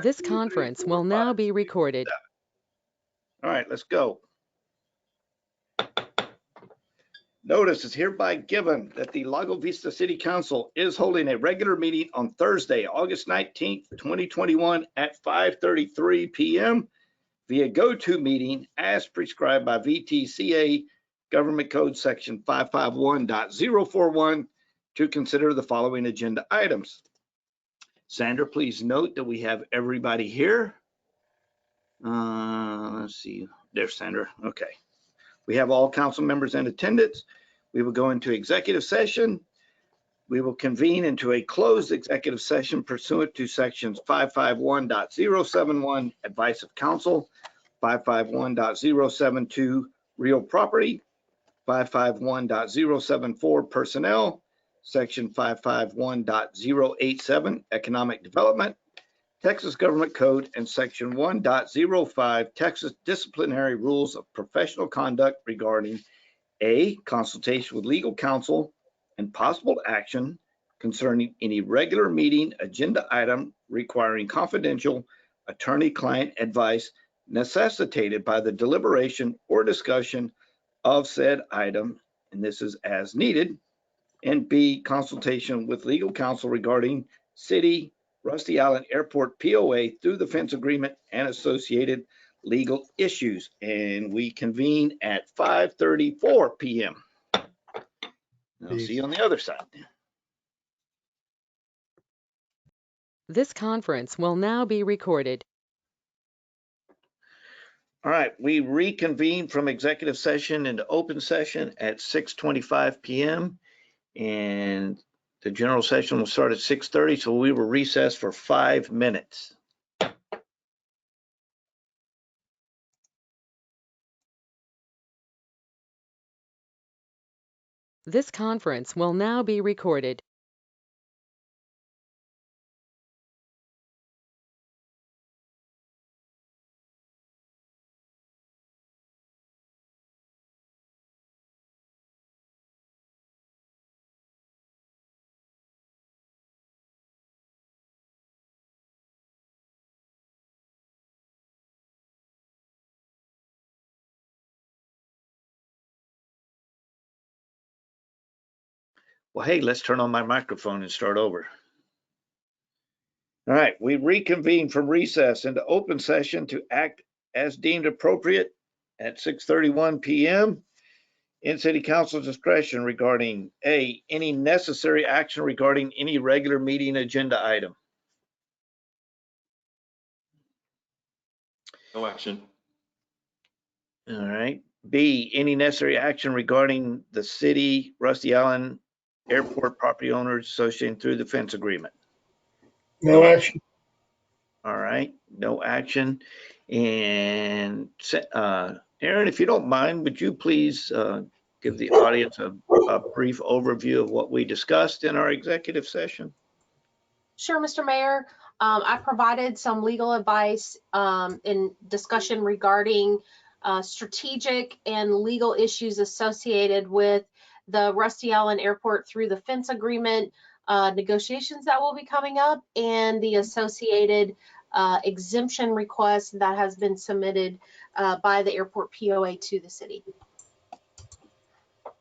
This conference will now be recorded. All right, let's go. Notice is hereby given that the Lago Vista City Council is holding a regular meeting on Thursday, August 19th, 2021 at 5:33 p.m. via GoToMeeting as prescribed by VTCA Government Code Section 551.041 to consider the following agenda items. Sandra, please note that we have everybody here. Let's see. There's Sandra. Okay. We have all council members in attendance. We will go into executive session. We will convene into a closed executive session pursuant to sections 551.071 advice of counsel, 551.072 real property, 551.074 personnel, section 551.087 economic development, Texas Government Code, and section 1.05 Texas disciplinary rules of professional conduct regarding A, consultation with legal counsel and possible action concerning any regular meeting agenda item requiring confidential attorney-client advice necessitated by the deliberation or discussion of said item, and this is as needed, and B, consultation with legal counsel regarding city, Rusty Island Airport POA through the fence agreement and associated legal issues. And we convene at 5:34 p.m. I'll see you on the other side. This conference will now be recorded. All right, we reconvene from executive session into open session at 6:25 p.m. and the general session will start at 6:30, so we will recess for 5 minutes. This conference will now be recorded. Well, hey, let's turn on my microphone and start over. All right, we reconvene from recess into open session to act as deemed appropriate at 6:31 p.m. in City Council discretion regarding A, any necessary action regarding any regular meeting agenda item. No action. All right. B, any necessary action regarding the city, Rusty Island Airport property owners associated through the fence agreement. No action. All right, no action. And Aaron, if you don't mind, would you please give the audience a brief overview of what we discussed in our executive session? Sure, Mr. Mayor. I provided some legal advice in discussion regarding strategic and legal issues associated with the Rusty Island Airport through the fence agreement negotiations that will be coming up and the associated exemption request that has been submitted by the airport POA to the city. All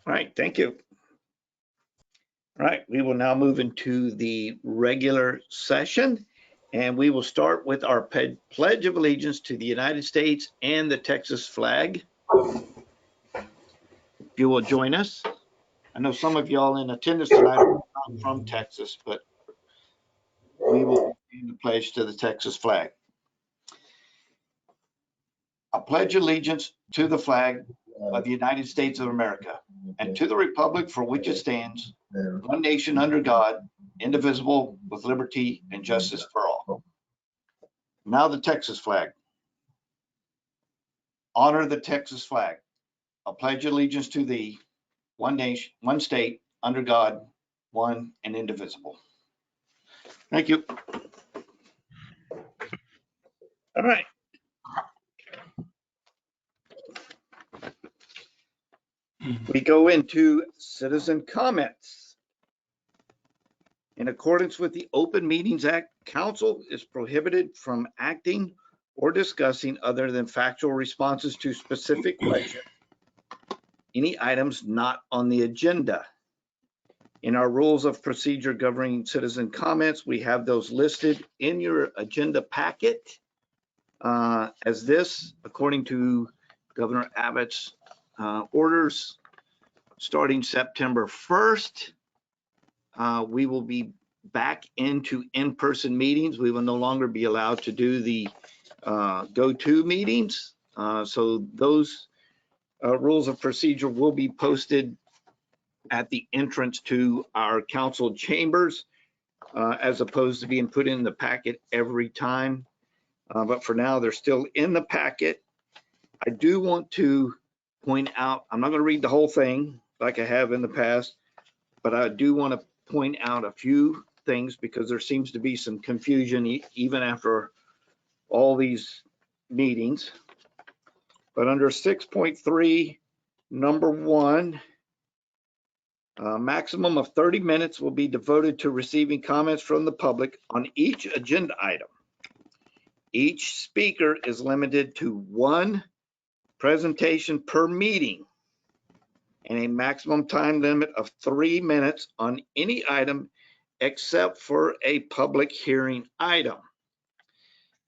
right, thank you. All right, we will now move into the regular session, and we will start with our Pledge of Allegiance to the United States and the Texas flag. If you will join us. I know some of y'all in attendance tonight are not from Texas, but we will begin the pledge to the Texas flag. I pledge allegiance to the flag of the United States of America and to the republic for which it stands, one nation under God, indivisible, with liberty and justice for all. Now the Texas flag. Honor the Texas flag. I pledge allegiance to thee, one nation, one state, under God, one and indivisible. Thank you. All right. We go into citizen comments. In accordance with the Open Meetings Act, council is prohibited from acting or discussing other than factual responses to specific questions, any items not on the agenda. In our rules of procedure governing citizen comments, we have those listed in your agenda packet. As this, according to Governor Abbott's orders, starting September 1st, we will be back into in-person meetings. We will no longer be allowed to do the go-to meetings. So those rules of procedure will be posted at the entrance to our council chambers, as opposed to being put in the packet every time. But for now, they're still in the packet. I do want to point out, I'm not going to read the whole thing like I have in the past, but I do want to point out a few things because there seems to be some confusion even after all these meetings. But under 6.3, number 1, maximum of 30 minutes will be devoted to receiving comments from the public on each agenda item. Each speaker is limited to 1 presentation per meeting and a maximum time limit of 3 minutes on any item except for a public hearing item.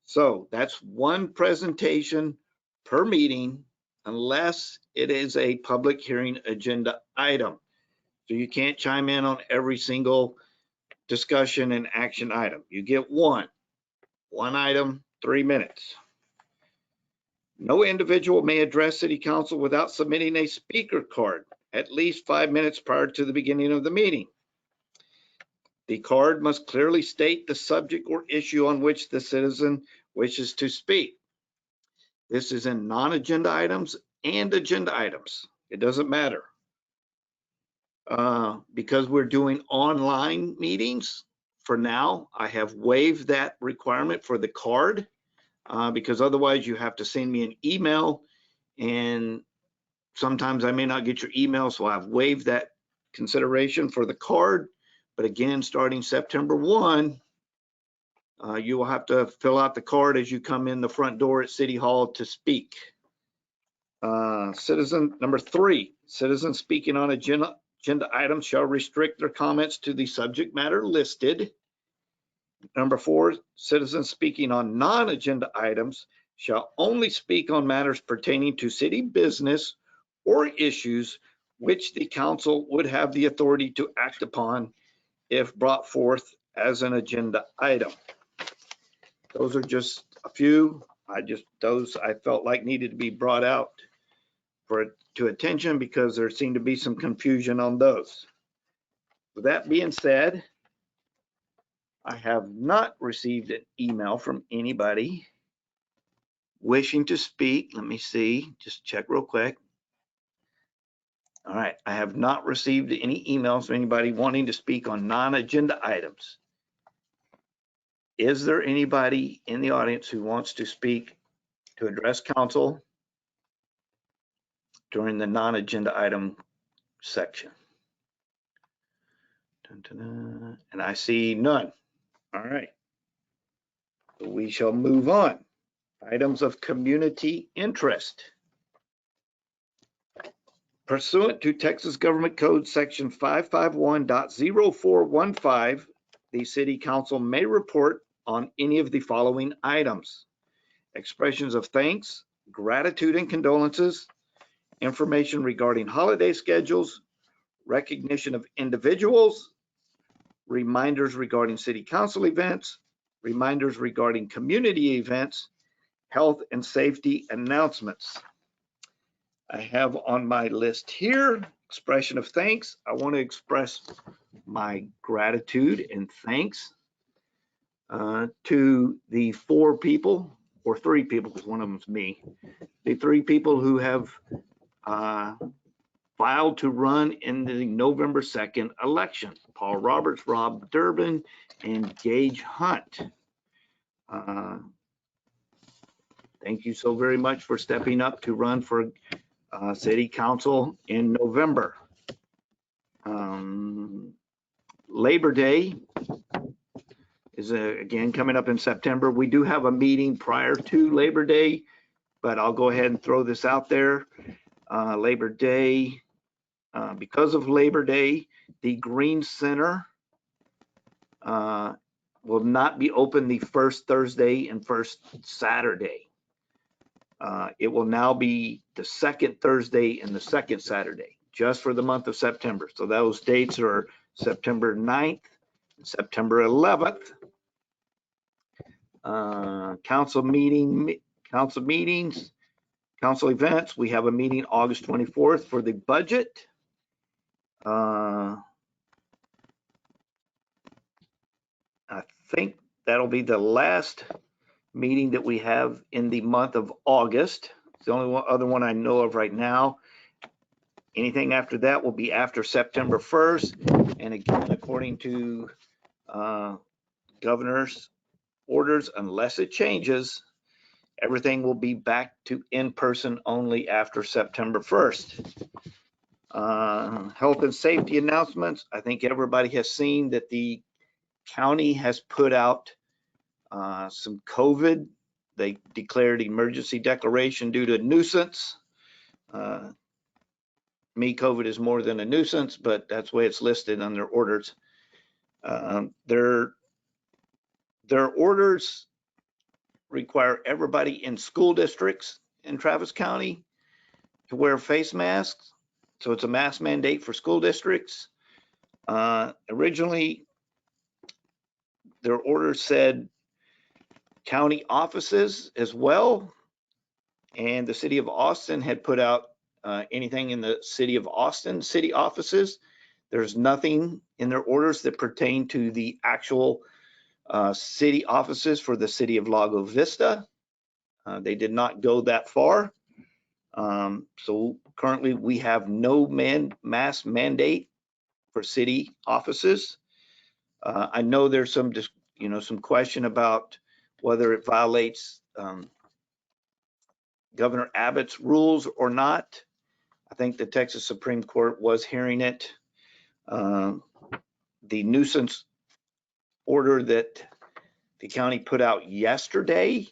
So that's 1 presentation per meeting unless it is a public hearing agenda item. So you can't chime in on every single discussion and action item. You get one item, 3 minutes. No individual may address City Council without submitting a speaker card at least 5 minutes prior to the beginning of the meeting. The card must clearly state the subject or issue on which the citizen wishes to speak. This is in non-agenda items and agenda items. It doesn't matter. Because we're doing online meetings, for now, I have waived that requirement for the card because otherwise you have to send me an email and sometimes I may not get your email, so I've waived that consideration for the card. But again, starting September 1, you will have to fill out the card as you come in the front door at City Hall to speak. Number 3, citizens speaking on agenda items shall restrict their comments to the subject matter listed. Number 4, citizens speaking on non-agenda items shall only speak on matters pertaining to city business or issues which the council would have the authority to act upon if brought forth as an agenda item. Those are just a few. Those I felt like needed to be brought out to attention because there seemed to be some confusion on those. With that being said, I have not received an email from anybody wishing to speak. Let me see, just check real quick. All right, I have not received any emails from anybody wanting to speak on non-agenda items. Is there anybody in the audience who wants to speak to address council during the non-agenda item section? Dun, dun, dun. And I see none. All right, so we shall move on. Items of community interest. Pursuant to Texas Government Code Section 551.0415, the City Council may report on any of the following items: expressions of thanks, gratitude and condolences, information regarding holiday schedules, recognition of individuals, reminders regarding City Council events, reminders regarding community events, health and safety announcements. I have on my list here, expression of thanks. I want to express my gratitude and thanks to the 4 people, or 3 people, because one of them's me, the 3 people who have filed to run in the November 2nd election: Paul Roberts, Rob Durbin, and Gage Hunt. Thank you so very much for stepping up to run for City Council in November. Labor Day is again coming up in September. We do have a meeting prior to Labor Day, but I'll go ahead and throw this out there. Labor Day, because of Labor Day, the Green Center will not be open the first Thursday and first Saturday. It will now be the second Thursday and the second Saturday, just for the month of September. So those dates are September 9th and September 11th. Council meetings, council events. We have a meeting August 24th for the budget. I think that'll be the last meeting that we have in the month of August. It's the only other one I know of right now. Anything after that will be after September 1st. And again, according to governor's orders, unless it changes, everything will be back to in-person only after September 1st. Health and safety announcements. I think everybody has seen that the county has put out some COVID. They declared emergency declaration due to nuisance. COVID is more than a nuisance, but that's the way it's listed on their orders. Their orders require everybody in school districts in Travis County to wear face masks. So it's a mask mandate for school districts. Originally, their order said county offices as well. And the city of Austin had put out anything in the city of Austin city offices. There's nothing in their orders that pertain to the actual city offices for the city of Lago Vista. They did not go that far. So currently we have no mask mandate for city offices. I know there's some, some question about whether it violates Governor Abbott's rules or not. I think the Texas Supreme Court was hearing it. The nuisance order that the county put out yesterday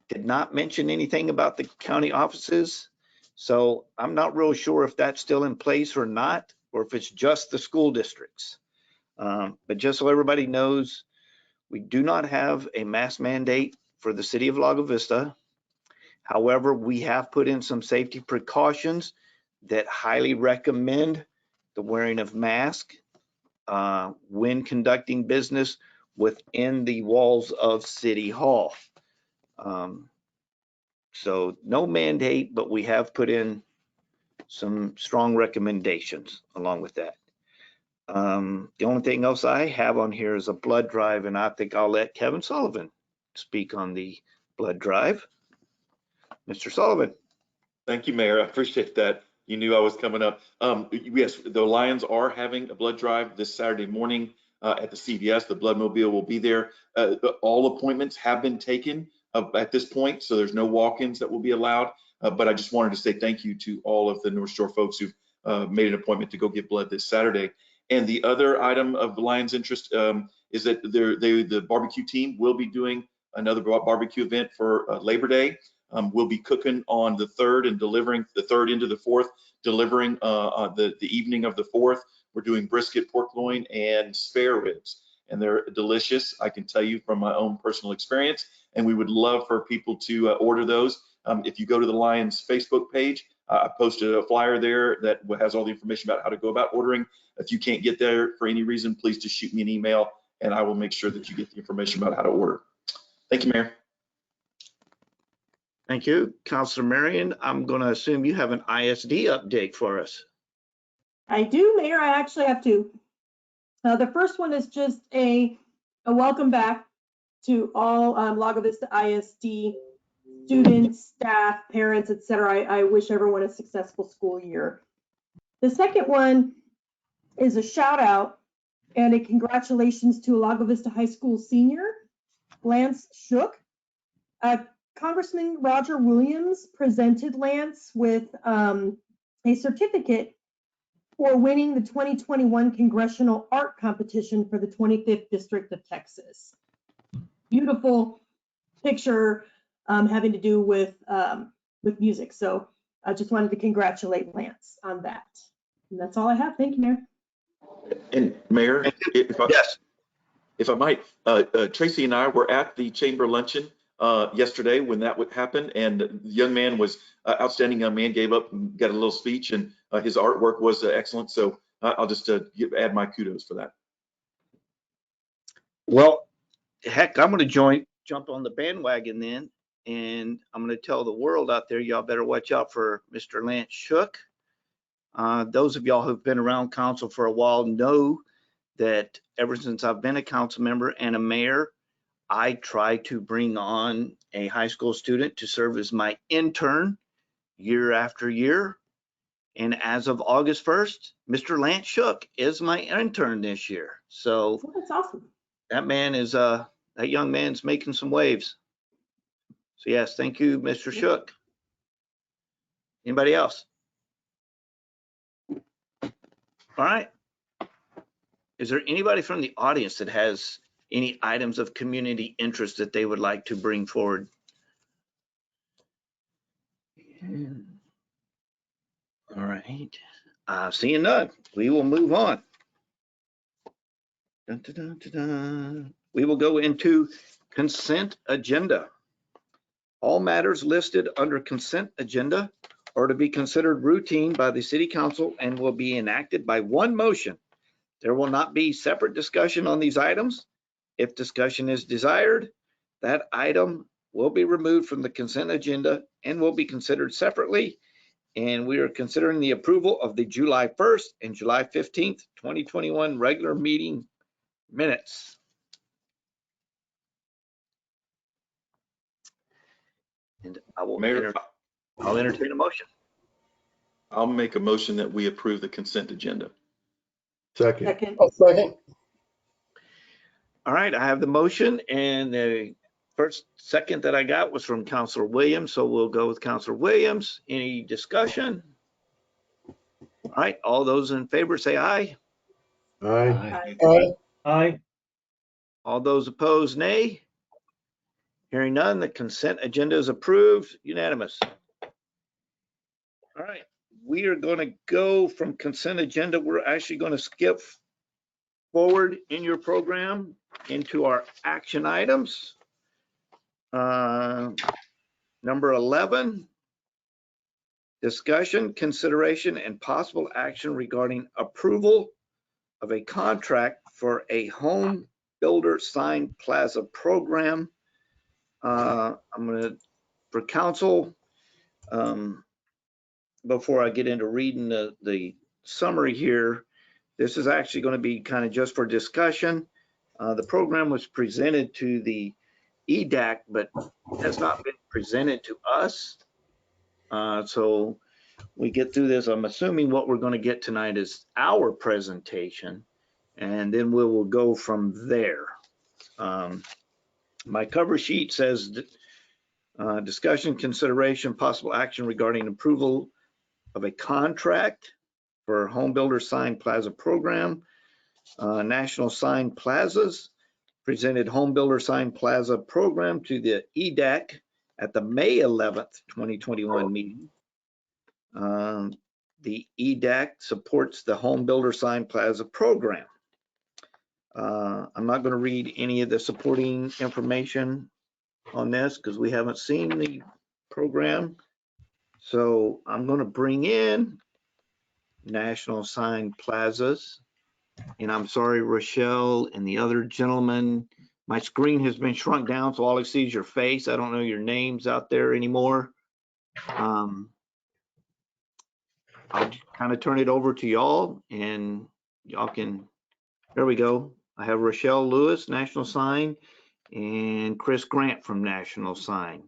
did not mention anything about the county offices. So I'm not real sure if that's still in place or not, or if it's just the school districts. But just so everybody knows, we do not have a mask mandate for the city of Lago Vista. However, we have put in some safety precautions that highly recommend the wearing of masks when conducting business within the walls of City Hall. So no mandate, but we have put in some strong recommendations along with that. The only thing else I have on here is a blood drive, and I think I'll let Kevin Sullivan speak on the blood drive. Mr. Sullivan. Thank you, Mayor. I appreciate that. You knew I was coming up. Yes, the Lions are having a blood drive this Saturday morning at the CVS. The Bloodmobile will be there. All appointments have been taken at this point, so there's no walk-ins that will be allowed. But I just wanted to say thank you to all of the North Shore folks who've made an appointment to go get blood this Saturday. And the other item of the Lions' interest is that the barbecue team will be doing another barbecue event for Labor Day. We'll be cooking on the 3rd and delivering the 3rd into the 4th, delivering the evening of the 4th. We're doing brisket, pork loin, and spare ribs, and they're delicious. I can tell you from my own personal experience, and we would love for people to order those. If you go to the Lions Facebook page, I posted a flyer there that has all the information about how to go about ordering. If you can't get there for any reason, please just shoot me an email, and I will make sure that you get the information about how to order. Thank you, Mayor. Thank you. Councilor Marion, I'm going to assume you have an ISD update for us. I do, Mayor. I actually have two. The first one is just a welcome back to all Lago Vista ISD students, staff, parents, etc. I wish everyone a successful school year. The second one is a shout out and a congratulations to Lago Vista High School senior, Lance Shook. Congressman Roger Williams presented Lance with a certificate for winning the 2021 Congressional Art Competition for the 25th District of Texas. beautiful picture having to do with music. So I just wanted to congratulate Lance on that. And that's all I have. Thank you, Mayor. And Mayor, Yes. if I might, Tracy and I were at the chamber luncheon yesterday when that would happen, and the young man was outstanding young man, gave up and got a little speech, and his artwork was excellent. So I'll just add my kudos for that. Well, heck, I'm going to jump on the bandwagon then, and I'm going to tell the world out there, y'all better watch out for Mr. Lance Shook. Those of y'all who've been around council for a while know that ever since I've been a council member and a mayor, I try to bring on a high school student to serve as my intern year after year. And as of August 1st, Mr. Lance Shook is my intern this year. So Oh, that's awesome. that man is, that young man's making some waves. So yes, thank you, Mr. Shook. Anybody else? All right. Is there anybody from the audience that has any items of community interest that they would like to bring forward? All right. Seeing none, we will move on. Dun, dun, dun, dun, dun. We will go into consent agenda. All matters listed under consent agenda are to be considered routine by the city council and will be enacted by one motion. There will not be separate discussion on these items. If discussion is desired, that item will be removed from the consent agenda and will be considered separately. And we are considering the approval of the July 1st and July 15th, 2021 regular meeting minutes. And I will Mayor, I'll entertain a motion. I'll make a motion that we approve the consent agenda. Second. Second. I'll second. All right, I have the motion, and the second that I got was from Councilor Williams, so we'll go with Councilor Williams. Any discussion? All right, all those in favor say aye. Aye. Aye. Aye. All those opposed, nay. Hearing none, the consent agenda is approved, unanimous. All right, we are going to go from consent agenda. We're actually going to skip forward in your program into our action items. Number 11, discussion, consideration, and possible action regarding approval of a contract for a home builder sign plaza program. I'm going to, for council, before I get into reading the summary here, this is actually going to be kind of just for discussion. The program was presented to the EDAC, but has not been presented to us. So we get through this. I'm assuming what we're going to get tonight is our presentation, and then we will go from there. My cover sheet says discussion, consideration, possible action regarding approval of a contract for Home Builder Sign Plaza program. National Sign Plazas presented Home Builder Sign Plaza program to the EDAC at the May 11th, 2021 meeting. The EDAC supports the Home Builder Sign Plaza program. I'm not going to read any of the supporting information on this because we haven't seen the program. So I'm going to bring in National Sign Plazas. And I'm sorry, Rochelle and the other gentleman, my screen has been shrunk down, so all I see is your face. I don't know your names out there anymore. I'll kind of turn it over to y'all, and y'all can, there we go. I have Rochelle Lewis, National Sign, and Chris Grant from National Sign.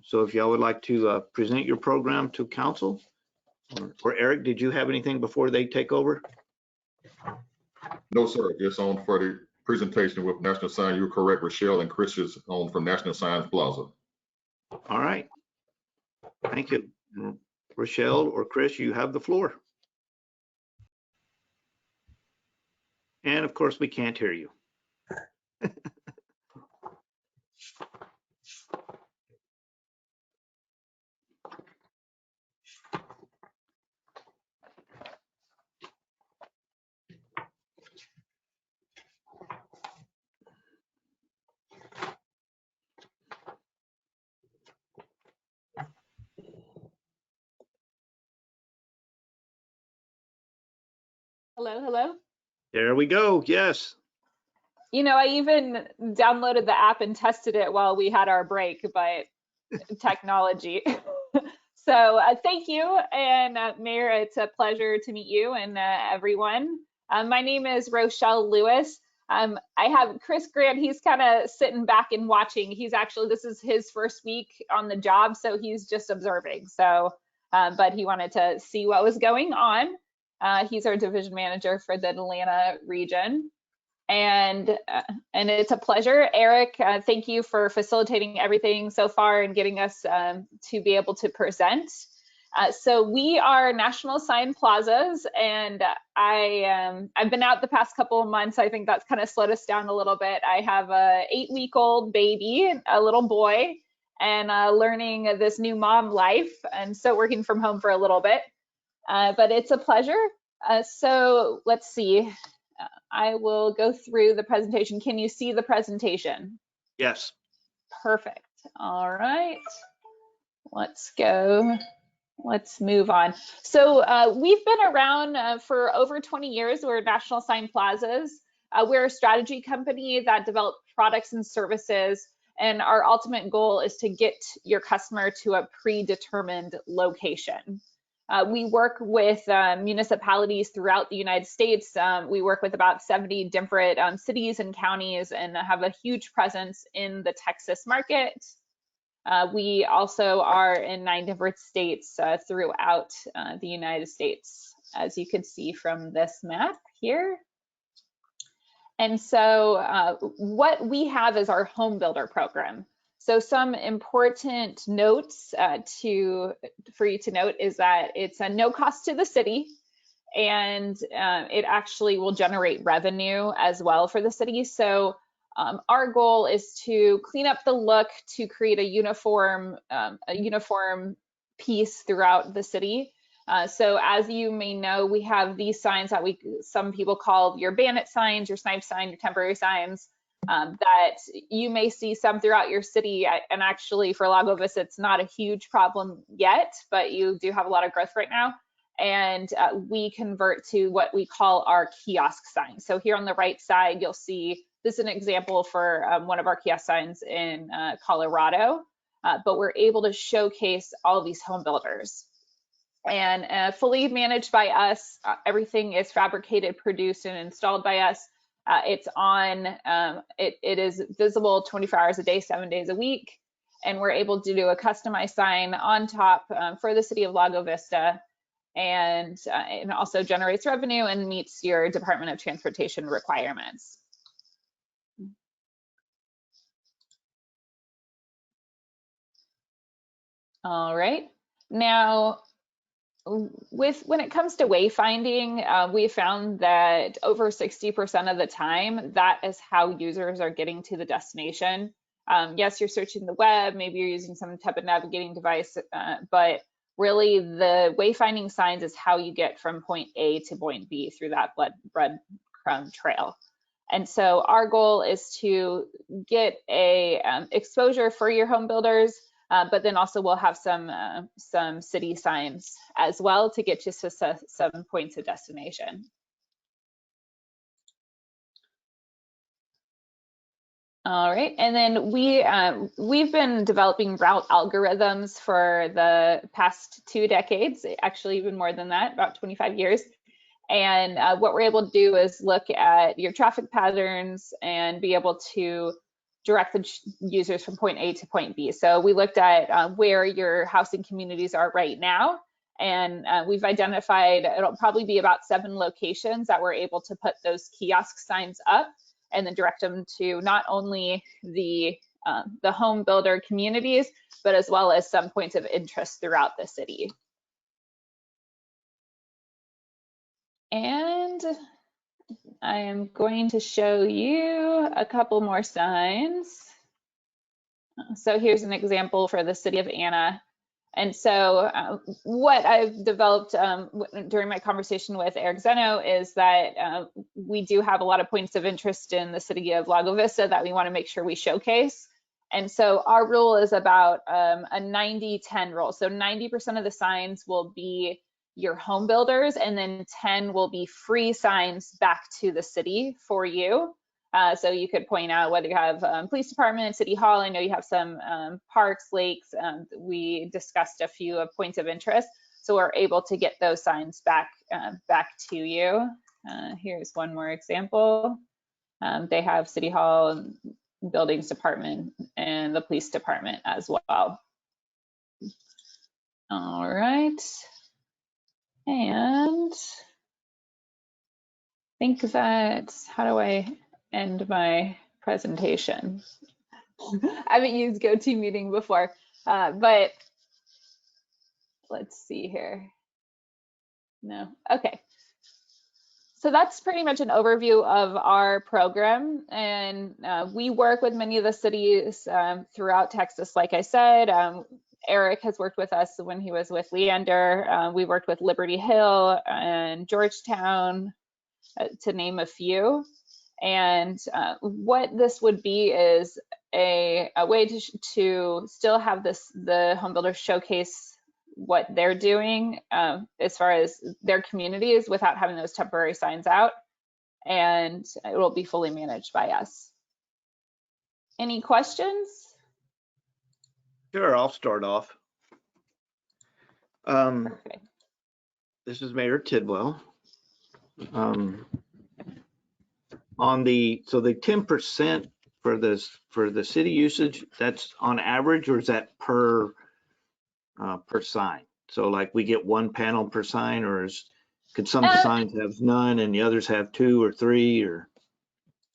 So if y'all would like to present your program to council, or Eric, did you have anything before they take over? No, sir. Just on for the presentation with National Sign. You're correct, Rochelle and Chris is on from National Sign Plaza. All right. Thank you. Rochelle or Chris, you have the floor. And of course, we can't hear you. Hello, hello. There we go. Yes. You know, I even downloaded the app and tested it while we had our break, but technology. So thank you. And Mayor, it's a pleasure to meet you and everyone. My name is Rochelle Lewis. I have Chris Grant. He's kind of sitting back and watching. He's actually, this is his first week on the job, so he's just observing. So, but he wanted to see what was going on. He's our division manager for the Atlanta region. And it's a pleasure. Eric, thank you for facilitating everything so far and getting us to be able to present. So we are National Sign Plazas, and I've been out the past couple of months. I think that's kind of slowed us down a little bit. I have a 8-week-old baby, a little boy, and learning this new mom life, and so working from home for a little bit. But it's a pleasure. So let's see. I will go through the presentation. Can you see the presentation? Yes. Perfect. All right. Let's go. Let's move on. So we've been around for over 20 years. We're National Sign Plazas. We're a strategy company that develops products and services, and our ultimate goal is to get your customer to a predetermined location. We work with municipalities throughout the United States. We work with about 70 different cities and counties and have a huge presence in the Texas market. We also are in 9 different states throughout the United States, as you can see from this map here. And so what we have is our home builder program. So some important notes for you to note is that it's a no cost to the city, and it actually will generate revenue as well for the city. So our goal is to clean up the look, to create a uniform piece throughout the city. So as you may know, we have these signs that some people call your bandit signs, your snipe sign, your temporary signs. That you may see some throughout your city, and actually for Lago Vista, it's not a huge problem yet, but you do have a lot of growth right now. And we convert to what we call our kiosk signs. So here on the right side, you'll see this is an example for one of our kiosk signs in Colorado, but we're able to showcase all these home builders. And fully managed by us, everything is fabricated, produced, and installed by us. It's on, it is visible 24 hours a day, 7 days a week. And we're able to do a customized sign on top for the city of Lago Vista. And it also generates revenue and meets your Department of Transportation requirements. All right. Now, when it comes to wayfinding, we found that over 60% of the time, that is how users are getting to the destination. Yes, you're searching the web, maybe you're using some type of navigating device, but really the wayfinding signs is how you get from point A to point B through that breadcrumb trail. And so our goal is to get a exposure for your home builders, but then also we'll have some city signs as well to get you to some points of destination. All right, and then we've been developing route algorithms for the past 2 decades, actually even more than that, about 25 years. And what we're able to do is look at your traffic patterns and be able to direct the users from point A to point B. So we looked at where your housing communities are right now, and we've identified it'll probably be about 7 locations that we're able to put those kiosk signs up and then direct them to not only the home builder communities, but as well as some points of interest throughout the city. And I am going to show you a couple more signs. So here's an example for the city of Anna. And so what I've developed during my conversation with Eric Zeno is that we do have a lot of points of interest in the city of Lago Vista that we want to make sure we showcase. And so our rule is about a 90-10 rule. So 90% of the signs will be your home builders, and then 10 will be free signs back to the city for you. So you could point out whether you have police department, city hall. I know you have some parks, lakes. We discussed a few points of interest. So we're able to get those signs back to you. Here's one more example. They have city hall, buildings department, and the police department as well. All right. And I think that, how do I end my presentation? I haven't used GoToMeeting before, but let's see here. No, okay. So that's pretty much an overview of our program, and we work with many of the cities throughout Texas. Like I said, Eric has worked with us when he was with Leander. We worked with Liberty Hill and Georgetown, to name a few. And what this would be is a way to still have the home builders showcase what they're doing as far as their communities without having those temporary signs out, and it will be fully managed by us. Any questions? Sure, I'll start off. Perfect. This is Mayor Tidwell. On the 10% for the city usage, that's on average, or is that per sign? So like we get one panel per sign, or could some signs have none and the others have 2 or 3, or?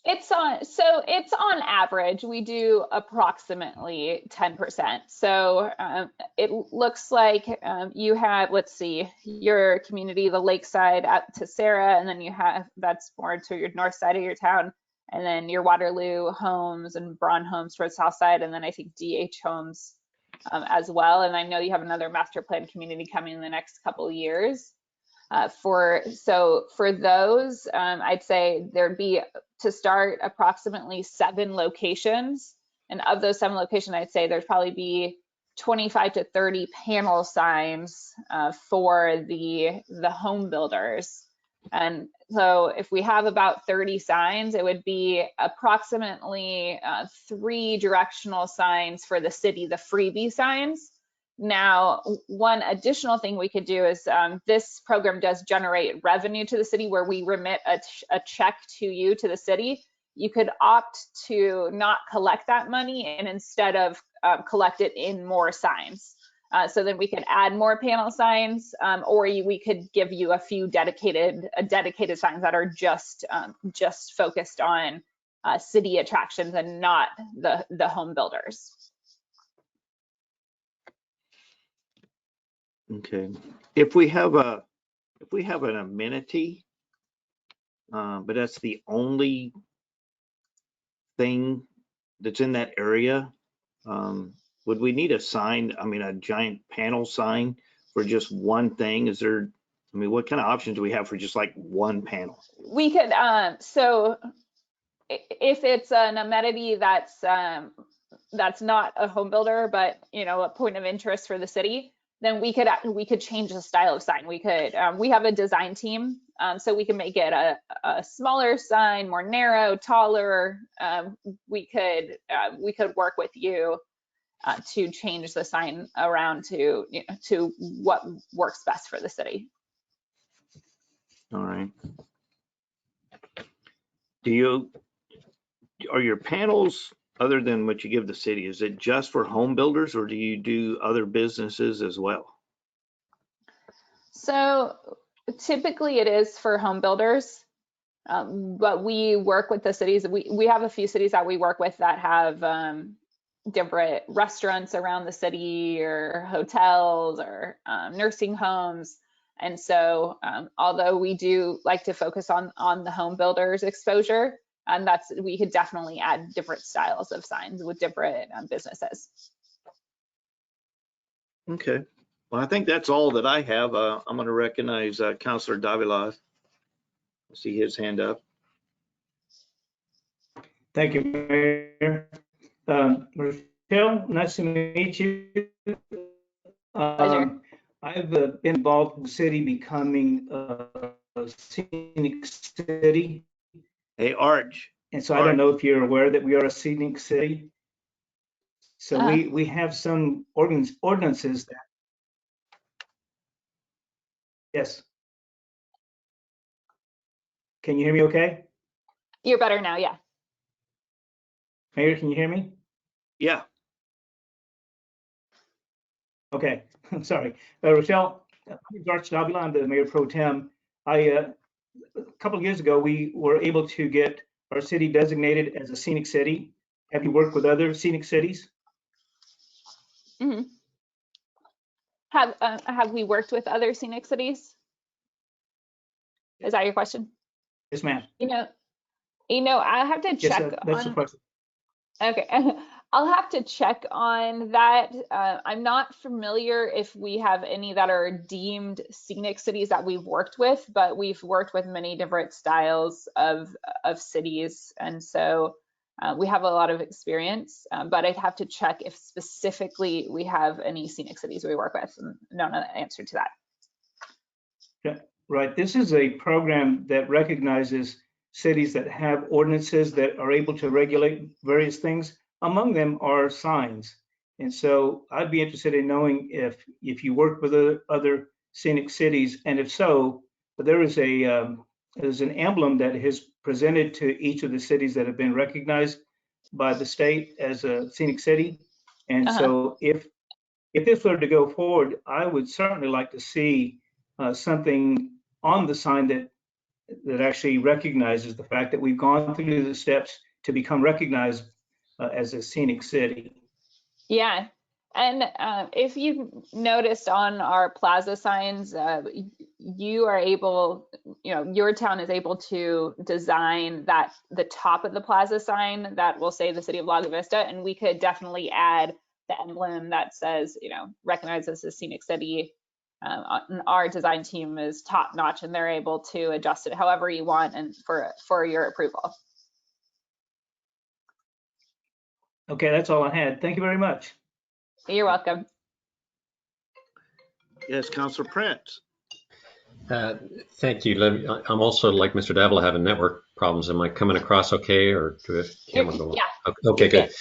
It's on average, we do approximately 10%. So it looks like you have, let's see, your community, the lakeside at Tessera, and then you have, that's more to your north side of your town, and then your Waterloo homes and Braun homes towards south side, and then I think DH homes as well. And I know you have another master plan community coming in the next couple of years. For those, I'd say there'd be, to start, approximately 7 locations. And of those 7 locations, I'd say there'd probably be 25 to 30 panel signs for the home builders. And so if we have about 30 signs, it would be approximately 3 directional signs for the city, the freebie signs. Now, one additional thing we could do is this program does generate revenue to the city where we remit a check to you, to the city. You could opt to not collect that money and instead of collect it in more signs. So then we could add more panel signs, or we could give you a few dedicated signs that are just focused on city attractions and not the home builders. Okay. If we have an amenity, but that's the only thing that's in that area, would we need a sign? I mean, a giant panel sign for just one thing? Is there? I mean, what kind of options do we have for just like one panel? We could. So if it's an amenity that's not a home builder, but a point of interest for the city, then we could change the style of sign. We could, we have a design team, so we can make it a smaller sign, more narrow, taller. We could work with you to change the sign around to what works best for the city. All right. Are your panels, other than what you give the city, is it just for home builders, or do you do other businesses as well? So typically it is for home builders, but we work with the cities. We have a few cities that we work with that have different restaurants around the city, or hotels, or nursing homes. And so although we do like to focus on the home builders exposure, and we could definitely add different styles of signs with different businesses. Okay. Well, I think that's all that I have. I'm going to recognize Councilor Davila. I see his hand up. Thank you, Mayor. Rochelle, nice to meet you. Pleasure. I I've been involved in the city becoming a scenic city. Hey, Arch. And so I don't know if you're aware that we are a scenic city. So Uh-huh. we have some ordinances that, yes. Can you hear me okay? You're better now, yeah. Mayor, can you hear me? Yeah. Okay, I'm sorry. Rochelle, my name is Arch Davila. I'm the Mayor Pro Tem. A couple of years ago, we were able to get our city designated as a scenic city. Have you worked with other scenic cities? Hmm. Have we worked with other scenic cities? Is that your question? Yes, ma'am. I have to Yes, check that's the on. question. Okay, I'll have to check on that. I'm not familiar if we have any that are deemed scenic cities that we've worked with, but we've worked with many different styles of cities, and so we have a lot of experience. But I'd have to check if specifically we have any scenic cities we work with. And don't know the answer to that. Yeah, right. This is a program that recognizes cities that have ordinances that are able to regulate various things. Among them are signs. And so I'd be interested in knowing if you work with other scenic cities, and if so, there's an emblem that is presented to each of the cities that have been recognized by the state as a scenic city. And Uh-huh. so if this were to go forward, I would certainly like to see something on the sign that actually recognizes the fact that we've gone through the steps to become recognized as a scenic city. Yeah. And if you noticed on our plaza signs, you are able, your town is able to design the top of the plaza sign that will say the city of Lago Vista, and we could definitely add the emblem that says, recognize this as scenic city. Our design team is top notch, and they're able to adjust it however you want and for your approval. Okay, that's all I had. Thank you very much. You're welcome. Yes, Councilor Prince. Thank you. I'm also, like Mr. Davila, having network problems. Am I coming across okay, or do the camera go? Yeah. Okay, good.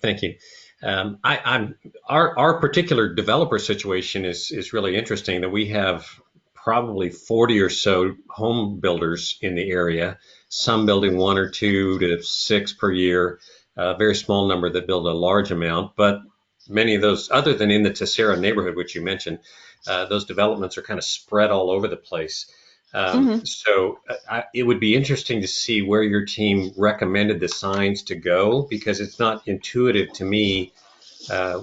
Thank you. Our particular developer situation is really interesting. That we have probably 40 or so home builders in the area. Some building 1 or 2 to 6 per year. A very small number that build a large amount, but many of those, other than in the Tessera neighborhood, which you mentioned, those developments are kind of spread all over the place. So it would be interesting to see where your team recommended the signs to go, because it's not intuitive to me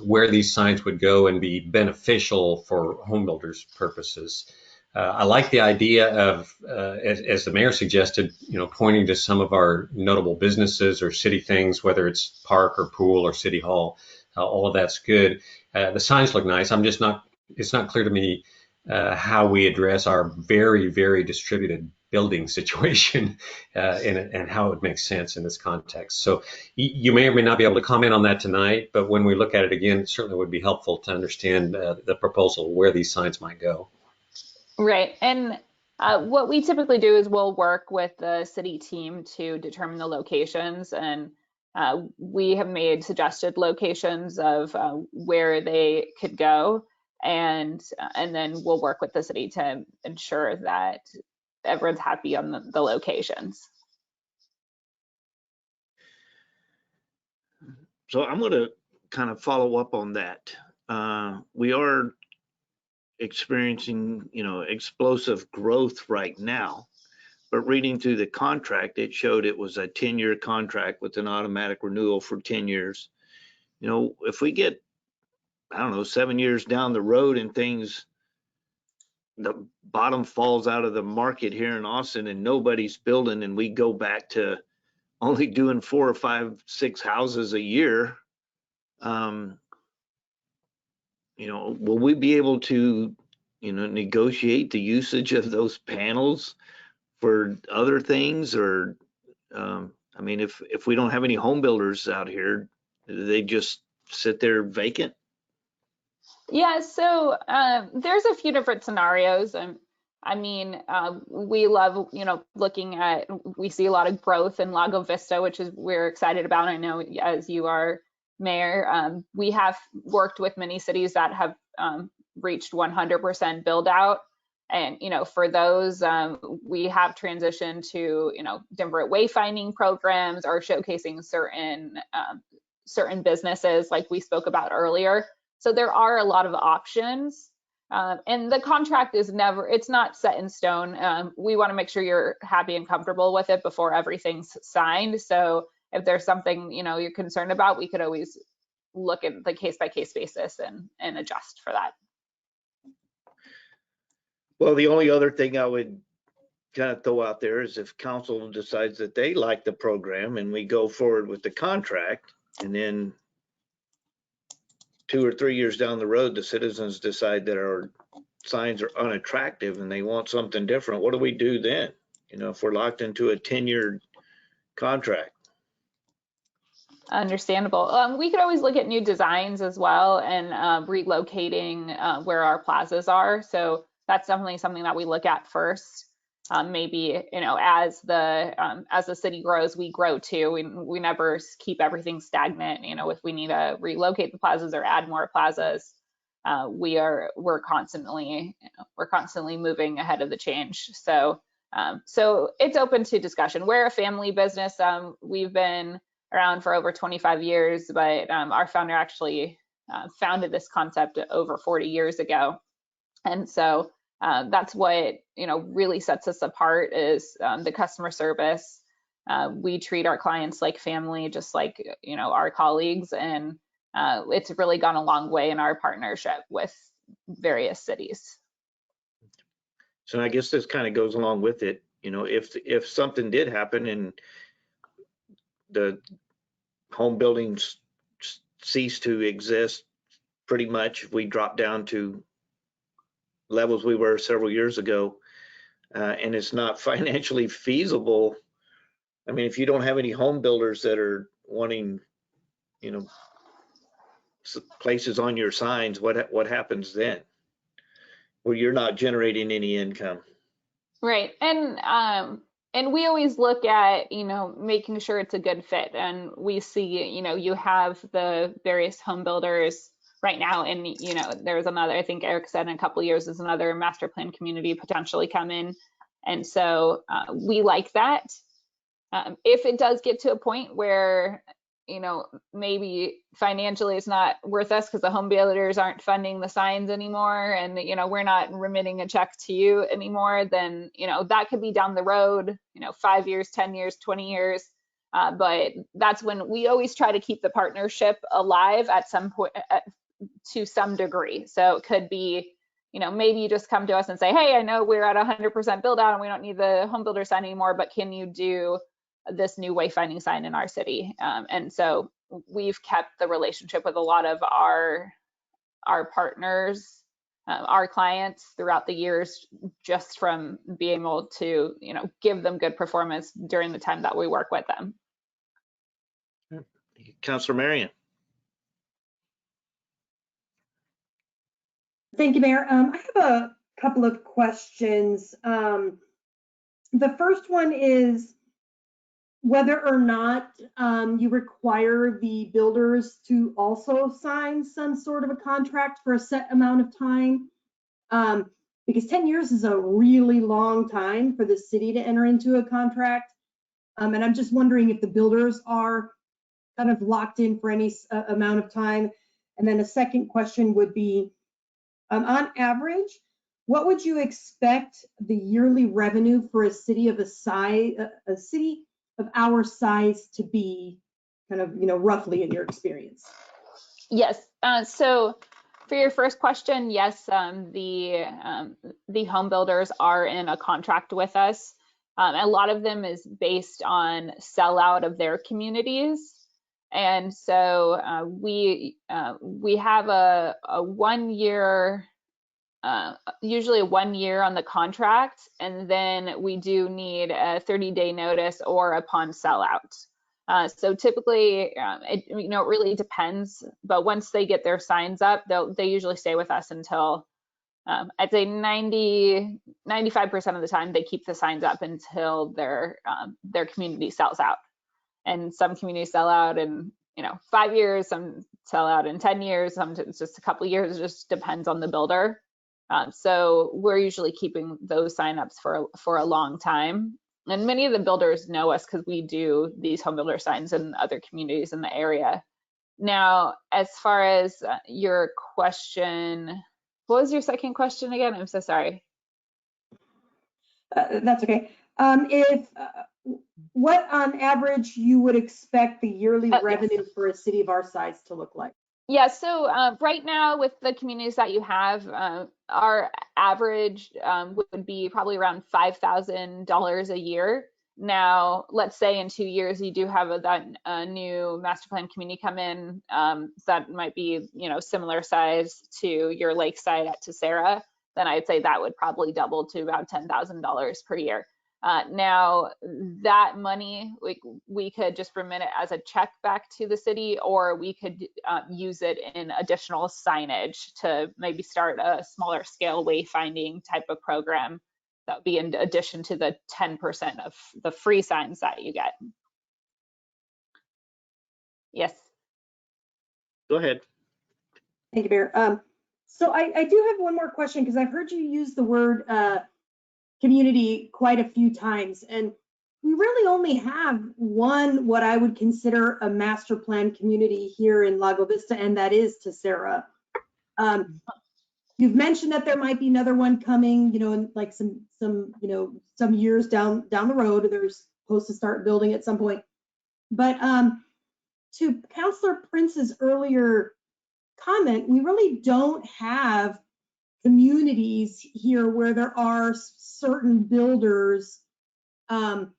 where these signs would go and be beneficial for home builders purposes. I like the idea of, as the mayor suggested, pointing to some of our notable businesses or city things, whether it's park or pool or city hall. All of that's good. The signs look nice. It's not clear to me how we address our very, very distributed building situation and how it makes sense in this context. So you may or may not be able to comment on that tonight, but when we look at it again, it certainly would be helpful to understand the proposal, where these signs might go. Right. And what we typically do is we'll work with the city team to determine the locations, and we have made suggested locations of where they could go, and then we'll work with the city to ensure that everyone's happy on the locations. So I'm going to kind of follow up on that. We are experiencing, explosive growth right now, but reading through the contract, it showed it was a 10-year contract with an automatic renewal for 10 years. If we get, 7 years down the road and the bottom falls out of the market here in Austin and nobody's building, and we go back to only doing 4 or 5, 6 houses a year, will we be able to, negotiate the usage of those panels for other things? Or, if we don't have any home builders out here, they just sit there vacant? Yeah, so there's a few different scenarios. We love, looking at, we see a lot of growth in Lago Vista, which is we're excited about. I know as you are, Mayor. We have worked with many cities that have reached 100% build out. And, for those, we have transitioned to, different wayfinding programs or showcasing certain businesses like we spoke about earlier. So there are a lot of options. And the contract is it's not set in stone. We want to make sure you're happy and comfortable with it before everything's signed. So if there's something, you're concerned about, we could always look at the case by case basis and adjust for that. Well, the only other thing I would kind of throw out there is if council decides that they like the program and we go forward with the contract, and then 2 or 3 years down the road, the citizens decide that our signs are unattractive and they want something different, what do we do then? If we're locked into a 10-year contract. Understandable. We could always look at new designs as well and relocating where our plazas are. So that's definitely something that we look at first. Maybe, as the city grows, we grow too. We never keep everything stagnant. If we need to relocate the plazas or add more plazas, we're constantly moving ahead of the change. So it's open to discussion. We're a family business. We've been around for over 25 years, but our founder actually founded this concept over 40 years ago. And so that's what, really sets us apart is the customer service. We treat our clients like family, just like, our colleagues. And it's really gone a long way in our partnership with various cities. So I guess this kind of goes along with it. If something did happen and the home buildings cease to exist, pretty much, if we drop down to levels we were several years ago, and it's not financially feasible. I mean, if you don't have any home builders that are wanting, places on your signs, what happens then? Well, you're not generating any income. Right. And we always look at, making sure it's a good fit. And we see, you have the various home builders right now. And, there's another, I think Eric said in a couple of years, is another master plan community potentially come in. And so we like that. If it does get to a point where, maybe financially it's not worth us because the home builders aren't funding the signs anymore and, we're not remitting a check to you anymore, then, that could be down the road, 5 years, 10 years, 20 years. But that's when we always try to keep the partnership alive at some point to some degree. So it could be, maybe you just come to us and say, hey, I know we're at 100% build out and we don't need the home builder sign anymore, but can you do this new wayfinding sign in our city? And so we've kept the relationship with a lot of our partners, our clients throughout the years, just from being able to, give them good performance during the time that we work with them. Councilor Marion. Thank you, Mayor. I have a couple of questions. The first one is whether or not you require the builders to also sign some sort of a contract for a set amount of time. Because 10 years is a really long time for the city to enter into a contract. And I'm just wondering if the builders are kind of locked in for any amount of time. And then a second question would be, on average, what would you expect the yearly revenue for a city of our size to be, kind of, roughly in your experience? Yes. So for your first question, yes, the home builders are in a contract with us. A lot of them is based on sellout of their communities. And so we have a 1 year, usually a 1 year on the contract, and then we do need a 30-day notice or upon sellout. So typically, it really depends. But once they get their signs up, they usually stay with us until I'd say 95% of the time they keep the signs up until their community sells out. And some communities sell out in 5 years, some sell out in 10 years, some it's just a couple of years. It just depends on the builder. So we're usually keeping those signups for a long time. And many of the builders know us because we do these home builder signs in other communities in the area. Now, as far as your question, what was your second question again? I'm so sorry. That's okay. What on average you would expect the yearly revenue yes. for a city of our size to look like? Yeah, so right now with the communities that you have, our average would be probably around $5,000 a year. Now, let's say in 2 years you do have a new master plan community come in that might be similar size to your lakeside at Tessera, then I'd say that would probably double to about $10,000 per year. Now that money, we could just remit it as a check back to the city, or we could use it in additional signage to maybe start a smaller scale wayfinding type of program. That would be in addition to the 10% of the free signs that you get. Yes. Go ahead. Thank you, Mayor. So I do have one more question because I've heard you use the word community quite a few times, and we really only have one what I would consider a master plan community here in Lago Vista, and that is Tessera. You've mentioned that there might be another one coming, in like some years down the road. They're supposed to start building at some point. But to Councilor Prince's earlier comment, we really don't have communities here where there are certain builders who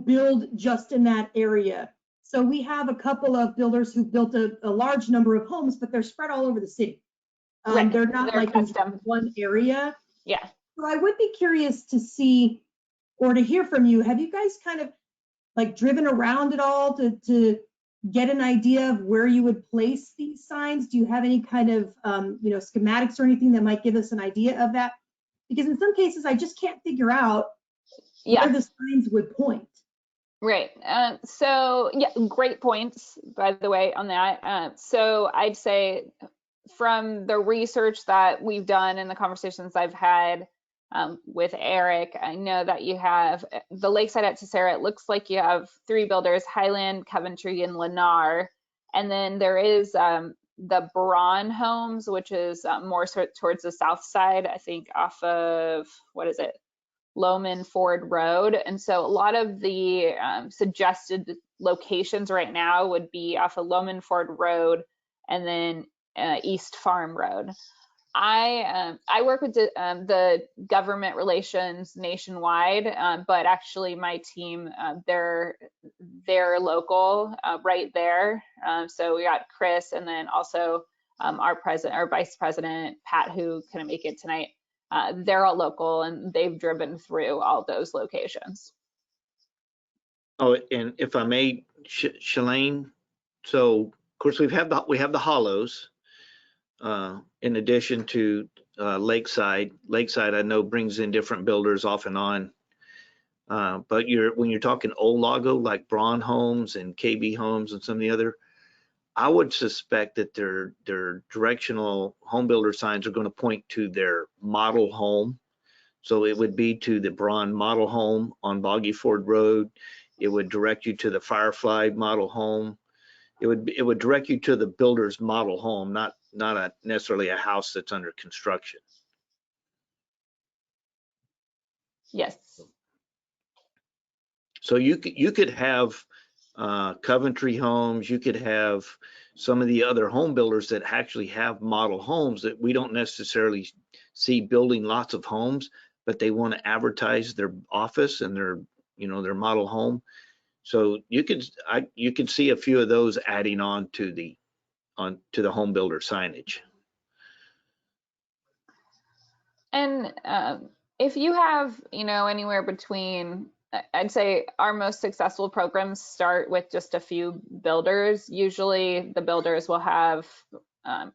build just in that area. So we have a couple of builders who built a large number of homes, but they're spread all over the city. Right. They're not like in one area. Yeah. So I would be curious to see or to hear from you. Have you guys kind of like driven around at all to get an idea of where you would place these signs? Do you have any kind of schematics or anything that might give us an idea of that? Because in some cases, I just can't figure out where the signs would point. Right. So yeah, great points, by the way, on that. So I'd say from the research that we've done and the conversations I've had with Eric, I know that you have the lakeside at Tessera. It looks like you have 3 builders: Highland, Coventry, and Lennar. And then there is the Braun Homes, which is more towards the south side, I think off of, Loman Ford Road. And so a lot of the suggested locations right now would be off of Loman Ford Road and then East Farm Road. I work with the government relations nationwide, but actually my team, they're local right there. So we got Chris, and then also our vice president, Pat, who couldn't make it tonight. They're all local, and they've driven through all those locations. Oh, and if I may, Shalane, so of course we have the hollows. In addition to Lakeside. Lakeside, I know, brings in different builders off and on. But when you're talking Old Lago, like Braun Homes and KB Homes and some of the other, I would suspect that their directional home builder signs are going to point to their model home. So it would be to the Braun model home on Boggy Ford Road. It would direct you to the Firefly model home. It would direct you to the builder's model home, not necessarily a house that's under construction. Yes. So you could have Coventry Homes, you could have some of the other home builders that actually have model homes that we don't necessarily see building lots of homes, but they want to advertise their office and their model home. So you could see a few of those adding on to the home builder signage. And if you have, anywhere between I'd say our most successful programs start with just a few builders. Usually the builders will have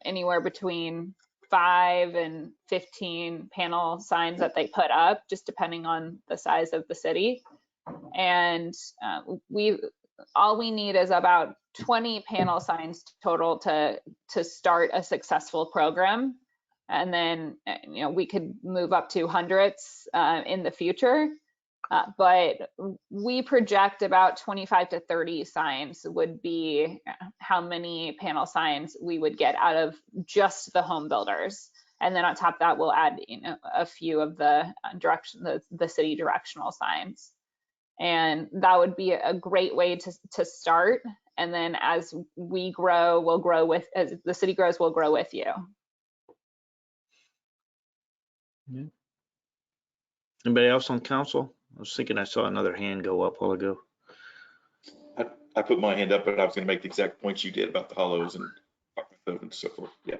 anywhere between 5 and 15 panel signs that they put up, just depending on the size of the city. And all we need is about 20 panel signs total to start a successful program. And then, we could move up to hundreds in the future. But we project about 25 to 30 signs would be how many panel signs we would get out of just the home builders. And then on top of that, we'll add a few of the the city directional signs. And that would be a great way to start. And then as we grow, we'll grow with, as the city grows, we'll grow with you. Anybody else on council? I was thinking I saw another hand go up a while ago. I put my hand up, but I was going to make the exact points you did about the hollows and so forth. Yeah.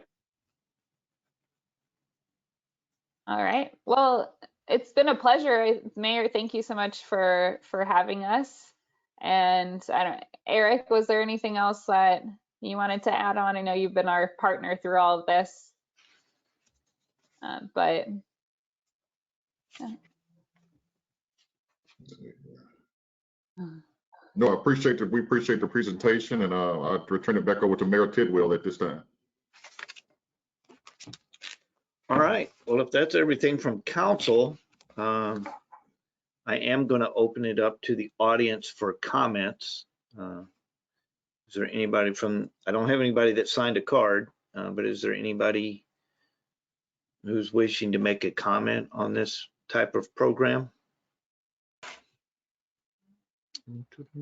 All right. Well, it's been a pleasure, Mayor. Thank you so much for having us. And Eric, was there anything else that you wanted to add on? I know you've been our partner through all of this, but. No, we appreciate the presentation, and I'll return it back over to Mayor Tidwell at this time. All right. Well, if that's everything from council, I am going to open it up to the audience for comments. Is there anybody I don't have anybody that signed a card, but is there anybody who's wishing to make a comment on this type of program? All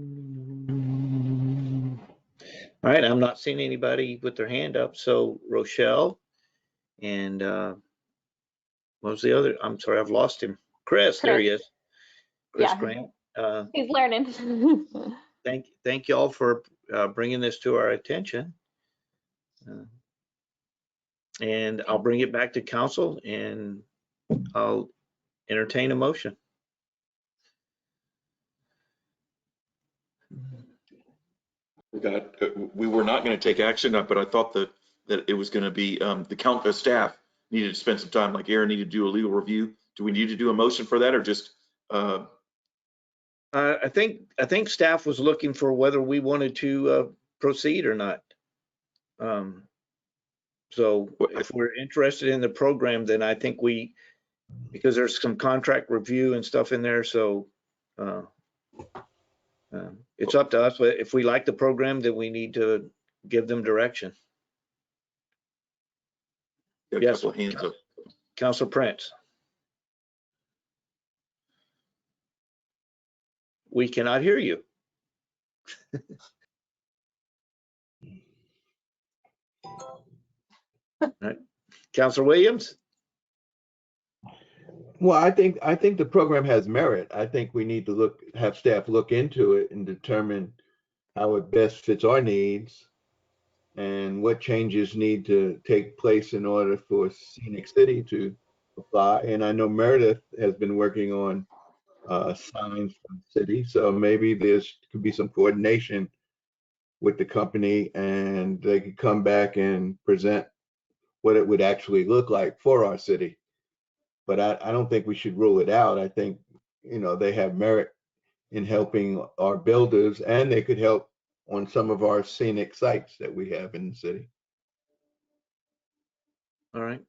right, I'm not seeing anybody with their hand up. So Rochelle and what was the other? I'm sorry, I've lost him. Chris, there he is. Chris Grant. He's learning. Thank you all for bringing this to our attention. And I'll bring it back to council and I'll entertain a motion. We were not going to take action, but I thought that it was going to be the staff needed to spend some time, like Aaron needed to do a legal review. Do we need to do a motion for that, or just? I think staff was looking for whether we wanted to proceed or not. So if we're interested in the program, then I think because there's some contract review and stuff in there, so it's up to us. But if we like the program, then we need to give them direction. Yes, hands up. Council Prince. We cannot hear you. Right. Councilor Williams? Well, I think the program has merit. I think we need to have staff look into it and determine how it best fits our needs and what changes need to take place in order for Scenic City to apply. And I know Meredith has been working on signs for the city, so maybe could be some coordination with the company and they could come back and present what it would actually look like for our city. But I don't think we should rule it out. I think, they have merit in helping our builders, and they could help on some of our scenic sites that we have in the city. All right.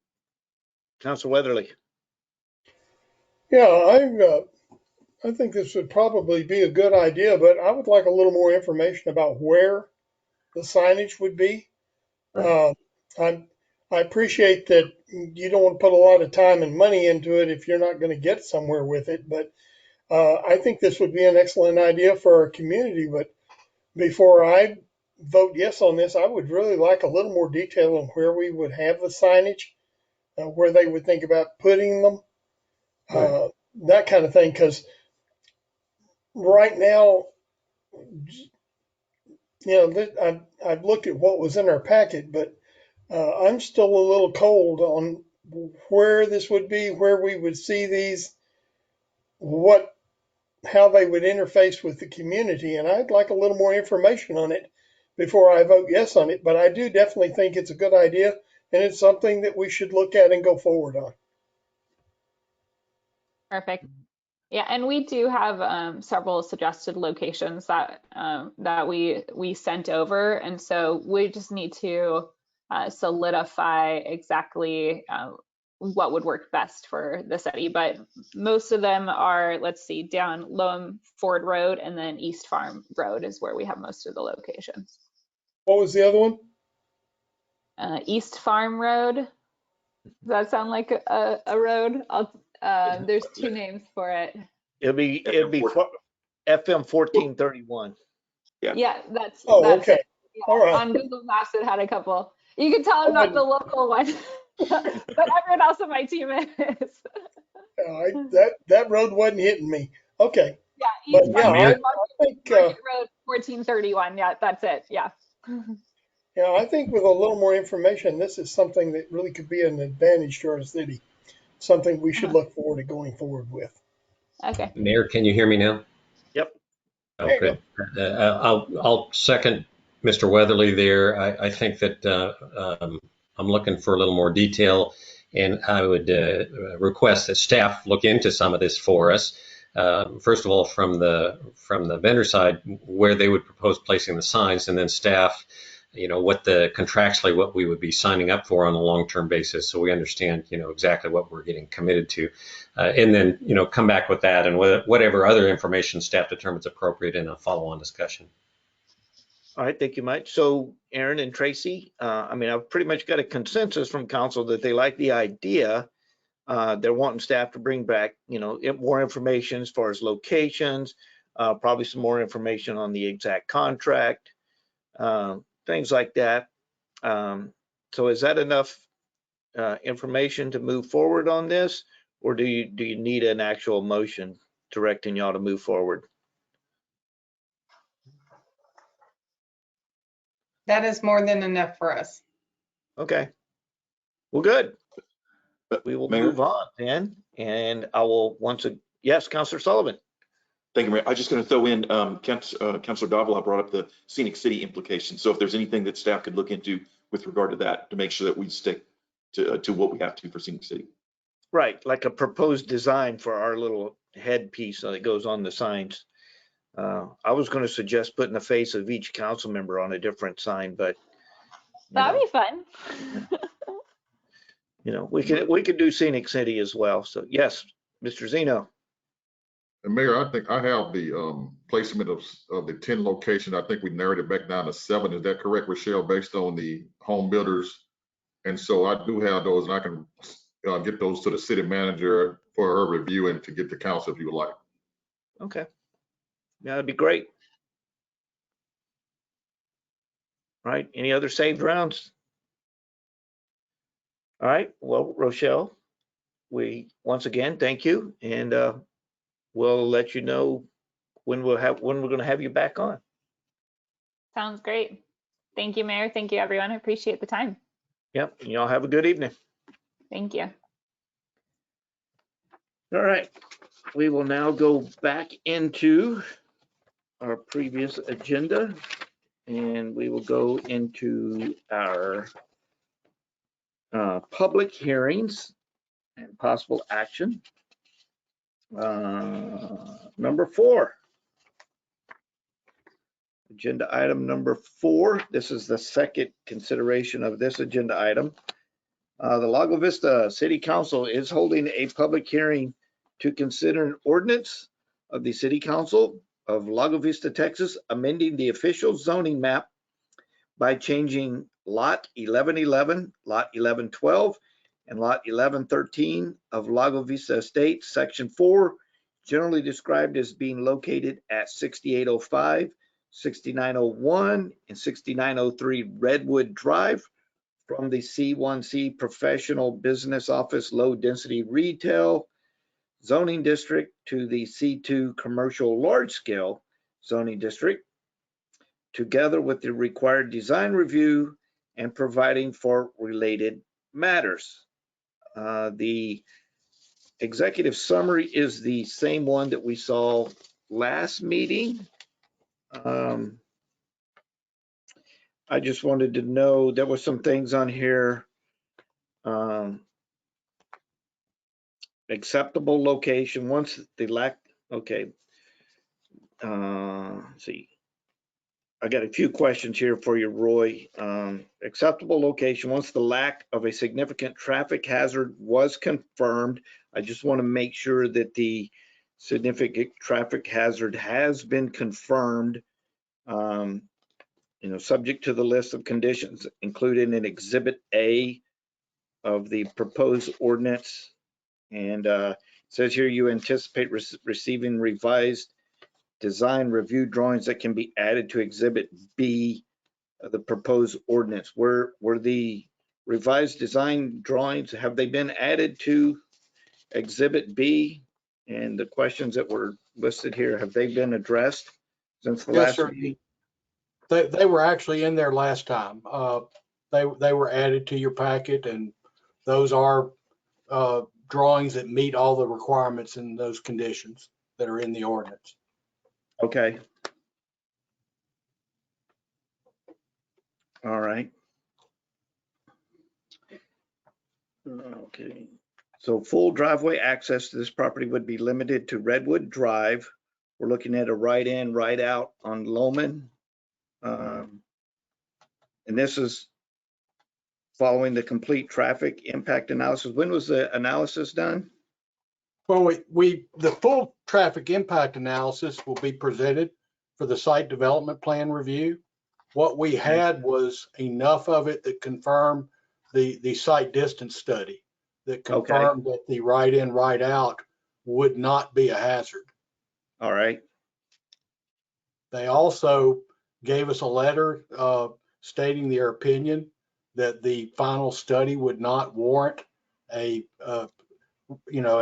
Councilor Weatherly. Yeah, I think this would probably be a good idea, but I would like a little more information about where the signage would be. Right. I appreciate that you don't want to put a lot of time and money into it if you're not going to get somewhere with it, but I think this would be an excellent idea for our community. But before I vote yes on this, I would really like a little more detail on where we would have the signage, where they would think about putting them, Right. that kind of thing. Because right now, I've looked at what was in our packet, but I'm still a little cold on where this would be, where we would see these, what how they would interface with the community, and I'd like a little more information on it before I vote yes on it. But I do definitely think it's a good idea, and it's something that we should look at and go forward on. Perfect. Yeah, and we do have several suggested locations that that we sent over, and so we just need to solidify exactly what would work best for the city. But most of them are, let's see, down Loam Ford Road and then East Farm Road is where we have most of the locations. What was the other one? East Farm Road. Does that sound like a road? There's two names for it. It'll be FM 1431. Yeah, that's okay. it. Yeah. All right. On Google Maps, it had a couple. You can tell I'm not the local one, but everyone else on my team is. That road wasn't hitting me. Okay. Yeah, East But yeah, I think Market Road 1431. Yeah, that's it. Yeah. yeah, I think with a little more information, this is something that really could be an advantage to our city. Something we should look forward to going forward with. Okay. Mayor, can you hear me now? Yep. Oh, There you good. I'll second Mr. Weatherly there. I think that I'm looking for a little more detail, and I would request that staff look into some of this for us. First of all, from the vendor side, where they would propose placing the signs, and then staff, what contractually what we would be signing up for on a long-term basis, so we understand, exactly what we're getting committed to, and then, come back with that and whatever other information staff determines appropriate in a follow-on discussion. All right, thank you, Mike. So Aaron and Tracy, I've pretty much got a consensus from council that they like the idea. They're wanting staff to bring back, more information as far as locations, probably some more information on the exact contract, things like that. So is that enough information to move forward on this, or do you need an actual motion directing y'all to move forward? That is more than enough for us. Okay. Well, good. We will Mayor? move on then, and I will yes, Councilor Sullivan. Thank you, Mayor. I'm just going to throw in, Councilor Davila brought up the scenic city implications. So if there's anything that staff could look into with regard to that, to make sure that we stick to what we have to for scenic city. Right, like a proposed design for our little headpiece that goes on the signs. I was going to suggest putting the face of each council member on a different sign, but That'd be fun. we could do scenic city as well. So yes, Mr. Zeno. And Mayor, I think I have the placement of the 10 locations. I think we narrowed it back down to 7. Is that correct, Rochelle, based on the home builders? And so I do have those, and I can get those to the city manager for her review and to get to council if you would like. Okay. Yeah, that'd be great. All right. Any other saved rounds? All right. Well, Rochelle, we once again thank you, and we'll let you know when we're going to have you back on. Sounds great. Thank you, Mayor. Thank you, everyone. I appreciate the time. Yep. And y'all have a good evening. Thank you. All right. We will now go back into our previous agenda, and we will go into our public hearings and possible action. Number 4. Agenda item number 4. This is the second consideration of this agenda item. The Lago Vista City Council is holding a public hearing to consider an ordinance of the City Council of Lago Vista, Texas, amending the official zoning map by changing Lot 1111, Lot 1112, and Lot 1113 of Lago Vista Estates, Section 4, generally described as being located at 6805, 6901, and 6903 Redwood Drive, from the C1C Professional Business Office Low Density Retail Zoning District to the C2 Commercial Large Scale Zoning District, together with the required design review and providing for related matters. The executive summary is the same one that we saw last meeting. I just wanted to know, there were some things on here. Acceptable location, once the okay. Let's see. I got a few questions here for you, Roy. Acceptable location, once the lack of a significant traffic hazard was confirmed. I just want to make sure that the significant traffic hazard has been confirmed. Subject to the list of conditions included in Exhibit A of the proposed ordinance. And it says here you anticipate receiving revised design review drawings that can be added to Exhibit B of the proposed ordinance. Were the revised design drawings, have they been added to Exhibit B? And the questions that were listed here, have they been addressed since the Yes, last sir. meeting? They were actually in there last time. They were added to your packet, and those are drawings that meet all the requirements and those conditions that are in the ordinance. Okay. All right. Okay. So full driveway access to this property would be limited to Redwood Drive. We're looking at a right in, right out on Loman. And this is following the complete traffic impact analysis. When was the analysis done? Well, the full traffic impact analysis will be presented for the site development plan review. What we had was enough of it that confirmed the site distance study that confirmed that the right in, right out would not be a hazard. All right. They also gave us a letter stating their opinion that the final study would not warrant an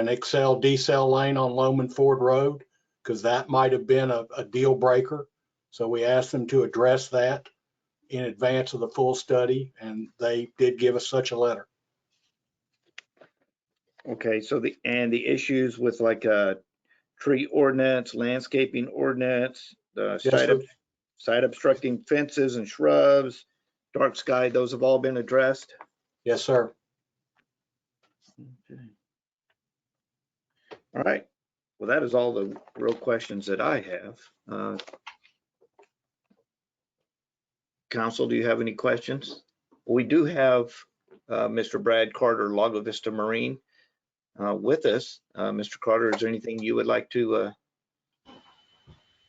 Excel decel lane on Loman Ford Road, because that might have been a deal breaker. So we asked them to address that in advance of the full study, and they did give us such a letter. Okay, so the issues with like a tree ordinance, landscaping ordinance, the site obstructing fences and shrubs, dark sky, those have all been addressed? Yes, sir. Okay. All right. Well, that is all the real questions that I have. Council, do you have any questions? We do have Mr. Brad Carter, Lago Vista Marine, with us. Mr. Carter, is there anything you would like to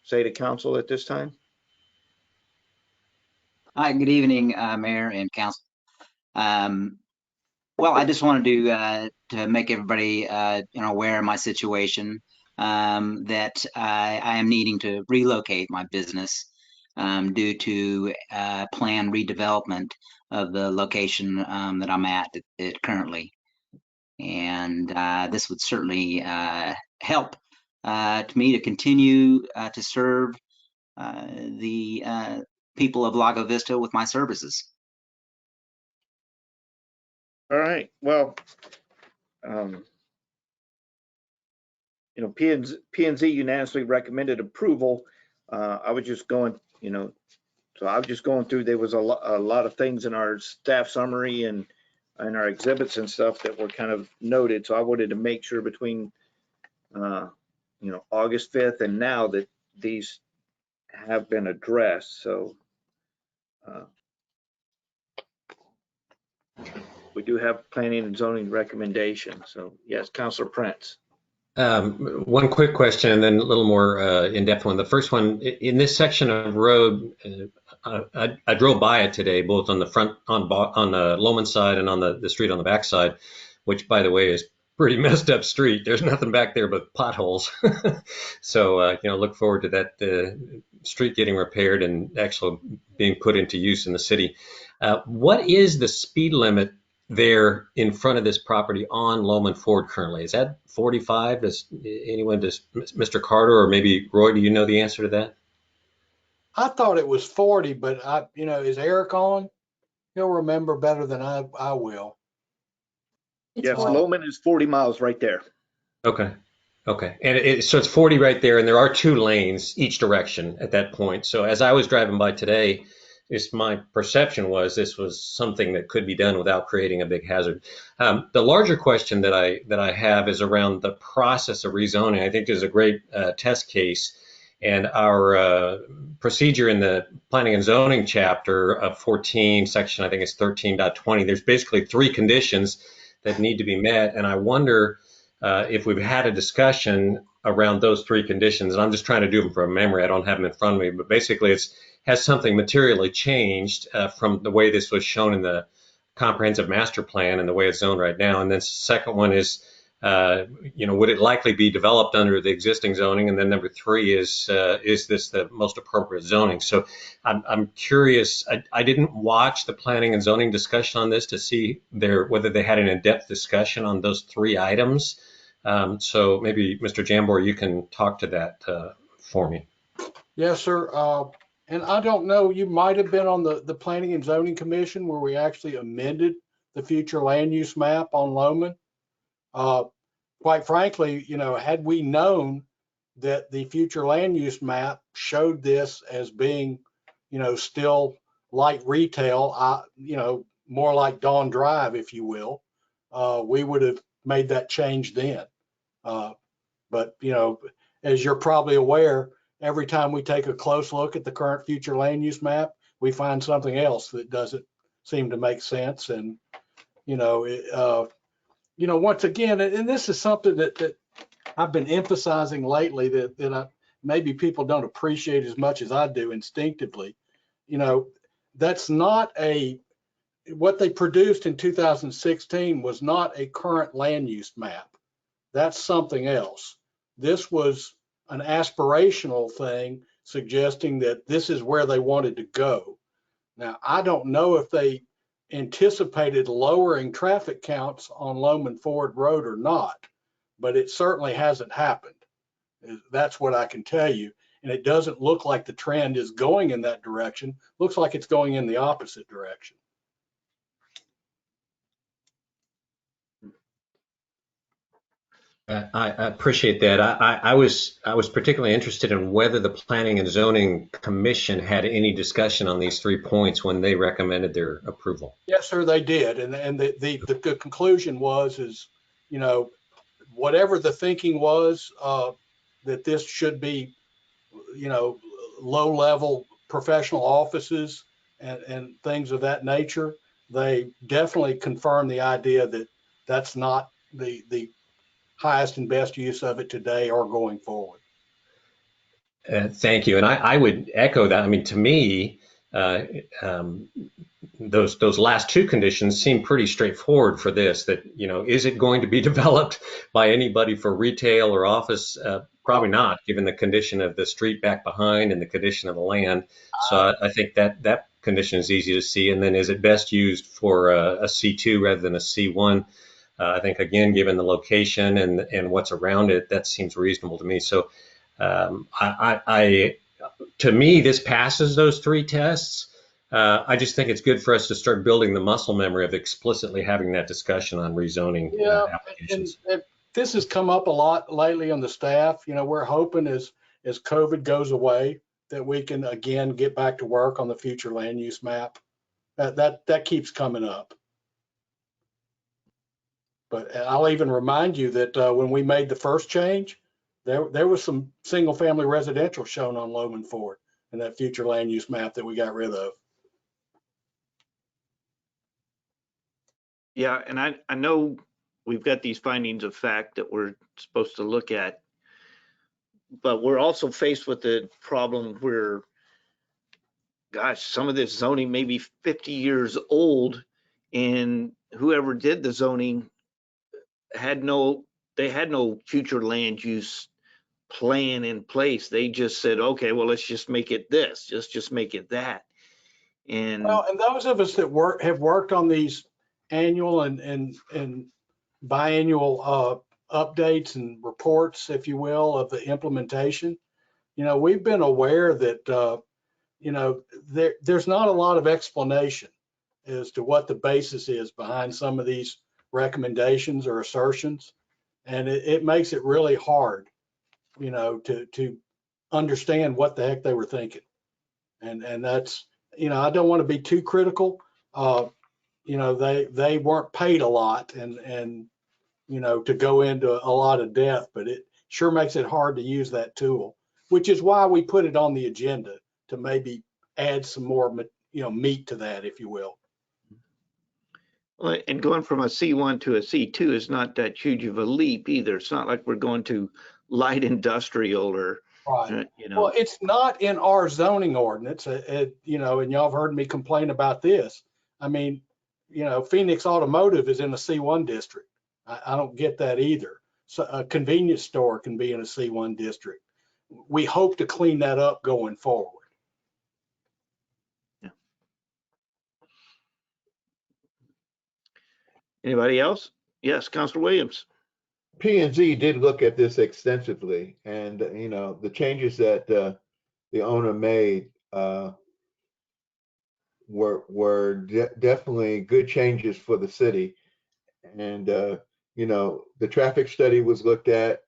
say to council at this time? Hi, good evening, Mayor and Council. Well, I just wanted to make everybody aware of my situation, that I am needing to relocate my business due to planned redevelopment of the location that I'm at currently. And this would certainly help to me to continue to serve the people of Lago Vista with my services. All right. Well, P&Z unanimously recommended approval. I was just going, so I was just going through, there was a lot of things in our staff summary and our exhibits and stuff that were kind of noted. So I wanted to make sure between, August 5th and now that these have been addressed. So we do have planning and zoning recommendations. So yes, Councilor Prince. One quick question and then a little more in-depth one. The first one, in this section of road, I drove by it today, both on the front, on the Loman side and on the street on the back side, which, by the way, is pretty messed up street. There's nothing back there but potholes. So, look forward to that street getting repaired and actually being put into use in the city. What is the speed limit there in front of this property on Loman Ford currently? Is that 45? Does Mr. Carter or maybe Roy, do you know the answer to that? I thought it was 40, but is Eric on? He'll remember better than I will. Yes, Loman is 40 miles right there. Okay. Okay, and so it's 40 right there, and there are 2 lanes each direction at that point. So as I was driving by today, my perception was this was something that could be done without creating a big hazard. The larger question that I have is around the process of rezoning. I think there's a great test case, and our procedure in the Planning and Zoning chapter of 14, section I think it's 13.20. There's basically 3 conditions that need to be met, and I wonder if we've had a discussion around those 3 conditions, and I'm just trying to do them from memory. I don't have them in front of me, but basically has something materially changed from the way this was shown in the comprehensive master plan and the way it's zoned right now. And then the second one is, would it likely be developed under the existing zoning? And then number 3 is this the most appropriate zoning? So I'm curious. I didn't watch the planning and zoning discussion on this to see whether they had an in-depth discussion on those 3 items. So maybe Mr. Jambor, you can talk to that for me. Yes, sir. And I don't know, you might have been on the Planning and Zoning Commission where we actually amended the future land use map on Loman. Quite frankly, had we known that the future land use map showed this as being, still light retail, more like Dawn Drive, if you will, we would have made that change then. But, as you're probably aware, every time we take a close look at the current future land use map, we find something else that doesn't seem to make sense. And, once again, and this is something that I've been emphasizing lately that maybe people don't appreciate as much as I do instinctively. That's not what they produced in 2016 was not a current land use map. That's something else. This was an aspirational thing suggesting that this is where they wanted to go. Now, I don't know if they anticipated lowering traffic counts on Loman Ford Road or not, but it certainly hasn't happened. That's what I can tell you. And it doesn't look like the trend is going in that direction. Looks like it's going in the opposite direction. I appreciate that. I was particularly interested in whether the Planning and Zoning Commission had any discussion on these 3 points when they recommended their approval. Yes, sir, they did. And the conclusion is, whatever the thinking was, that this should be, low-level professional offices and things of that nature, they definitely confirmed the idea that that's not the highest and best use of it today or going forward. Thank you. And I would echo that. I mean, to me, those last 2 conditions seem pretty straightforward for this, that, is it going to be developed by anybody for retail or office? Probably not, given the condition of the street back behind and the condition of the land. So I think that condition is easy to see. And then is it best used for a C2 rather than a C1? I think, again, given the location and what's around it, that seems reasonable to me. So to me, this passes those 3 tests. I just think it's good for us to start building the muscle memory of explicitly having that discussion on rezoning applications. And this has come up a lot lately on the staff. We're hoping as COVID goes away that we can again get back to work on the future land use map. That keeps coming up. But I'll even remind you that when we made the first change, there was some single family residential shown on Loman Ford in that future land use map that we got rid of. Yeah, and I know we've got these findings of fact that we're supposed to look at, but we're also faced with the problem where, gosh, some of this zoning may be 50 years old, and whoever did the zoning had no future land use plan in place. They just said, okay, well, let's just make it this, just make it that. And those of us that have worked on these annual and biannual updates and reports, if you will, of the implementation, we've been aware that there's not a lot of explanation as to what the basis is behind some of these recommendations or assertions. And it makes it really hard, you know, to understand what the heck they were thinking. And that's, you know, I don't want to be too critical. You know, they weren't paid a lot and, you know, to go into a lot of depth, but it sure makes it hard to use that tool, which is why we put it on the agenda to maybe add some more, you know, meat to that, if you will. Well, and going from a C1 to a C2 is not that huge of a leap either. It's not like we're going to light industrial or, Right. you know. Well, it's not in our zoning ordinance, you know, and y'all have heard me complain about this. I mean, you know, Phoenix Automotive is in a C1 district. I don't get that either. So a convenience store can be in a C1 district. We hope to clean that up going forward. Yeah. Anybody else? Yes, Councilor Williams. P&Z did look at this extensively, and you know, the changes that the owner made were definitely good changes for the city. And you know, the traffic study was looked at,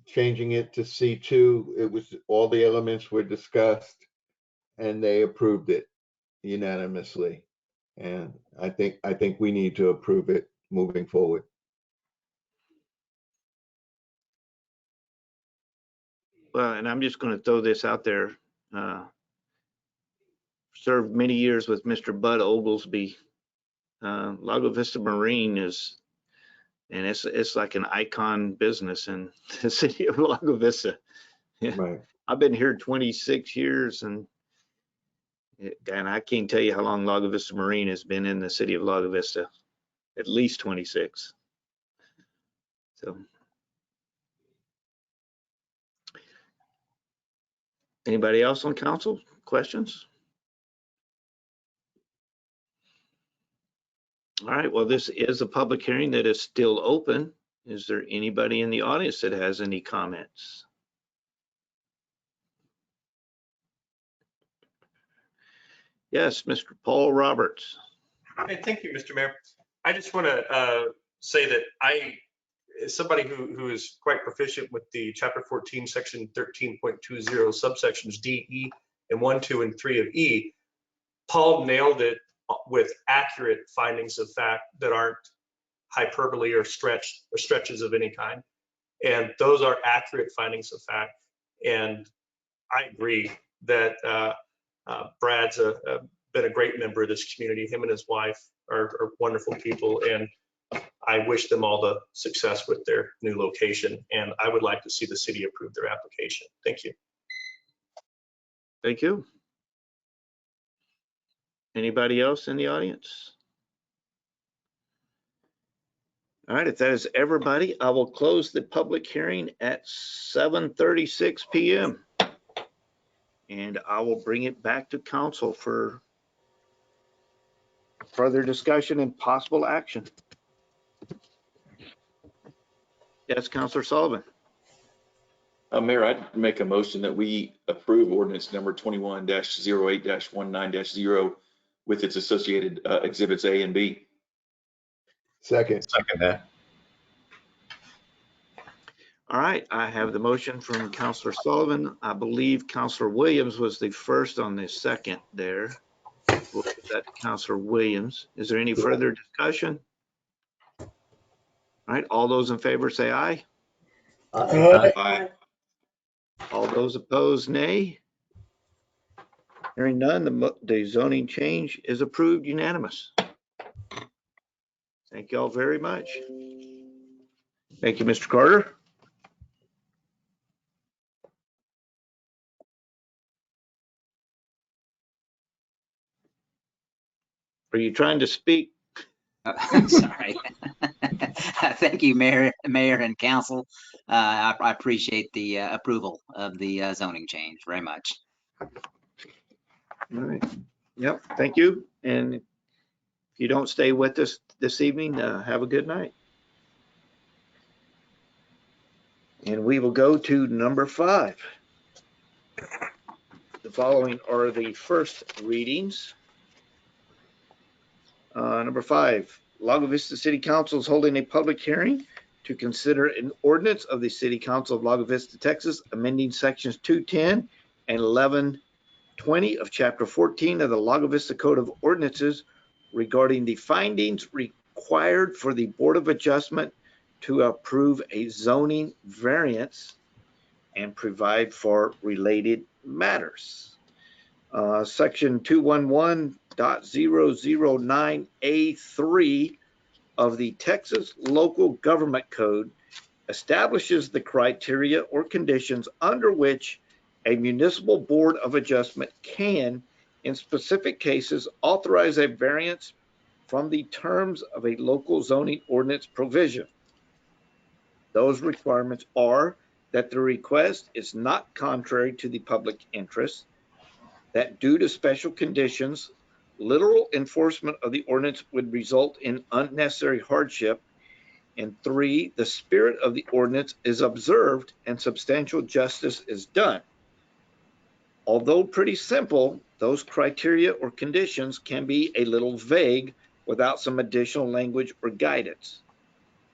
changing it to C2. It was, all the elements were discussed, and they approved it unanimously. And I think we need to approve it moving forward. Well, and I'm just going to throw this out there. Served many years with Mr. Bud Oglesby. Lago Vista Marine is, and it's like an icon business in the city of Lago Vista. Yeah. Right. I've been here 26 years, and I can't tell you how long Lago Vista Marine has been in the city of Lago Vista. At least 26. So, anybody else on council? Questions? All right, well, this is a public hearing that is still open. Is there anybody in the audience that has any comments? Yes, Mr. Paul Roberts. Hey, thank you, Mr. Mayor. I just want to say that I, as somebody who is quite proficient with the Chapter 14, Section 13.20 subsections D, E, and 1, 2, and 3 of E, Paul nailed it with accurate findings of fact that aren't hyperbole or stretches of any kind. And those are accurate findings of fact. And I agree that Brad's been a great member of this community. Him and his wife are wonderful people, and I wish them all the success with their new location. And I would like to see the city approve their application. Thank you. Thank you. Anybody else in the audience? All right, if that is everybody, I will close the public hearing at 7:36 p.m. And I will bring it back to council for further discussion and possible action. Yes, Councilor Sullivan. Mayor, I'd make a motion that we approve ordinance number 21-08-19-0 with its associated exhibits A and B. Second that. All right, I have the motion from Councilor Sullivan. I believe Councilor Williams was the first on the second there. We'll give that to Councilor Williams. Is there any further discussion? All right, all those in favor say aye. Aye. All those opposed, nay. Hearing none, the zoning change is approved unanimous. Thank you all very much. Thank you, Mr. Carter. Are you trying to speak? Sorry. Thank you, Mayor and Council. I appreciate the approval of the zoning change very much. All right. Yep, thank you. And if you don't stay with us this evening, have a good night. And we will go to number 5. The following are the first readings. Number 5, Lago Vista City Council is holding a public hearing to consider an ordinance of the City Council of Lago Vista, Texas, amending sections 210 and 1120 of Chapter 14 of the Lago Vista Code of Ordinances regarding the findings required for the Board of Adjustment to approve a zoning variance and provide for related matters. Section 211.009A3 of the Texas Local Government Code establishes the criteria or conditions under which a municipal board of adjustment can, in specific cases, authorize a variance from the terms of a local zoning ordinance provision. Those requirements are that the request is not contrary to the public interest, that due to special conditions, literal enforcement of the ordinance would result in unnecessary hardship, and 3, the spirit of the ordinance is observed and substantial justice is done. Although pretty simple, those criteria or conditions can be a little vague without some additional language or guidance.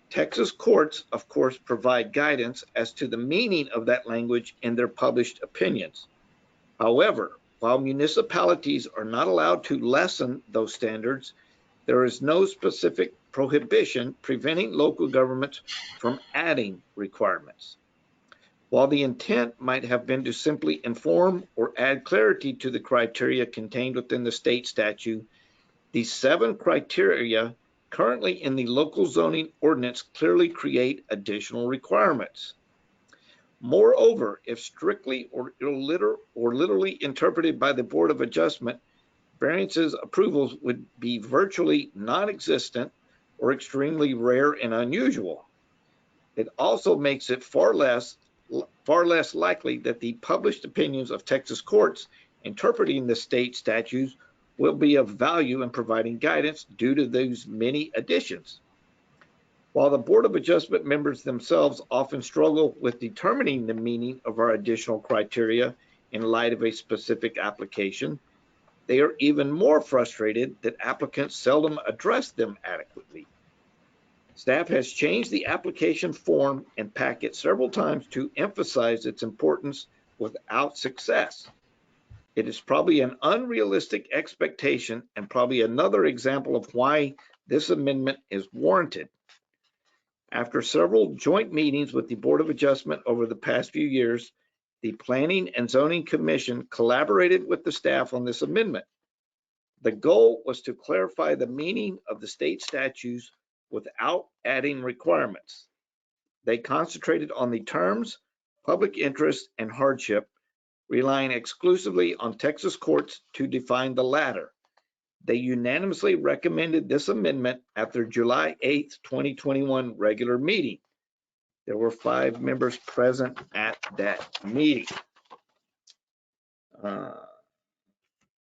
Texas courts, of course, provide guidance as to the meaning of that language in their published opinions. However, while municipalities are not allowed to lessen those standards, there is no specific prohibition preventing local governments from adding requirements. While the intent might have been to simply inform or add clarity to the criteria contained within the state statute, the 7 criteria currently in the local zoning ordinance clearly create additional requirements. Moreover, if strictly or literally interpreted by the Board of Adjustment, variances approvals would be virtually non-existent or extremely rare and unusual. It also makes it far less likely that the published opinions of Texas courts interpreting the state statutes will be of value in providing guidance due to those many additions. While the Board of Adjustment members themselves often struggle with determining the meaning of our additional criteria in light of a specific application, they are even more frustrated that applicants seldom address them adequately. Staff has changed the application form and packet several times to emphasize its importance without success. It is probably an unrealistic expectation and probably another example of why this amendment is warranted. After several joint meetings with the Board of Adjustment over the past few years, the Planning and Zoning Commission collaborated with the staff on this amendment. The goal was to clarify the meaning of the state statutes without adding requirements. They concentrated on the terms, public interest, and hardship, relying exclusively on Texas courts to define the latter. They unanimously recommended this amendment at their July 8th, 2021 regular meeting. There were 5 members present at that meeting.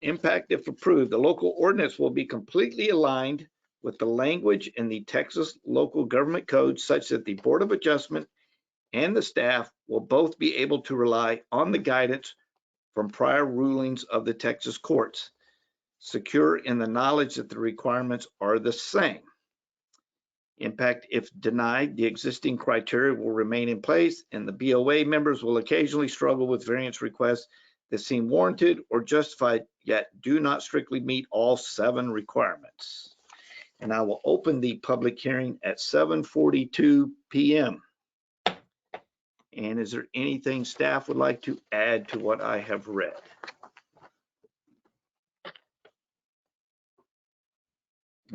Impact if approved. The local ordinance will be completely aligned with the language in the Texas Local Government Code such that the Board of Adjustment and the staff will both be able to rely on the guidance from prior rulings of the Texas courts, secure in the knowledge that the requirements are the same. Impact if denied, the existing criteria will remain in place and the BOA members will occasionally struggle with variance requests that seem warranted or justified, yet do not strictly meet all 7 requirements. And I will open the public hearing at 7:42 p.m. And is there anything staff would like to add to what I have read?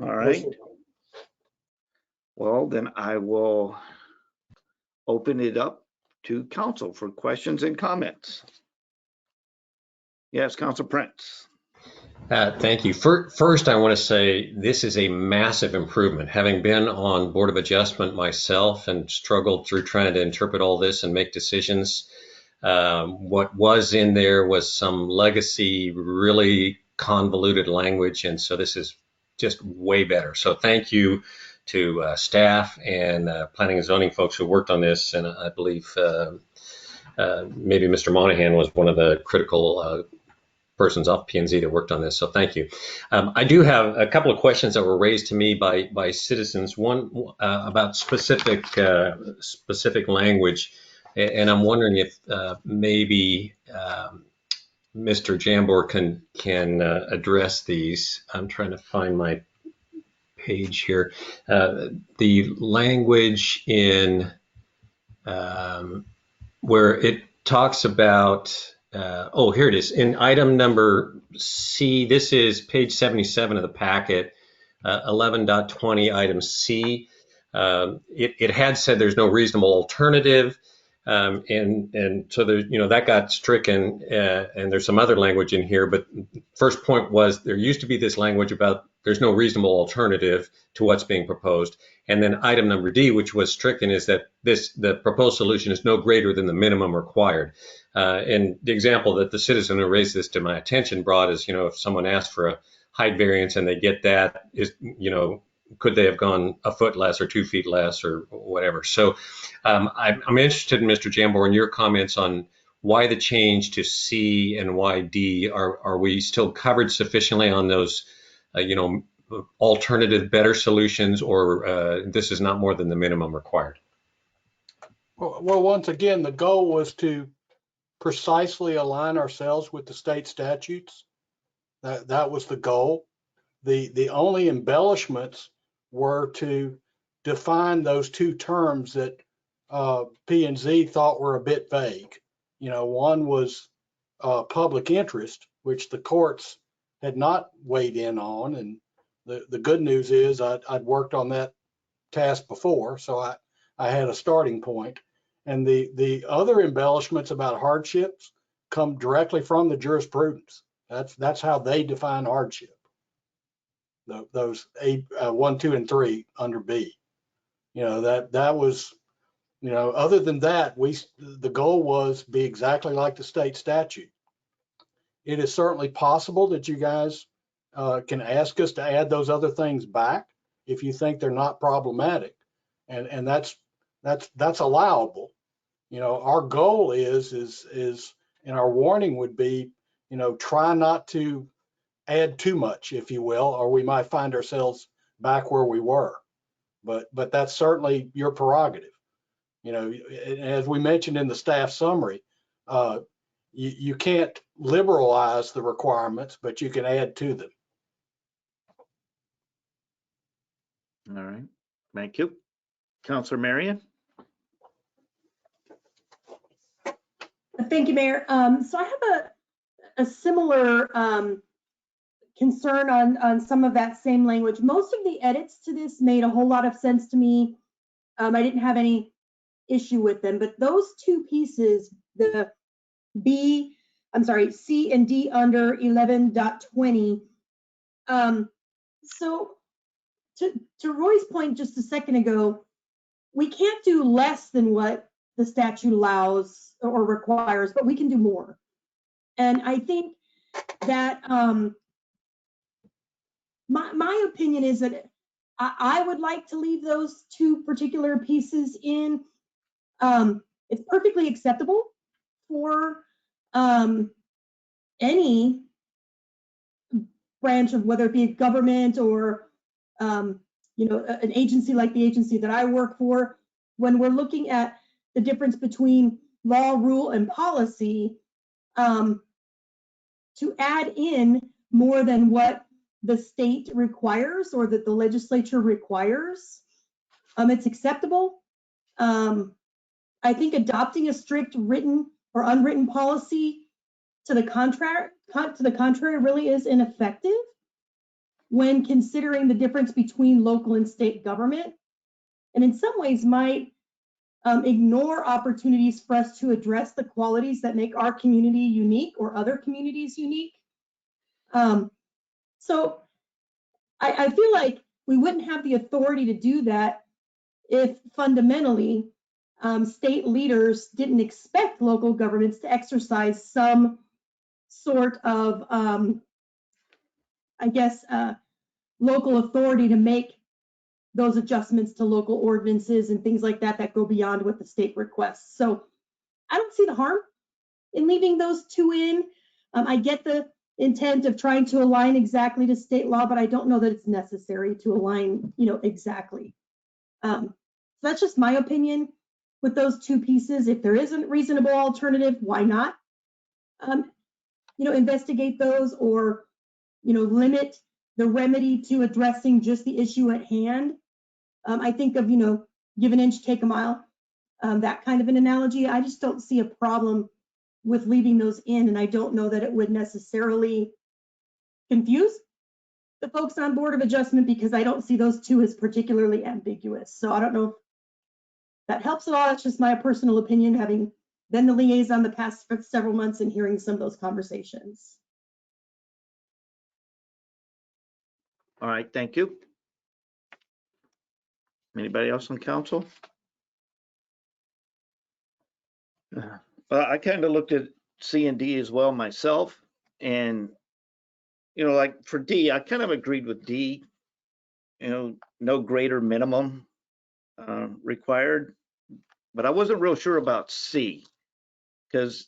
All right. Well, then I will open it up to council for questions and comments. Yes, Council Prince. Thank you. First, I want to say this is a massive improvement. Having been on Board of Adjustment myself and struggled through trying to interpret all this and make decisions, what was in there was some legacy, really convoluted language, and so this is just way better. So thank you to staff and planning and zoning folks who worked on this, and I believe maybe Mr. Monahan was one of the critical persons off P&Z that worked on this, so thank you. I do have a couple of questions that were raised to me by citizens. One about specific language, and I'm wondering if maybe Mr. Jambor can address these. I'm trying to find my page here. The language in where it talks about, here it is. In item number C, this is page 77 of the packet, 11.20 item C. It had said there's no reasonable alternative. And so there, that got stricken, and there's some other language in here, but first point was there used to be this language about there's no reasonable alternative to what's being proposed. And then item number D, which was stricken, is that the proposed solution is no greater than the minimum required. And the example that the citizen who raised this to my attention brought is, if someone asked for a height variance and they get that, is, could they have gone a foot less or 2 feet less or whatever? So I'm interested in Mr. Jambor in your comments on why the change to C and why D. Are we still covered sufficiently on those, alternative better solutions, or this is not more than the minimum required? Well, once again, the goal was to precisely align ourselves with the state statutes. That was the goal. The only embellishments were to define those two terms that P&Z thought were a bit vague. One was public interest, which the courts had not weighed in on. And the good news is I'd worked on that task before, so I had a starting point. And the other embellishments about hardships come directly from the jurisprudence. That's how they define hardship. Those 1, 2, and 3 under B. That was, other than that, the goal was be exactly like the state statute. It is certainly possible that you guys can ask us to add those other things back if you think they're not problematic, and that's allowable. Our goal is, and our warning would be, try not to add too much, if you will, or we might find ourselves back where we were. But that's certainly your prerogative. As we mentioned in the staff summary, you can't liberalize the requirements, but you can add to them. All right, thank you. Councilor Marion? Thank you, Mayor. So I have a similar concern on some of that same language. Most of the edits to this made a whole lot of sense to me. I didn't have any issue with them, but those two pieces, the C and D under 11.20. So to Roy's point just a second ago, we can't do less than what the statute allows or requires, but we can do more. And I think that my opinion is that I would like to leave those two particular pieces in. It's perfectly acceptable for any branch of, whether it be a government or an agency like the agency that I work for, when we're looking at the difference between law, rule, and policy, to add in more than what the state requires or that the legislature requires, it's acceptable. I think adopting a strict written or unwritten policy to the contrary really is ineffective when considering the difference between local and state government, and in some ways might ignore opportunities for us to address the qualities that make our community unique or other communities unique. So I feel like we wouldn't have the authority to do that if fundamentally state leaders didn't expect local governments to exercise some sort of, local authority to make those adjustments to local ordinances and things like that go beyond what the state requests. So I don't see the harm in leaving those two in. I get the intent of trying to align exactly to state law, but I don't know that it's necessary to align, exactly. So that's just my opinion with those two pieces. If there is a reasonable alternative, why not, investigate those, or, limit the remedy to addressing just the issue at hand. I think of, give an inch, take a mile, that kind of an analogy. I just don't see a problem with leaving those in, and I don't know that it would necessarily confuse the folks on Board of Adjustment, because I don't see those two as particularly ambiguous. So I don't know if that helps at all. That's just my personal opinion, having been the liaison the past several months and hearing some of those conversations. All right, thank you. Anybody else on council? I kind of looked at C and D as well myself, and like for D, I kind of agreed with D. No greater minimum required, but I wasn't real sure about C, because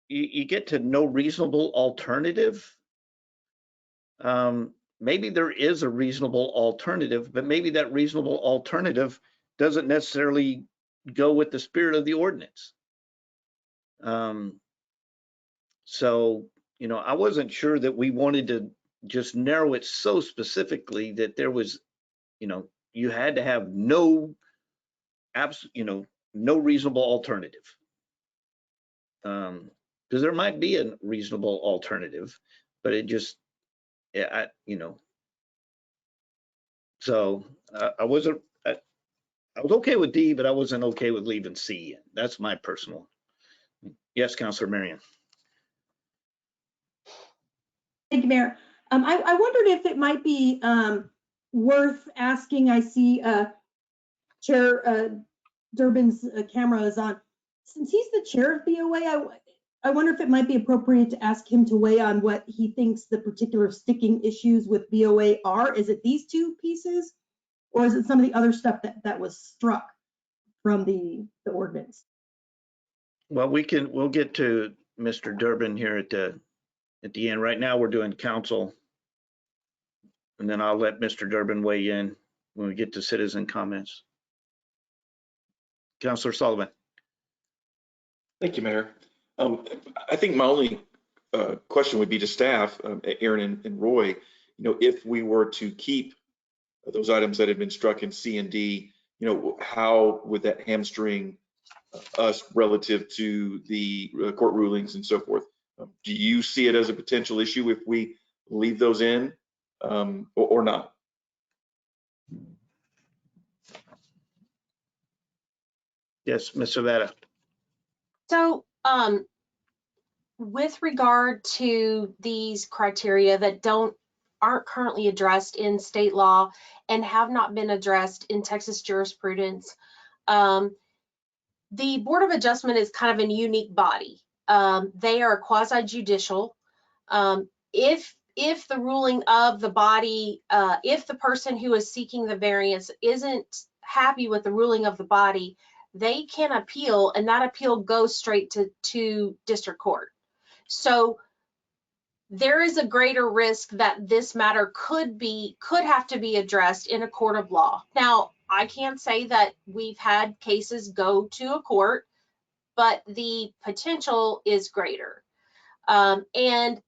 you get to no reasonable alternative. Maybe there is a reasonable alternative, but maybe that reasonable alternative doesn't necessarily go with the spirit of the ordinance. So, I wasn't sure that we wanted to just narrow it so specifically that there was, you had to have no reasonable alternative. Because there might be a reasonable alternative, but it just, so I was okay with D, but I wasn't okay with leaving C. That's my personal. Yes, Councilor Marion. Thank you, Mayor. I wondered if it might be worth asking. I see Chair Durbin's camera is on. Since he's the chair of BOA, I wonder if it might be appropriate to ask him to weigh on what he thinks the particular sticking issues with BOA are. Is it these two pieces, or is it some of the other stuff that was struck from the ordinance? Well, we'll get to Mr. Durbin here at the end. Right now, we're doing council, and then I'll let Mr. Durbin weigh in when we get to citizen comments. Councilor Sullivan. Thank you, Mayor. I think my only question would be to staff, Aaron and Roy, if we were to keep those items that have been struck in C and D, how would that hamstring us relative to the court rulings and so forth? Do you see it as a potential issue if we leave those in or not? Yes, Ms. Savetta. So with regard to these criteria that aren't currently addressed in state law and have not been addressed in Texas jurisprudence, the Board of Adjustment is kind of a unique body. They are quasi-judicial. If the ruling of the body, if the person who is seeking the variance isn't happy with the ruling of the body, they can appeal, and that appeal goes straight to district court. So there is a greater risk that this matter could have to be addressed in a court of law. Now, I can't say that we've had cases go to a court, but the potential is greater. And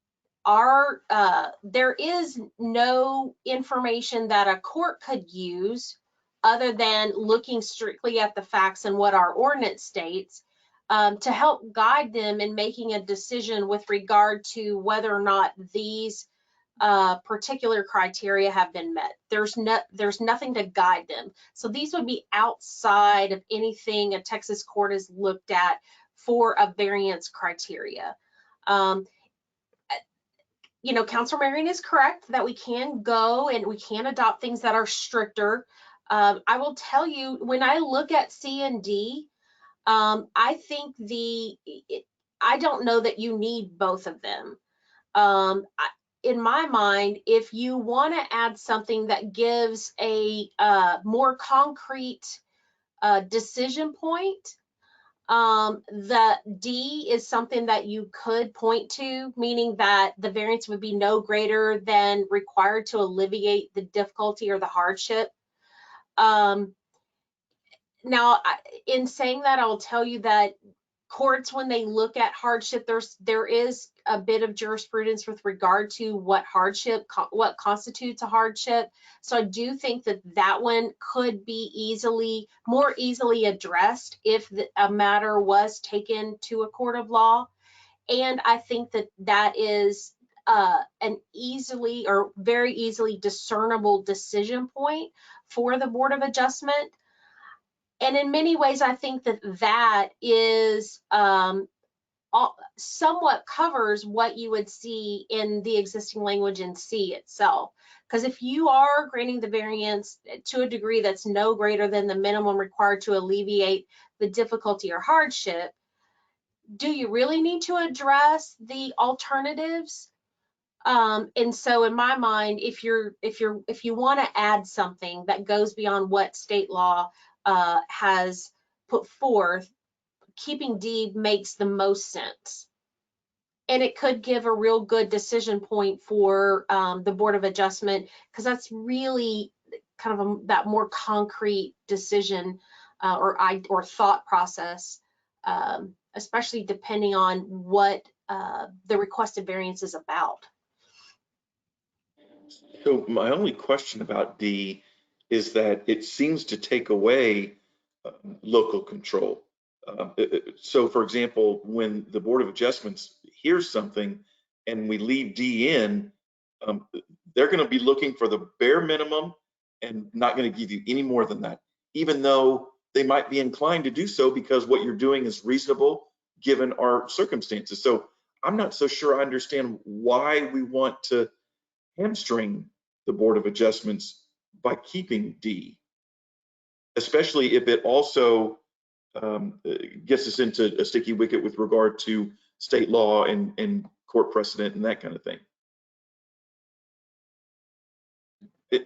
there is no information that a court could use other than looking strictly at the facts and what our ordinance states to help guide them in making a decision with regard to whether or not these particular criteria have been met. There's nothing to guide them. So these would be outside of anything a Texas court has looked at for a variance criteria. Councilor Marion is correct that we can go and we can adopt things that are stricter. I will tell you, when I look at C and D, I think I don't know that you need both of them. In my mind, if you want to add something that gives a more concrete decision point, The D is something that you could point to, meaning that the variance would be no greater than required to alleviate the difficulty or the hardship. Now, in saying that, I'll tell you that courts, when they look at hardship, there is a bit of jurisprudence with regard to what constitutes a hardship. So I do think that one could be more easily addressed if a matter was taken to a court of law. And I think that is an easily or very easily discernible decision point for the Board of Adjustment. And in many ways, I think that is somewhat covers what you would see in the existing language in C itself. Because if you are granting the variance to a degree that's no greater than the minimum required to alleviate the difficulty or hardship, do you really need to address the alternatives? And so in my mind, if you want to add something that goes beyond what state law has put forth, keeping D makes the most sense. And it could give a real good decision point for the Board of Adjustment, because that's really kind of that more concrete decision or thought process, especially depending on what the requested variance is about. So my only question about D is that it seems to take away local control. So for example, when the Board of Adjustments hears something and we leave D in, they're going to be looking for the bare minimum and not going to give you any more than that, even though they might be inclined to do so because what you're doing is reasonable given our circumstances. So I'm not so sure I understand why we want to hamstring the Board of Adjustments by keeping D, especially if it also gets us into a sticky wicket with regard to state law and court precedent and that kind of thing.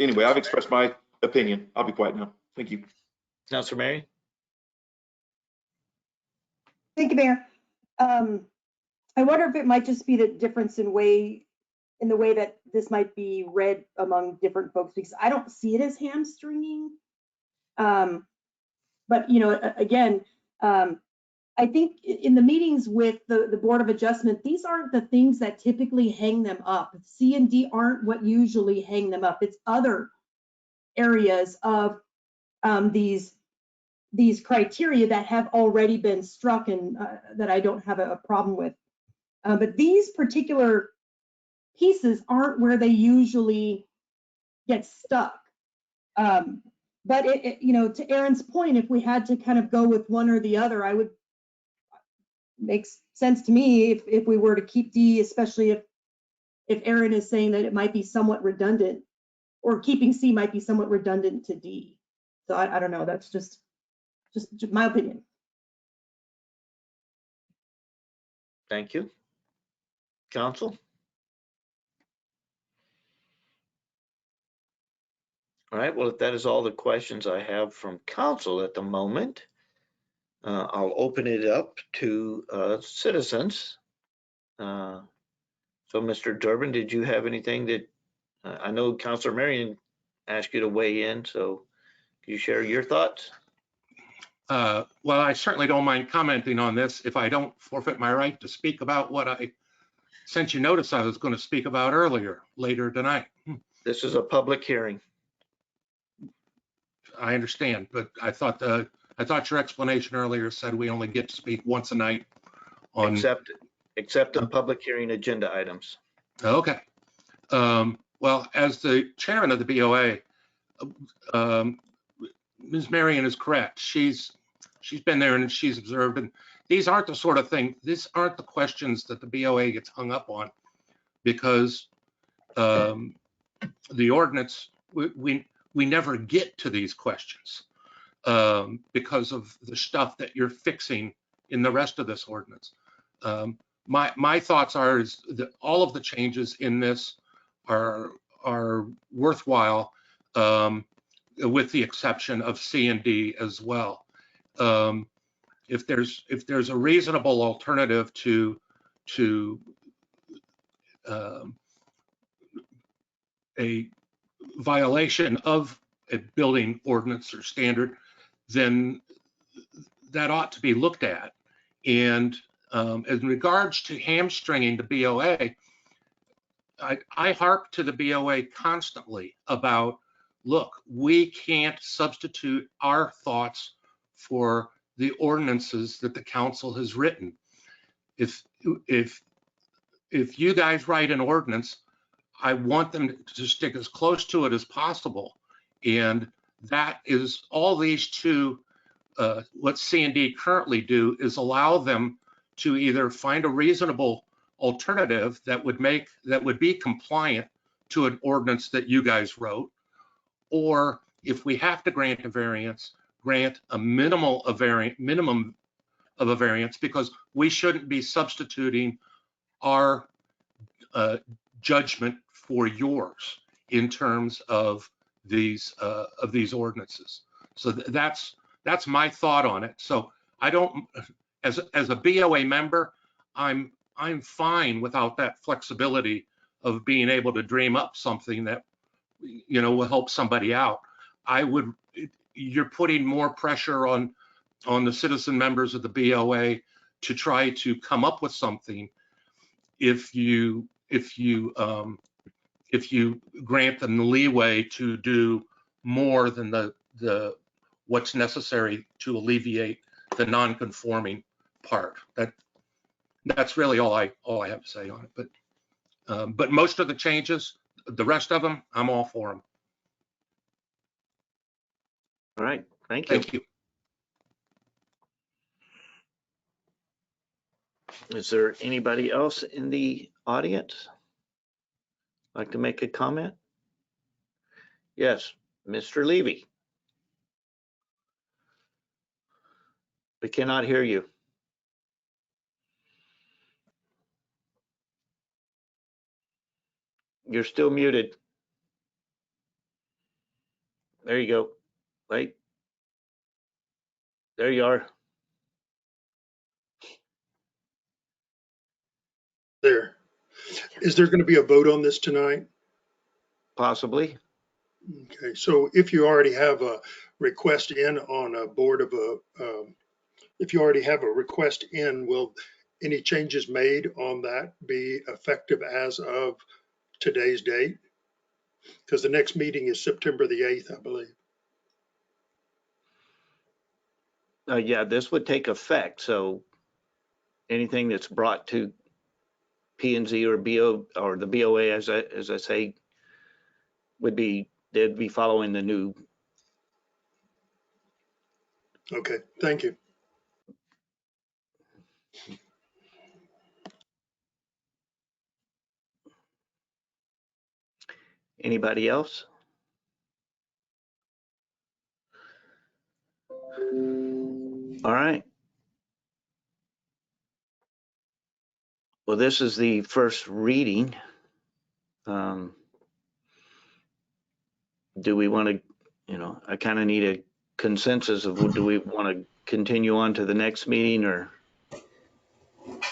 Anyway, I've expressed my opinion. I'll be quiet now. Thank you. Councilor Mary? Thank you, Mayor. I wonder if it might just be the difference in the way that this might be read among different folks, because I don't see it as hamstringing. But again, I think in the meetings with the Board of Adjustment, these aren't the things that typically hang them up. C and D aren't what usually hang them up. It's other areas of these criteria that have already been struck and that I don't have a problem with. But these particular pieces aren't where they usually get stuck. But to Aaron's point, if we had to kind of go with one or the other, makes sense to me if we were to keep D, especially if Aaron is saying that it might be somewhat redundant, or keeping C might be somewhat redundant to D. So I don't know. That's just my opinion. Thank you. Council? All right, well, if that is all the questions I have from council at the moment, I'll open it up to citizens. So Mr. Durbin, did you have anything that, I know Councilor Marion asked you to weigh in, so can you share your thoughts? Well, I certainly don't mind commenting on this if I don't forfeit my right to speak about what I sent you notice I was going to speak about later tonight. This is a public hearing. I understand, but I thought your explanation earlier said we only get to speak once a night on except on public hearing agenda items. Okay. Well, as the chairman of the BOA, Ms. Marion is correct. She's been there and she's observed, and these aren't the sort of thing. These aren't the questions that the BOA gets hung up on, because the ordinance, we never get to these questions because of the stuff that you're fixing in the rest of this ordinance. My thoughts are is that all of the changes in this are worthwhile, with the exception of C and D as well. if there's a reasonable alternative to a violation of a building ordinance or standard, then that ought to be looked at. And in regards to hamstringing the BOA, I harp to the BOA constantly about, look, we can't substitute our thoughts for the ordinances that the council has written. If you guys write an ordinance, I want them to stick as close to it as possible. And that is all these two, what C&D currently do is allow them to either find a reasonable alternative that would be compliant to an ordinance that you guys wrote, or if we have to grant a variance, grant a minimum of a variance, because we shouldn't be substituting our judgment for yours in terms of these ordinances. So that's my thought on it. So I don't, as a BOA member, I'm fine without that flexibility of being able to dream up something that, you know, will help somebody out. You're putting more pressure on the citizen members of the BOA to try to come up with something if you grant them the leeway to do more than the what's necessary to alleviate the non-conforming part. That's really all I have to say on it. But most of the changes, the rest of them, I'm all for them. All right, thank you. Thank you. Is there anybody else in the audience like to make a comment? Yes, Mr. Levy. We cannot hear you. You're still muted. There you go. Wait. There you are. There. Is there going to be a vote on this tonight? Possibly. Okay, so if you already have a request in on a board of if you already have a request in, will any changes made on that be effective as of today's date? Because the next meeting is September the 8th, I believe. Yeah, this would take effect. So anything that's brought to P&Z or the BOA, as I say, they'd be following the new. Okay, thank you. Anybody else? All right. Well, this is the first reading. Do we want to, you know, I kind of need a consensus of do we want to continue on to the next meeting, or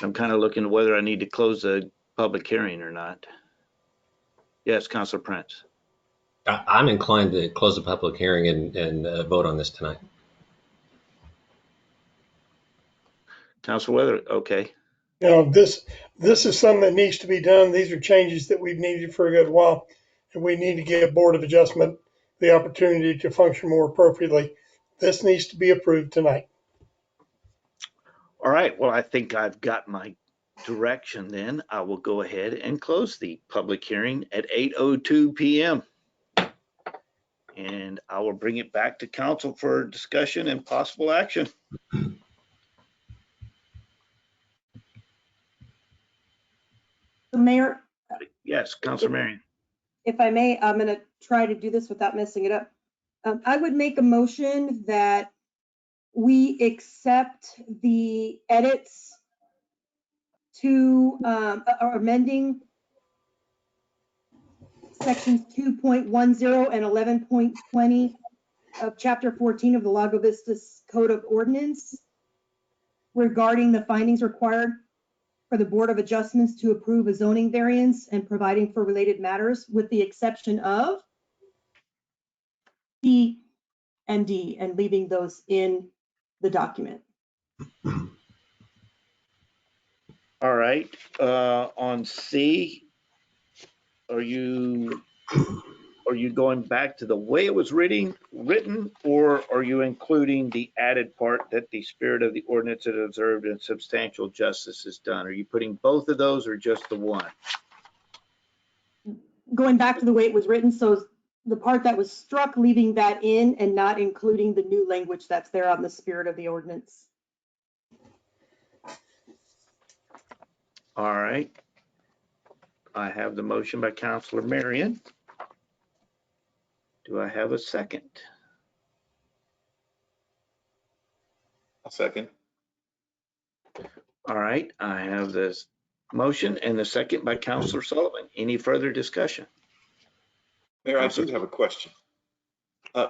I'm kind of looking at whether I need to close the public hearing or not. Yes, Councilor Prince. I'm inclined to close the public hearing and vote on this tonight. Councilor Weather, okay. Now, this is something that needs to be done. These are changes that we've needed for a good while, and we need to give Board of Adjustment the opportunity to function more appropriately. This needs to be approved tonight. All right, well, I think I've got my direction then. I will go ahead and close the public hearing at 8:02 p.m. And I will bring it back to council for discussion and possible action. Mayor? Yes, Councilor Marion. If I may, I'm going to try to do this without messing it up. I would make a motion that we accept the edits to or amending sections 2.10 and 11.20 of chapter 14 of the Lago Vista Code of Ordinance regarding the findings required for the Board of Adjustments to approve a zoning variance and providing for related matters, with the exception of C and D, and leaving those in the document. All right, on C, are you going back to the way it was written, or are you including the added part that the spirit of the ordinance is observed and substantial justice is done? Are you putting both of those or just the one? Going back to the way it was written, so the part that was struck, leaving that in and not including the new language that's there on the spirit of the ordinance. All right. I have the motion by Councilor Marion. Do I have a second? I'll second. All right, I have this motion and the second by Councilor Sullivan. Any further discussion? Mayor, I do have a question.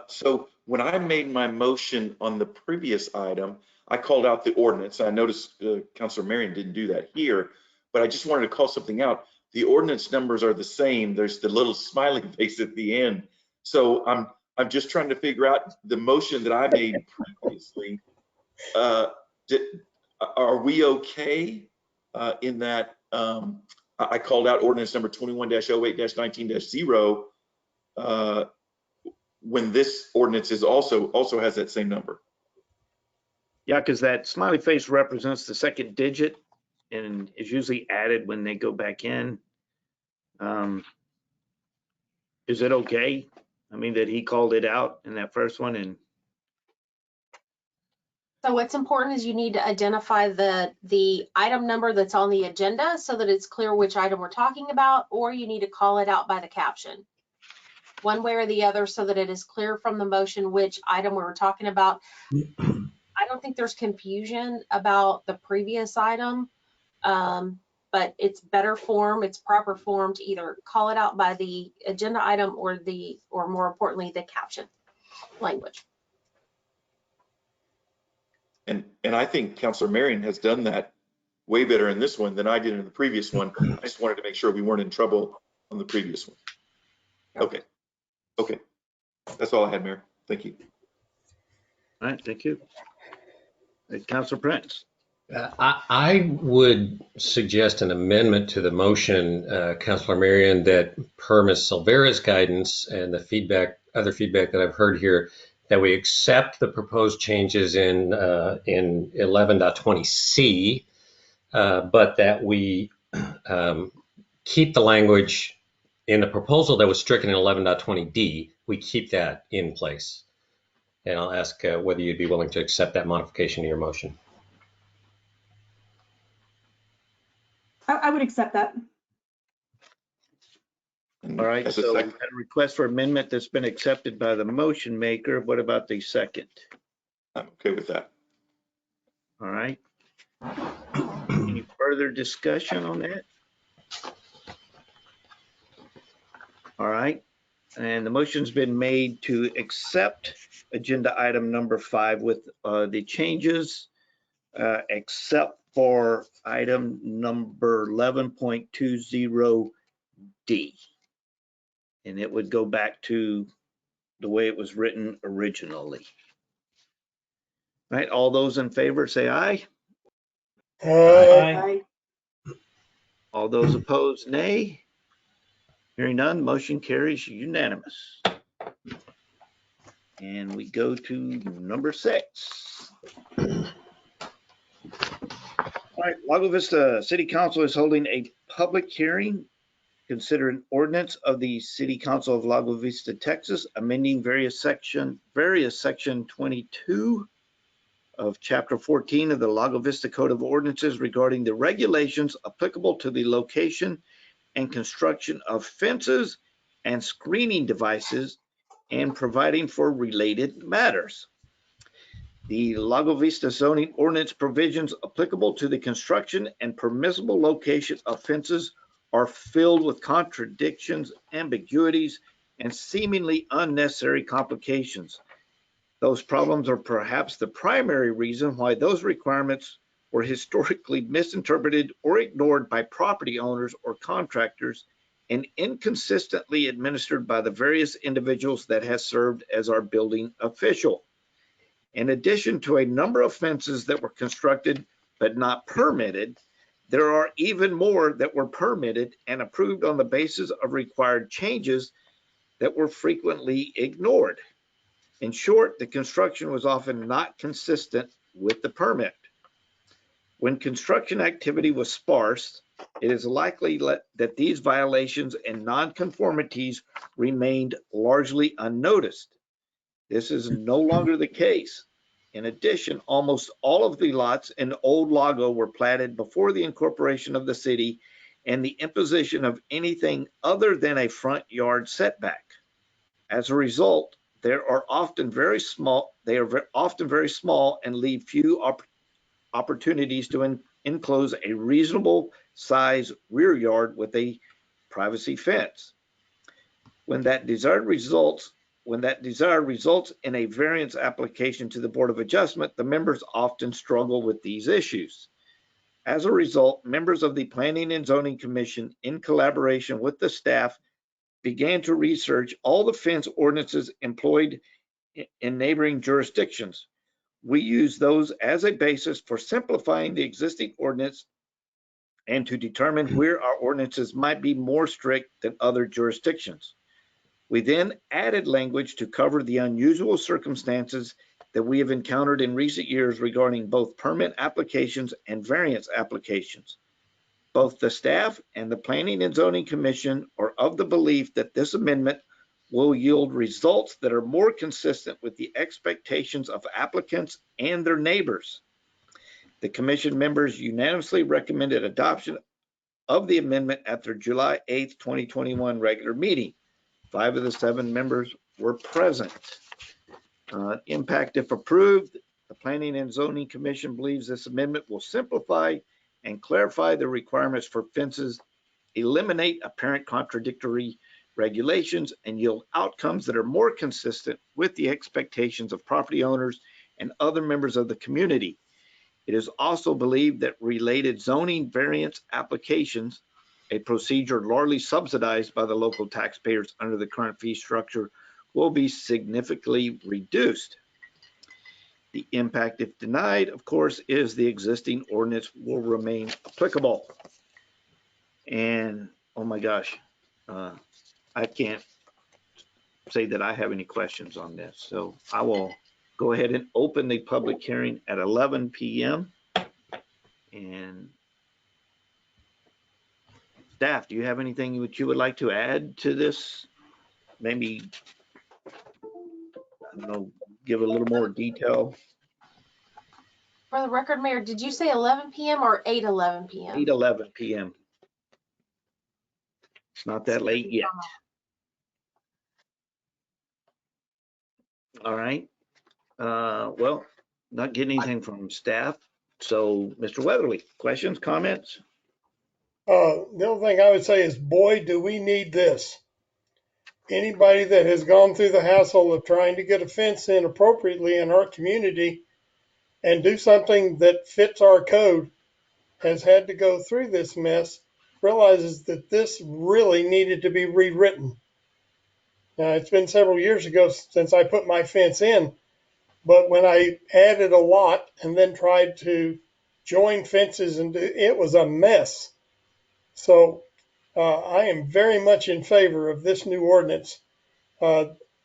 So when I made my motion on the previous item, I called out the ordinance. I noticed Councilor Marion didn't do that here, but I just wanted to call something out. The ordinance numbers are the same. There's the little smiley face at the end. So I'm just trying to figure out the motion that I made previously. Are we okay in that I called out ordinance number 21-08-19-0 when this ordinance is also has that same number? Yeah, because that smiley face represents the second digit and is usually added when they go back in. Is it okay? I mean, that he called it out in that first one? And So what's important is you need to identify the item number that's on the agenda so that it's clear which item we're talking about, or you need to call it out by the caption. One way or the other, so that it is clear from the motion which item we were talking about. I don't think there's confusion about the previous item, but it's better form, it's proper form to either call it out by the agenda item or more importantly, the caption language. And I think Councilor Marion has done that way better in this one than I did in the previous one. I just wanted to make sure we weren't in trouble on the previous one. Okay. Okay. That's all I had, Mayor. Thank you. all right, thank you. Councilor Prince. I would suggest an amendment to the motion, Councilor Marion, that per Ms. Silvera's guidance and the other feedback that I've heard here, that we accept the proposed changes in 11.20C, but that we keep the language in the proposal that was stricken in 11.20D. We keep that in place. And I'll ask whether you'd be willing to accept that modification to your motion. I would accept that. All right, so we've got a request for amendment that's been accepted by the motion maker. What about the second? I'm okay with that. All right. Any further discussion on that? All right, and the motion's been made to accept agenda item number 5 with the changes, except for item number 11.20D. And it would go back to the way it was written originally. All right, all those in favor say aye. Aye. All those opposed, nay. Hearing none, motion carries unanimous. And we go to number 6. All right, Lago Vista City Council is holding a public hearing. Consider an ordinance of the City Council of Lago Vista, Texas, amending various section 22 of Chapter 14 of the Lago Vista Code of Ordinances regarding the regulations applicable to the location and construction of fences and screening devices and providing for related matters. The Lago Vista zoning ordinance provisions applicable to the construction and permissible location of fences are filled with contradictions, ambiguities, and seemingly unnecessary complications. Those problems are perhaps the primary reason why those requirements were historically misinterpreted or ignored by property owners or contractors and inconsistently administered by the various individuals that has served as our building official. In addition to a number of fences that were constructed but not permitted, there are even more that were permitted and approved on the basis of required changes that were frequently ignored. In short, the construction was often not consistent with the permit. When construction activity was sparse, it is likely that these violations and nonconformities remained largely unnoticed. This is no longer the case. In addition, almost all of the lots in Old Lago were platted before the incorporation of the city and the imposition of anything other than a front yard setback. As a result, they are often very small and leave few opportunities to enclose a reasonable size rear yard with a privacy fence. When that desire results in a variance application to the Board of Adjustment, the members often struggle with these issues. As a result, members of the Planning and Zoning Commission, in collaboration with the staff, began to research all the fence ordinances employed in neighboring jurisdictions. We use those as a basis for simplifying the existing ordinance and to determine where our ordinances might be more strict than other jurisdictions. We then added language to cover the unusual circumstances that we have encountered in recent years regarding both permit applications and variance applications. Both the staff and the Planning and Zoning Commission are of the belief that this amendment will yield results that are more consistent with the expectations of applicants and their neighbors. The commission members unanimously recommended adoption of the amendment at their July 8th, 2021 regular meeting. 5 of the 7 members were present. Impact if approved, the Planning and Zoning Commission believes this amendment will simplify and clarify the requirements for fences, eliminate apparent contradictory regulations, and yield outcomes that are more consistent with the expectations of property owners and other members of the community. It is also believed that related zoning variance applications, a procedure largely subsidized by the local taxpayers under the current fee structure, will be significantly reduced. The impact, if denied, of course, is the existing ordinance will remain applicable. And oh my gosh, I can't say that I have any questions on this. So I will go ahead and open the public hearing at 11 p.m. And staff, do you have anything that you would like to add to this? Maybe, I don't know, give a little more detail. For the record, Mayor, did you say 11 p.m. or 8:11 p.m.? 8:11 p.m. It's not that late yet. All right. Well, not getting anything from staff. So, Mr. Weatherly, questions, comments? The only thing I would say is, boy, do we need this. Anybody that has gone through the hassle of trying to get a fence in appropriately in our community and do something that fits our code has had to go through this mess, realizes that this really needed to be rewritten. Now, it's been several years ago since I put my fence in, but when I added a lot and then tried to join fences, and it was a mess. So I am very much in favor of this new ordinance.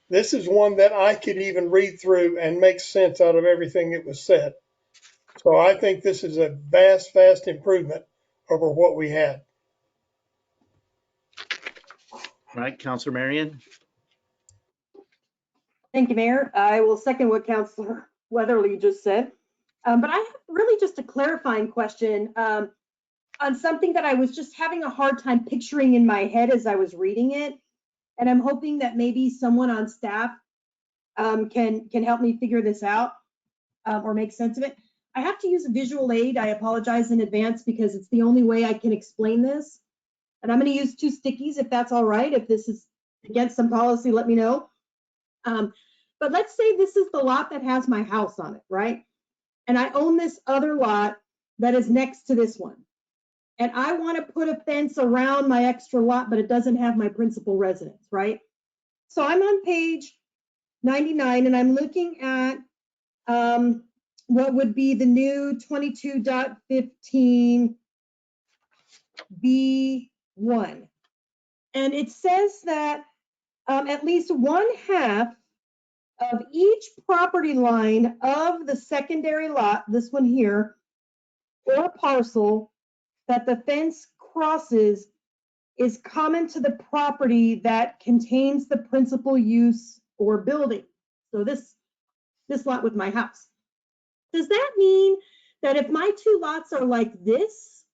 This is one that I could even read through and make sense out of everything that was said. So I think this is a vast, vast improvement over what we had. All right, Councilor Marion. Thank you, Mayor. I will second what Councilor Weatherly just said. But I have really just a clarifying question on something that I was just having a hard time picturing in my head as I was reading it. And I'm hoping that maybe someone on staff can help me figure this out or make sense of it. I have to use a visual aid. I apologize in advance because it's the only way I can explain this. And I'm going to use 2 stickies if that's all right. If this is against some policy, let me know. But let's say this is the lot that has my house on it, right? And I own this other lot that is next to this one. And I want to put a fence around my extra lot, but it doesn't have my principal residence, right? So I'm on page 99 and I'm looking at what would be the new 22.15 B1. And it says that at least 1/2 of each property line of the secondary lot, this one here, or parcel that the fence crosses is common to the property that contains the principal use or building. So this lot with my house. Does that mean that if my 2 lots are like this,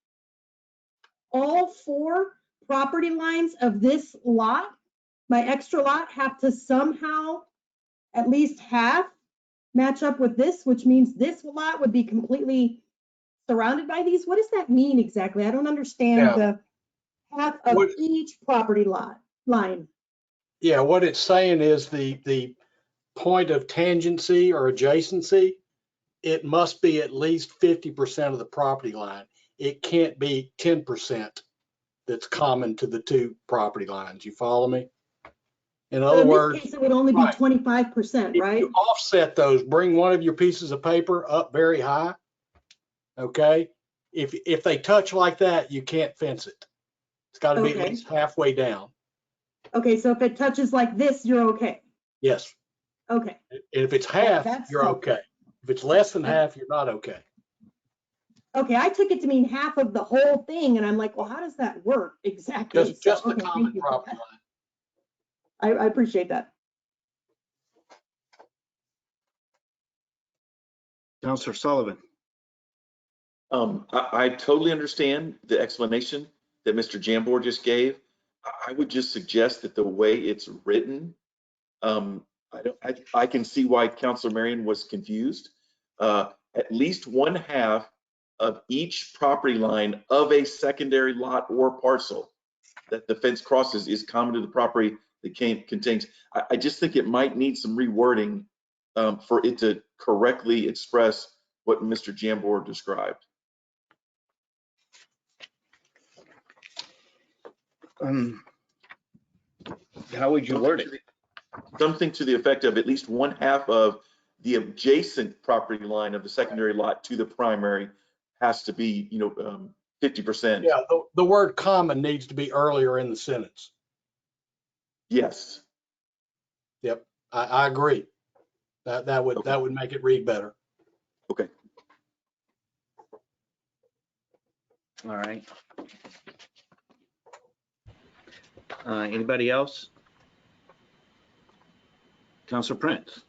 all 4 property lines of this lot, my extra lot, have to somehow at least half match up with this, which means this lot would be completely surrounded by these? What does that mean exactly? I don't understand the half of each property line. Yeah, what it's saying is the point of tangency or adjacency, it must be at least 50% of the property line. It can't be 10% that's common to the 2 property lines. You follow me? In other words, in this case, it would only be 25%, right? If you offset those, bring one of your pieces of paper up very high, okay? If they touch like that, you can't fence it. It's got to be at least halfway down. Okay, so if it touches like this, you're okay. Yes. Okay. And if it's half, you're helpful. okay. If it's less than half, you're not okay. Okay, I took it to mean half of the whole thing, and I'm like, well, how does that work exactly? Just the common property line. I appreciate that. Councilor Sullivan. I totally understand the explanation that Mr. Jambor just gave. I would just suggest that the way it's written, I can see why Councilor Marion was confused. At least 1/2 of each property line of a secondary lot or parcel that the fence crosses is common to the property that contains. I just think it might need some rewording for it to correctly express what Mr. Jambor described. How would you word it? Something to the effect of at least 1/2 of the adjacent property line of the secondary lot to the primary has to be, 50%. Yeah, the word common needs to be earlier in the sentence. Yes. Yep, I agree. That would make it read better. Okay. All right. Anybody else? Councilor Prince.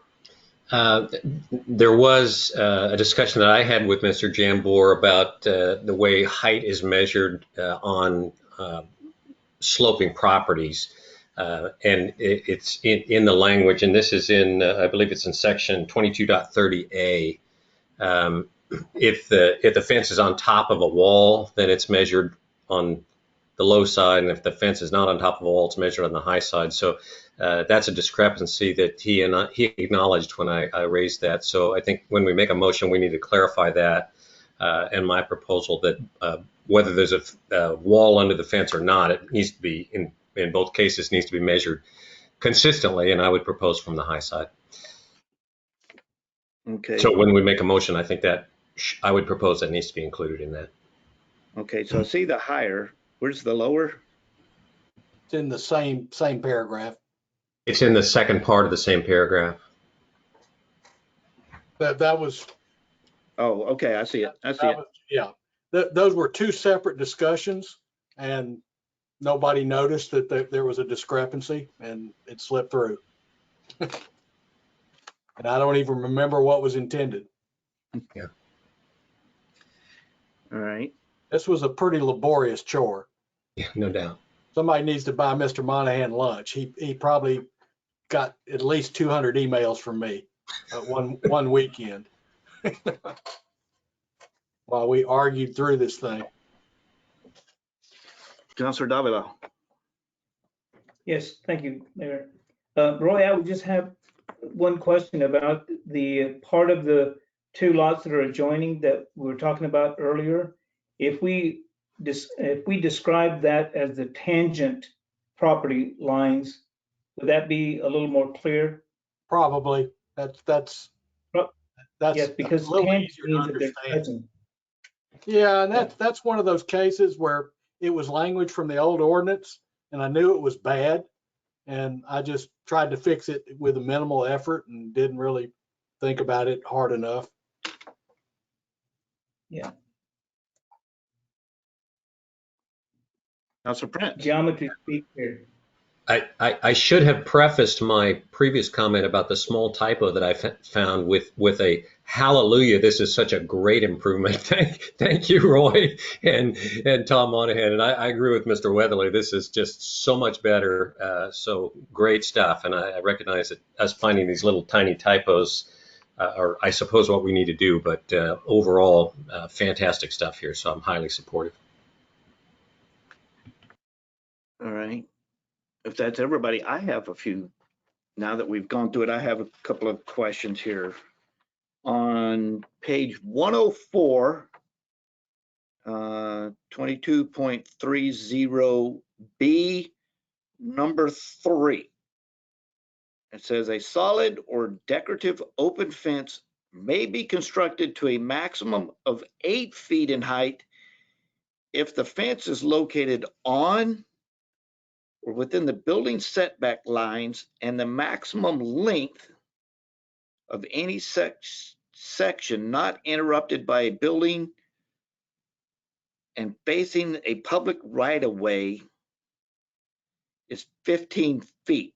There was a discussion that I had with Mr. Jambor about the way height is measured on sloping properties. And it's in the language, and this is in, I believe it's in section 22.30A. If the fence is on top of a wall, then it's measured on the low side, and if the fence is not on top of a wall, it's measured on the high side. So that's a discrepancy that he acknowledged when I raised that. So I think when we make a motion, we need to clarify that. And my proposal that whether there's a wall under the fence or not, it needs to be in both cases needs to be measured consistently, and I would propose from the high side. Okay. So when we make a motion, I think that I would propose that needs to be included in that. Okay, so see the higher. Where's the lower? It's in the same paragraph. It's in the second part of the same paragraph. That was. Oh, okay, I see it. Yeah, those were 2 separate discussions, and nobody noticed that there was a discrepancy, and it slipped through. And I don't even remember what was intended. Yeah. All right. This was a pretty laborious chore. Yeah, no doubt. Somebody needs to buy Mr. Monahan lunch. He probably got at least 200 emails from me one weekend while we argued through this thing. Councilor Davila. Yes, thank you, Mayor. Roy, I would just have one question about the part of the two lots that are adjoining that we were talking about earlier, if we describe that as the tangent property lines, would that be a little more clear? Probably. That's Yes, a because little tangent easier to means that they're understand. present. Yeah, and that's one of those cases where it was language from the old ordinance, and I knew it was bad, and I just tried to fix it with a minimal effort and didn't really think about it hard enough. Yeah. Councilor Prince. Geometry speak here. I should have prefaced my previous comment about the small typo that I found with a hallelujah. This is such a great improvement. Thank you, Roy and Tom Monahan. And I agree with Mr. Weatherly. This is just so much better. So great stuff. And I recognize that us finding these little tiny typos are, I suppose, what we need to do. But overall, fantastic stuff here. So I'm highly supportive. All right. If that's everybody, I have a few. Now that we've gone through it, I have a couple of questions here. On page 104, 22.30B, number 3. It says a solid or decorative open fence may be constructed to a maximum of 8 feet in height if the fence is located on or within the building setback lines, and the maximum length of any section not interrupted by a building and facing a public right-of-way is 15 feet.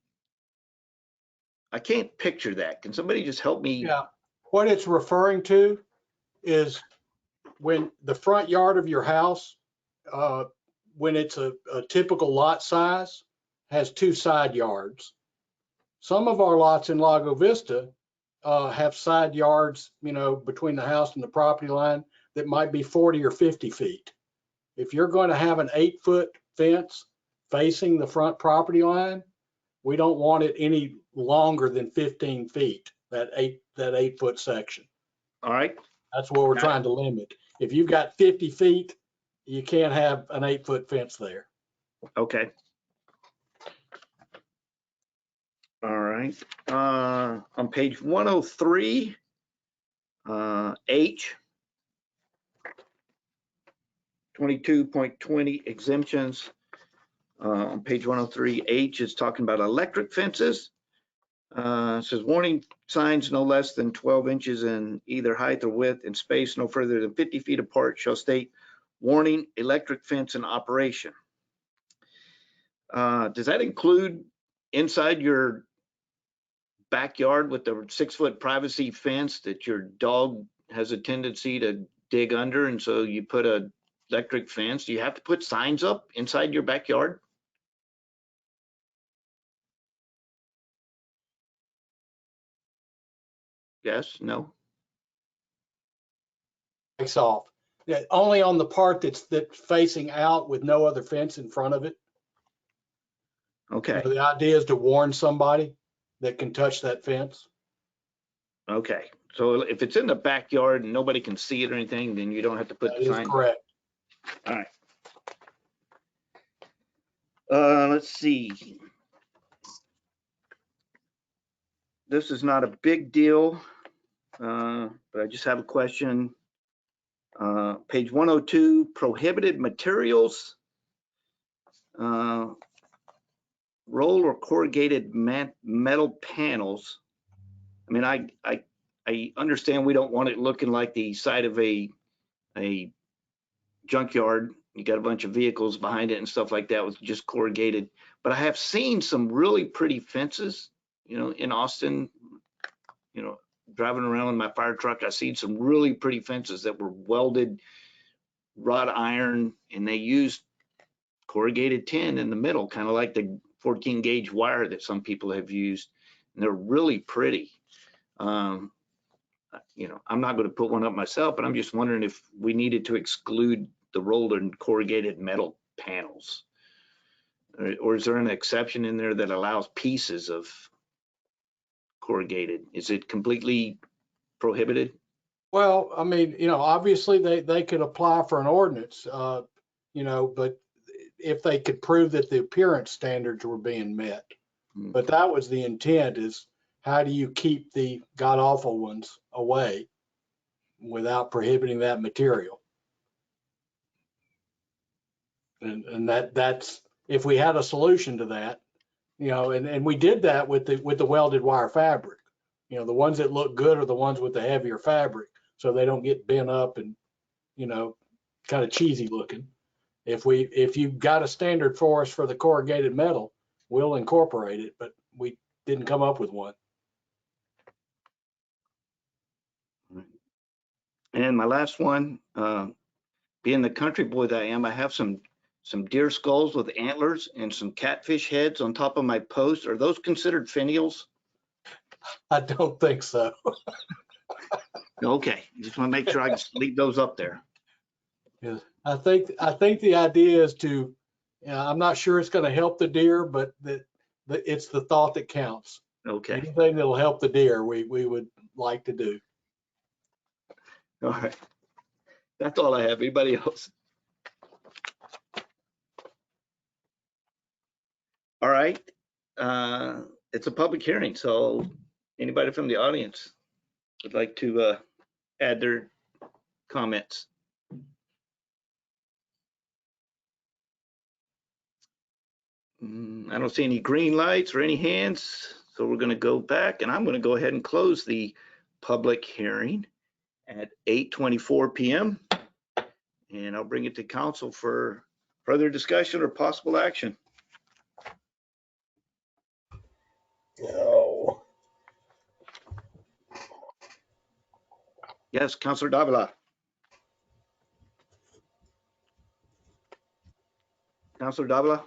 I can't picture that. Can somebody just help me? Yeah, what it's referring to is when the front yard of your house, when it's a typical lot size, has 2 side yards. Some of our lots in Lago Vista have side yards, between the house and the property line that might be 40 or 50 feet. If you're going to have an 8-foot fence facing the front property line, we don't want it any longer than 15 feet, that 8-foot section. All right. That's what we're trying to limit. If you've got 50 feet, you can't have an 8-foot fence there. Okay. All right. On page 103, H, 22.20 exemptions. On page 103, H is talking about electric fences. It says warning signs no less than 12 inches in either height or width and space no further than 50 feet apart shall state warning electric fence in operation. Does that include inside your backyard with the 6-foot privacy fence that your dog has a tendency to dig under, and so you put a electric fence? Do you have to put signs up inside your backyard? Yes, no? Takes off. Yeah, only on the part that's facing out with no other fence in front of it. Okay. The idea is to warn somebody that can touch that fence. Okay. So if it's in the backyard and nobody can see it or anything, then you don't have to put the sign. That is correct. All right. Let's see. This is not a big deal, but I just have a question. Page 102, prohibited materials. Roll or corrugated metal panels. I mean, I understand we don't want it looking like the side of a junkyard. You got a bunch of vehicles behind it and stuff like that with just corrugated. But I have seen some really pretty fences, in Austin, driving around in my fire truck. I've seen some really pretty fences that were welded wrought iron, and they used corrugated tin in the middle, kind of like the 14 gauge wire that some people have used. And they're really pretty. I'm not going to put one up myself, but I'm just wondering if we needed to exclude the rolled and corrugated metal panels, or is there an exception in there that allows pieces of corrugated? Is it completely prohibited? Well, I mean, obviously they could apply for an ordinance, but if they could prove that the appearance standards were being met. But that was the intent, is how do you keep the god awful ones away without prohibiting that material? And that's, if we had a solution to that, and we did that with the welded wire fabric. The ones that look good are the ones with the heavier fabric, so they don't get bent up and, kind of cheesy looking. If you've got a standard for us for the corrugated metal, we'll incorporate it, but we didn't come up with one. And my last one, being the country boy that I am, I have some deer skulls with antlers and some catfish heads on top of my post. Are those considered finials? I don't think so. Okay, just want to make sure I can leave those up there. Yeah, I think the idea is to, I'm not sure it's going to help the deer, but it's the thought that counts. Okay. Anything that'll help the deer, we would like to do. All right. That's all I have. Anybody else? All right. It's a public hearing, so anybody from the audience would like to add their comments? I don't see any green lights or any hands, so we're going to go back, and I'm going to go ahead and close the public hearing at 8:24 p.m. and I'll bring it to council for further discussion or possible action. No. Yes, Councilor Davila. Councilor Davila.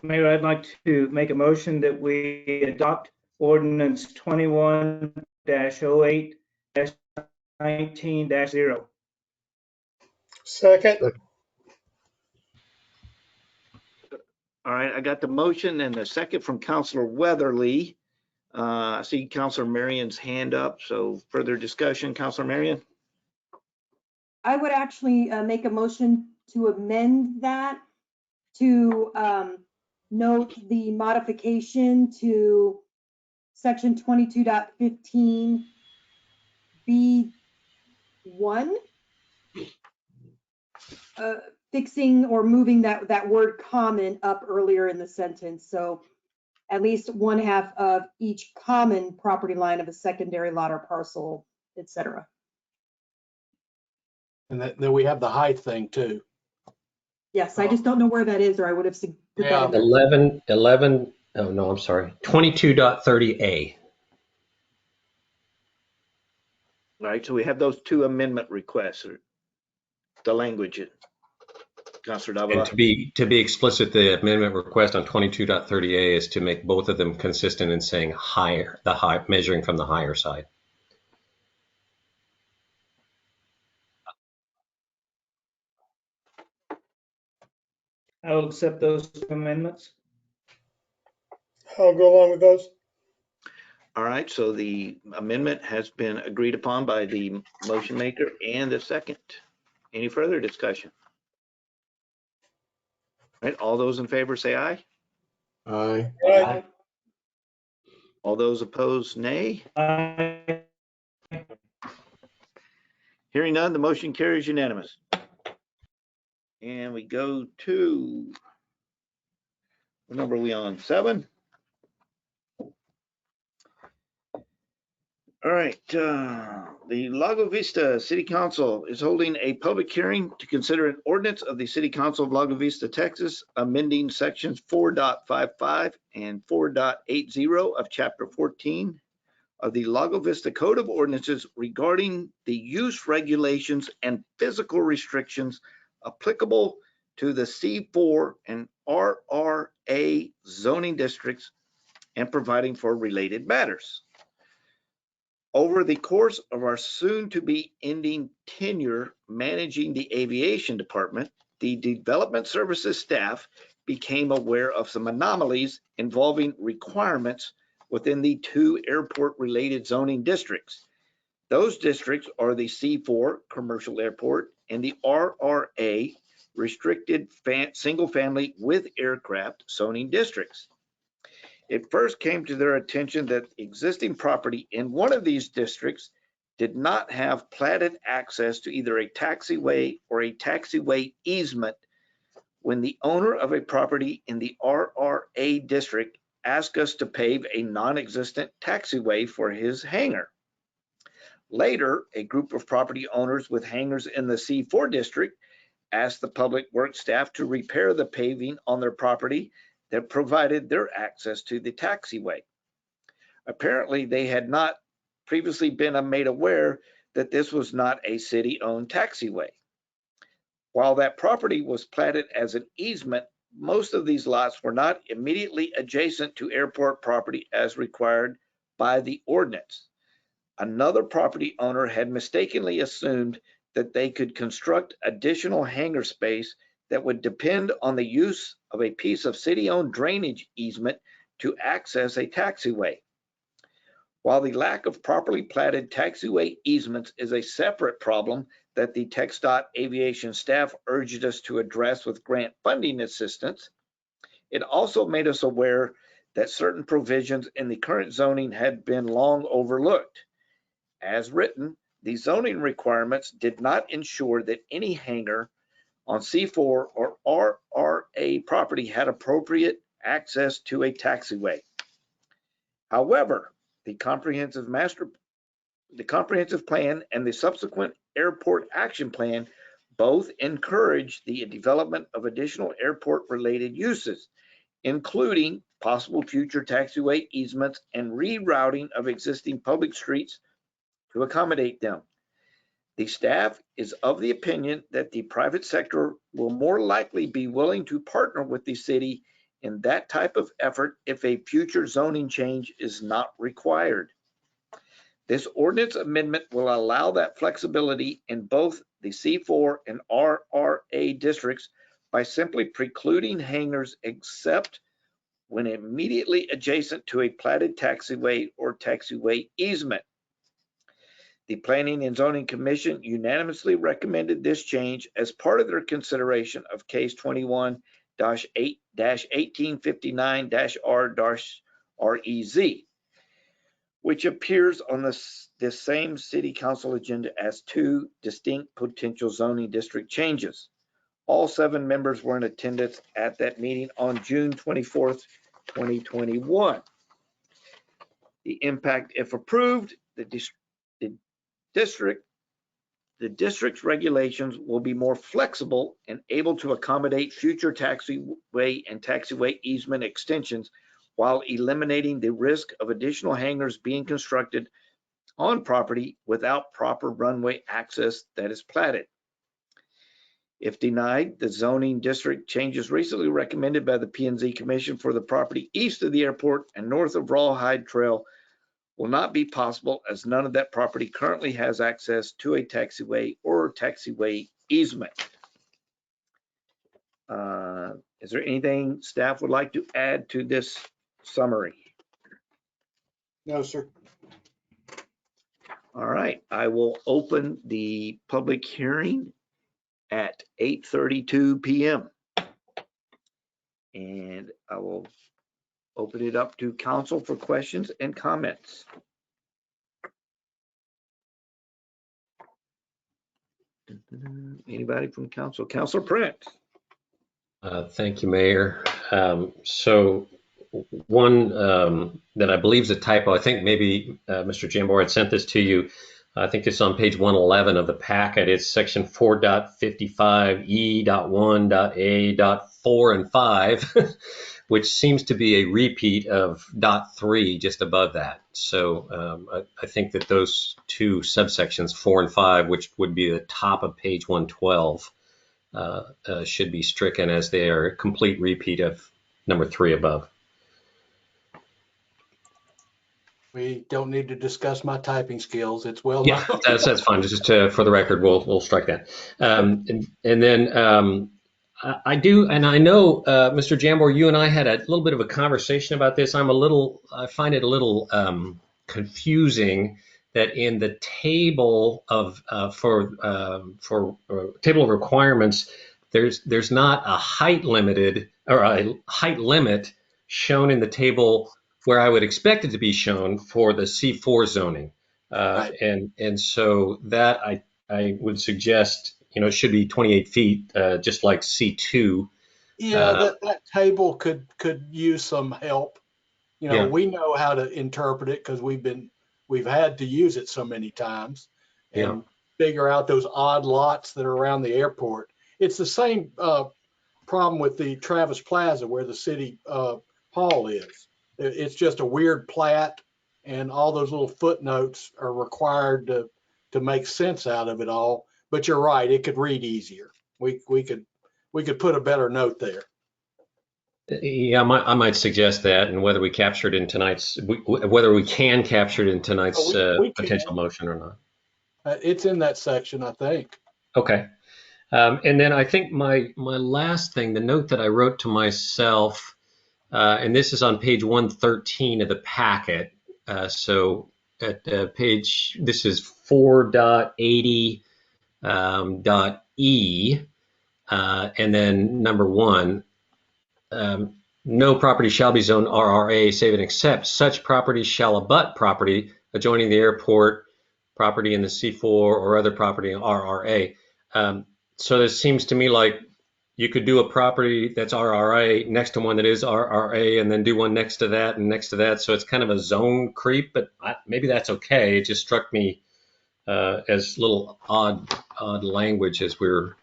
Mayor, I'd like to make a motion that we adopt ordinance 21-08-19-0. Second. All right, I got the motion and the second from Councilor Weatherly. I see Councilor Marion's hand up, so further discussion, Councilor Marion? I would actually make a motion to amend that to note the modification to section 22.15 B1, fixing or moving that word common up earlier in the sentence. So at least 1/2 of each common property line of a secondary lot or parcel, etc. And then we have the height thing too. Yes, I just don't know where that is, or I would have put that in there. 11, oh no, I'm sorry, 22.30A. All right, so we have those two amendment requests, or the language, Councilor Davila. And to be explicit, the amendment request on 22.30A is to make both of them consistent in saying higher, measuring from the higher side. I will accept those amendments. I'll go along with those. All right, so the amendment has been agreed upon by the motion maker and the second. Any further discussion? All right, all those in favor say aye. Aye. Aye. All those opposed, nay. Aye. Hearing none, the motion carries unanimous. And we go to, what number are we on? 7? All right, the Lago Vista City Council is holding a public hearing to consider an ordinance of the City Council of Lago Vista, Texas, amending sections 4.55 and 4.80 of Chapter 14 of the Lago Vista Code of Ordinances regarding the use regulations and physical restrictions applicable to the C4 and RRA zoning districts and providing for related matters. Over the course of our soon-to-be ending tenure managing the aviation department, the development services staff became aware of some anomalies involving requirements within the 2 airport-related zoning districts. Those districts are the C4 commercial airport and the RRA restricted single-family with aircraft zoning districts. It first came to their attention that existing property in one of these districts did not have platted access to either a taxiway or a taxiway easement when the owner of a property in the RRA district asked us to pave a non-existent taxiway for his hangar. Later, a group of property owners with hangars in the C4 district asked the public works staff to repair the paving on their property that provided their access to the taxiway. Apparently, they had not previously been made aware that this was not a city-owned taxiway. While that property was platted as an easement, most of these lots were not immediately adjacent to airport property as required by the ordinance. Another property owner had mistakenly assumed that they could construct additional hangar space that would depend on the use of a piece of city-owned drainage easement to access a taxiway. While the lack of properly platted taxiway easements is a separate problem that the TxDOT aviation staff urged us to address with grant funding assistance, it also made us aware that certain provisions in the current zoning had been long overlooked. As written, the zoning requirements did not ensure that any hangar on C4 or RRA property had appropriate access to a taxiway. However, the comprehensive plan and the subsequent airport action plan both encourage the development of additional airport-related uses, including possible future taxiway easements and rerouting of existing public streets to accommodate them. The staff is of the opinion that the private sector will more likely be willing to partner with the city in that type of effort if a future zoning change is not required. This ordinance amendment will allow that flexibility in both the C4 and RRA districts by simply precluding hangars except when immediately adjacent to a platted taxiway or taxiway easement. The Planning and Zoning Commission unanimously recommended this change as part of their consideration of case 21-1859-R-REZ, which appears on this same City Council agenda as 2 distinct potential zoning district changes. All 7 members were in attendance at that meeting on June 24th, 2021. The impact, if approved, the district's regulations will be more flexible and able to accommodate future taxiway and taxiway easement extensions while eliminating the risk of additional hangars being constructed on property without proper runway access that is platted. If denied, the zoning district changes recently recommended by the P&Z Commission for the property east of the airport and north of Rawhide Trail will not be possible as none of that property currently has access to a taxiway or taxiway easement. Is there anything staff would like to add to this summary? No, sir. All right, I will open the public hearing at 8:32 p.m. And I will open it up to council for questions and comments. Anybody from council? Councilor Prince. Thank you, Mayor. So one that I believe is a typo, I think maybe Mr. Jambor had sent this to you. I think it's on page 111 of the packet. It's section 4.55E.1.A.4 and 5, which seems to be a repeat of .3 just above that. So I think that those 2 subsections, 4 and 5, which would be the top of page 112, should be stricken as they are a complete repeat of number 3 above. We don't need to discuss my typing skills. It's well known. Yeah, that's fine. Just for the record, we'll strike that. And then I do, and I know, Mr. Jambor, you and I had a little bit of a conversation about this. I find it a little confusing that in the table of table of requirements, there's not a height limited or a height limit shown in the table where I would expect it to be shown for the C4 zoning, Right. and so that I would suggest, it should be 28 feet, just like C2. Yeah, that table could use some help. Yeah, We know how to interpret it because we've had to use it so many times yeah, and figure out those odd lots that are around the airport. It's the same problem with the Travis Plaza where the city hall is. It's just a weird plat, and all those little footnotes are required to make sense out of it all. But you're right, it could read easier. We could put a better note there. yeah. I might suggest that, and whether we capture it in whether we can capture it in tonight's We potential can. motion or not. It's in that section, I think. Okay. And then I think my last thing, the note that I wrote to myself, and this is on page 113 of the packet. So at this is 4.80 .e, and then number 1, no property shall be zoned RRA save and except such property shall abut property adjoining the airport, property in the C4 or other property in RRA. So this seems to me like you could do a property that's RRA next to one that is RRA, and then do one next to that and next to that. So it's kind of a zone creep, but maybe that's okay. It just struck me as little odd language as we're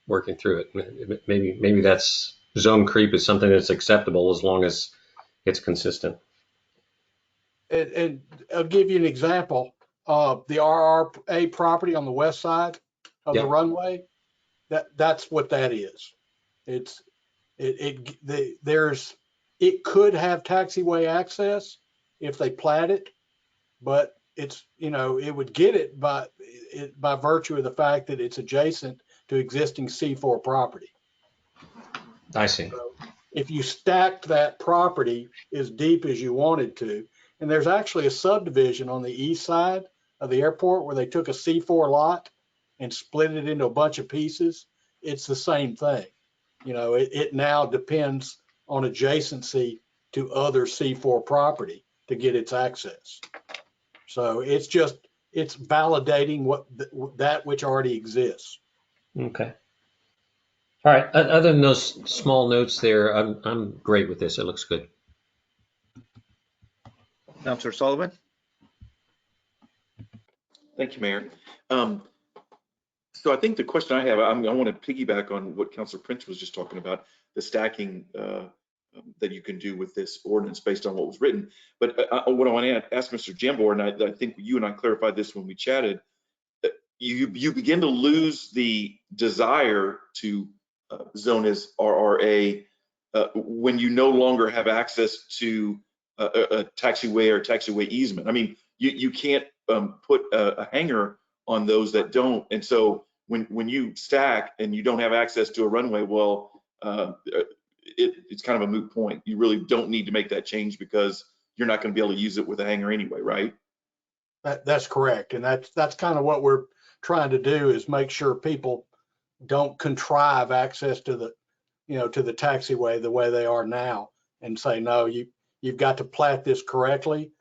working through it. Maybe that's zone creep is something that's acceptable as long as it's consistent. And I'll give you an example. The RRA property on the west side of the runway, that's what that is. It could have taxiway access if they plat it, but it would get it by virtue of the fact that it's adjacent to existing C4 property. I see. So if you stacked that property as deep as you wanted to, and there's actually a subdivision on the east side of the airport where they took a C4 lot and split it into a bunch of pieces, it's the same thing. It now depends on adjacency to other C4 property to get its access. So it's validating that which already exists. Okay. All right. Other than those small notes there, I'm great with this. It looks good. Councilor Sullivan? Thank you, Mayor. So I think the question I have, I want to piggyback on what Councilor Prince was just talking about, the stacking that you can do with this ordinance based on what was written. But what I want to ask Mr. Jambor, and I think you and I clarified this when we chatted, you begin to lose the desire to zone as RRA when you no longer have access to a taxiway or taxiway easement. I mean, you can't put a hanger on those that don't. And so when you stack and you don't have access to a runway, well, it's kind of a moot point. You really don't need to make that change because you're not going to be able to use it with a hanger anyway, right? That's correct. And that's kind of what we're trying to do, is make sure people don't contrive access to the taxiway the way they are now and say, no, you've got to plat this correctly.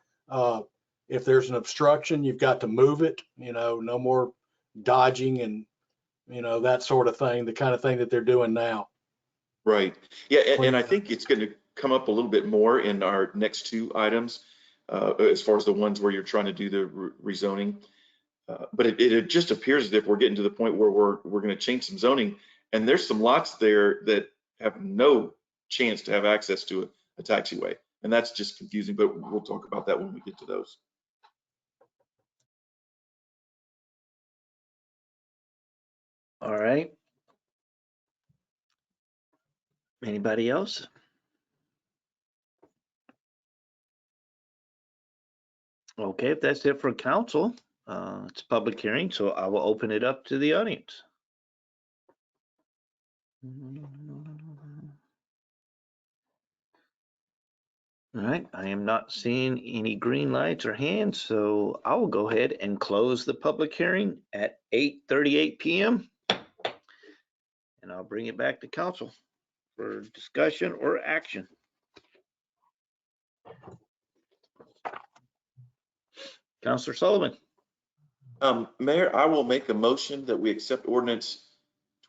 If there's an obstruction, you've got to move it, no more dodging and, that sort of thing, the kind of thing that they're doing now. Right. Yeah. And I think it's going to come up a little bit more in our next 2 items as far as the ones where you're trying to do the rezoning. But it just appears as if we're getting to the point where we're going to change some zoning, and there's some lots there that have no chance to have access to a taxiway, and that's just confusing. But we'll talk about that when we get to those. All right. Anybody else? Okay, if that's it for council, it's a public hearing, so I will open it up to the audience. All right, I am not seeing any green lights or hands, so I will go ahead and close the public hearing at 8:38 p.m. And I'll bring it back to council for discussion or action. Councilor Sullivan. Mayor, I will make a motion that we accept ordinance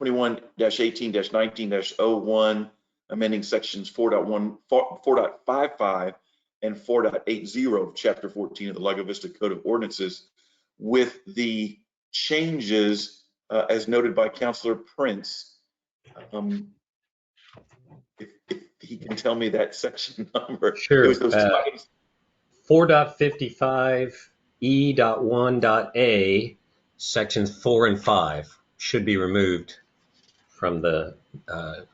21-18-19-01, amending sections 4.1, 4.55, and 4.80 of Chapter 14 of the Lago Vista Code of Ordinances with the changes as noted by Councilor Prince. If he can tell me that section number. Sure. It was those 4.55E.1.A, sections 4 and 5 should be removed from the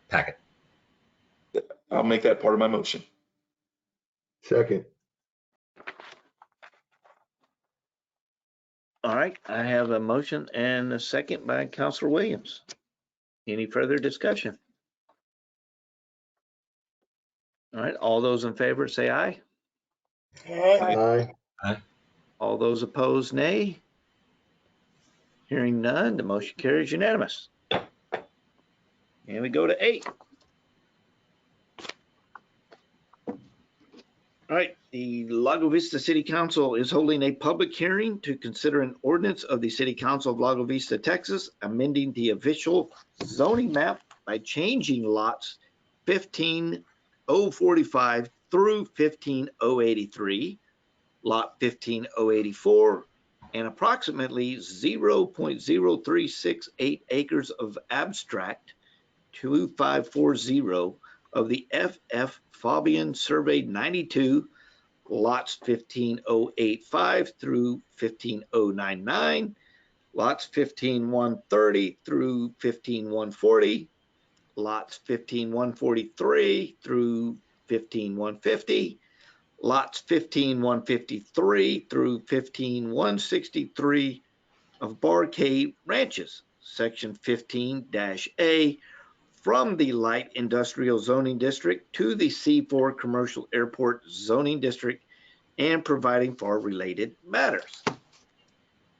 packet. I'll make that part of my motion. Second. All right, I have a motion and a second by Councilor Williams. Any further discussion? All right, all those in favor say aye. Aye. Aye. All those opposed, nay. Hearing none, the motion carries unanimous. And we go to 8. All right, the Lago Vista City Council is holding a public hearing to consider an ordinance of the City Council of Lago Vista, Texas, amending the official zoning map by changing lots 15,045 through 15,083, lot 15,084, and approximately 0.0368 acres of abstract 2540 of the FF Fabian Survey 92, lots 15,085 through 15,099, lots 15,130 through 15,140, lots 15,143 through 15,150, lots 15,153 through 15,163 of Bar Cave Ranches, Section 15-A, from the Light Industrial Zoning District to the C4 Commercial Airport Zoning District, and providing for related matters.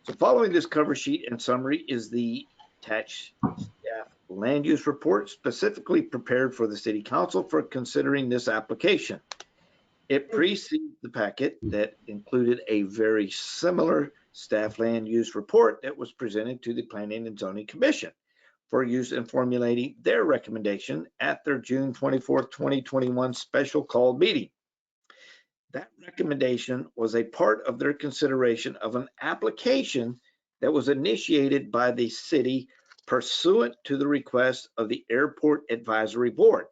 So following this cover sheet and summary is the attached staff land use report specifically prepared for the City Council for considering this application. It precedes the packet that included a very similar staff land use report that was presented to the Planning and Zoning Commission for use in formulating their recommendation at their June 24th, 2021 special called meeting. That recommendation was a part of their consideration of an application that was initiated by the city pursuant to the request of the Airport Advisory Board.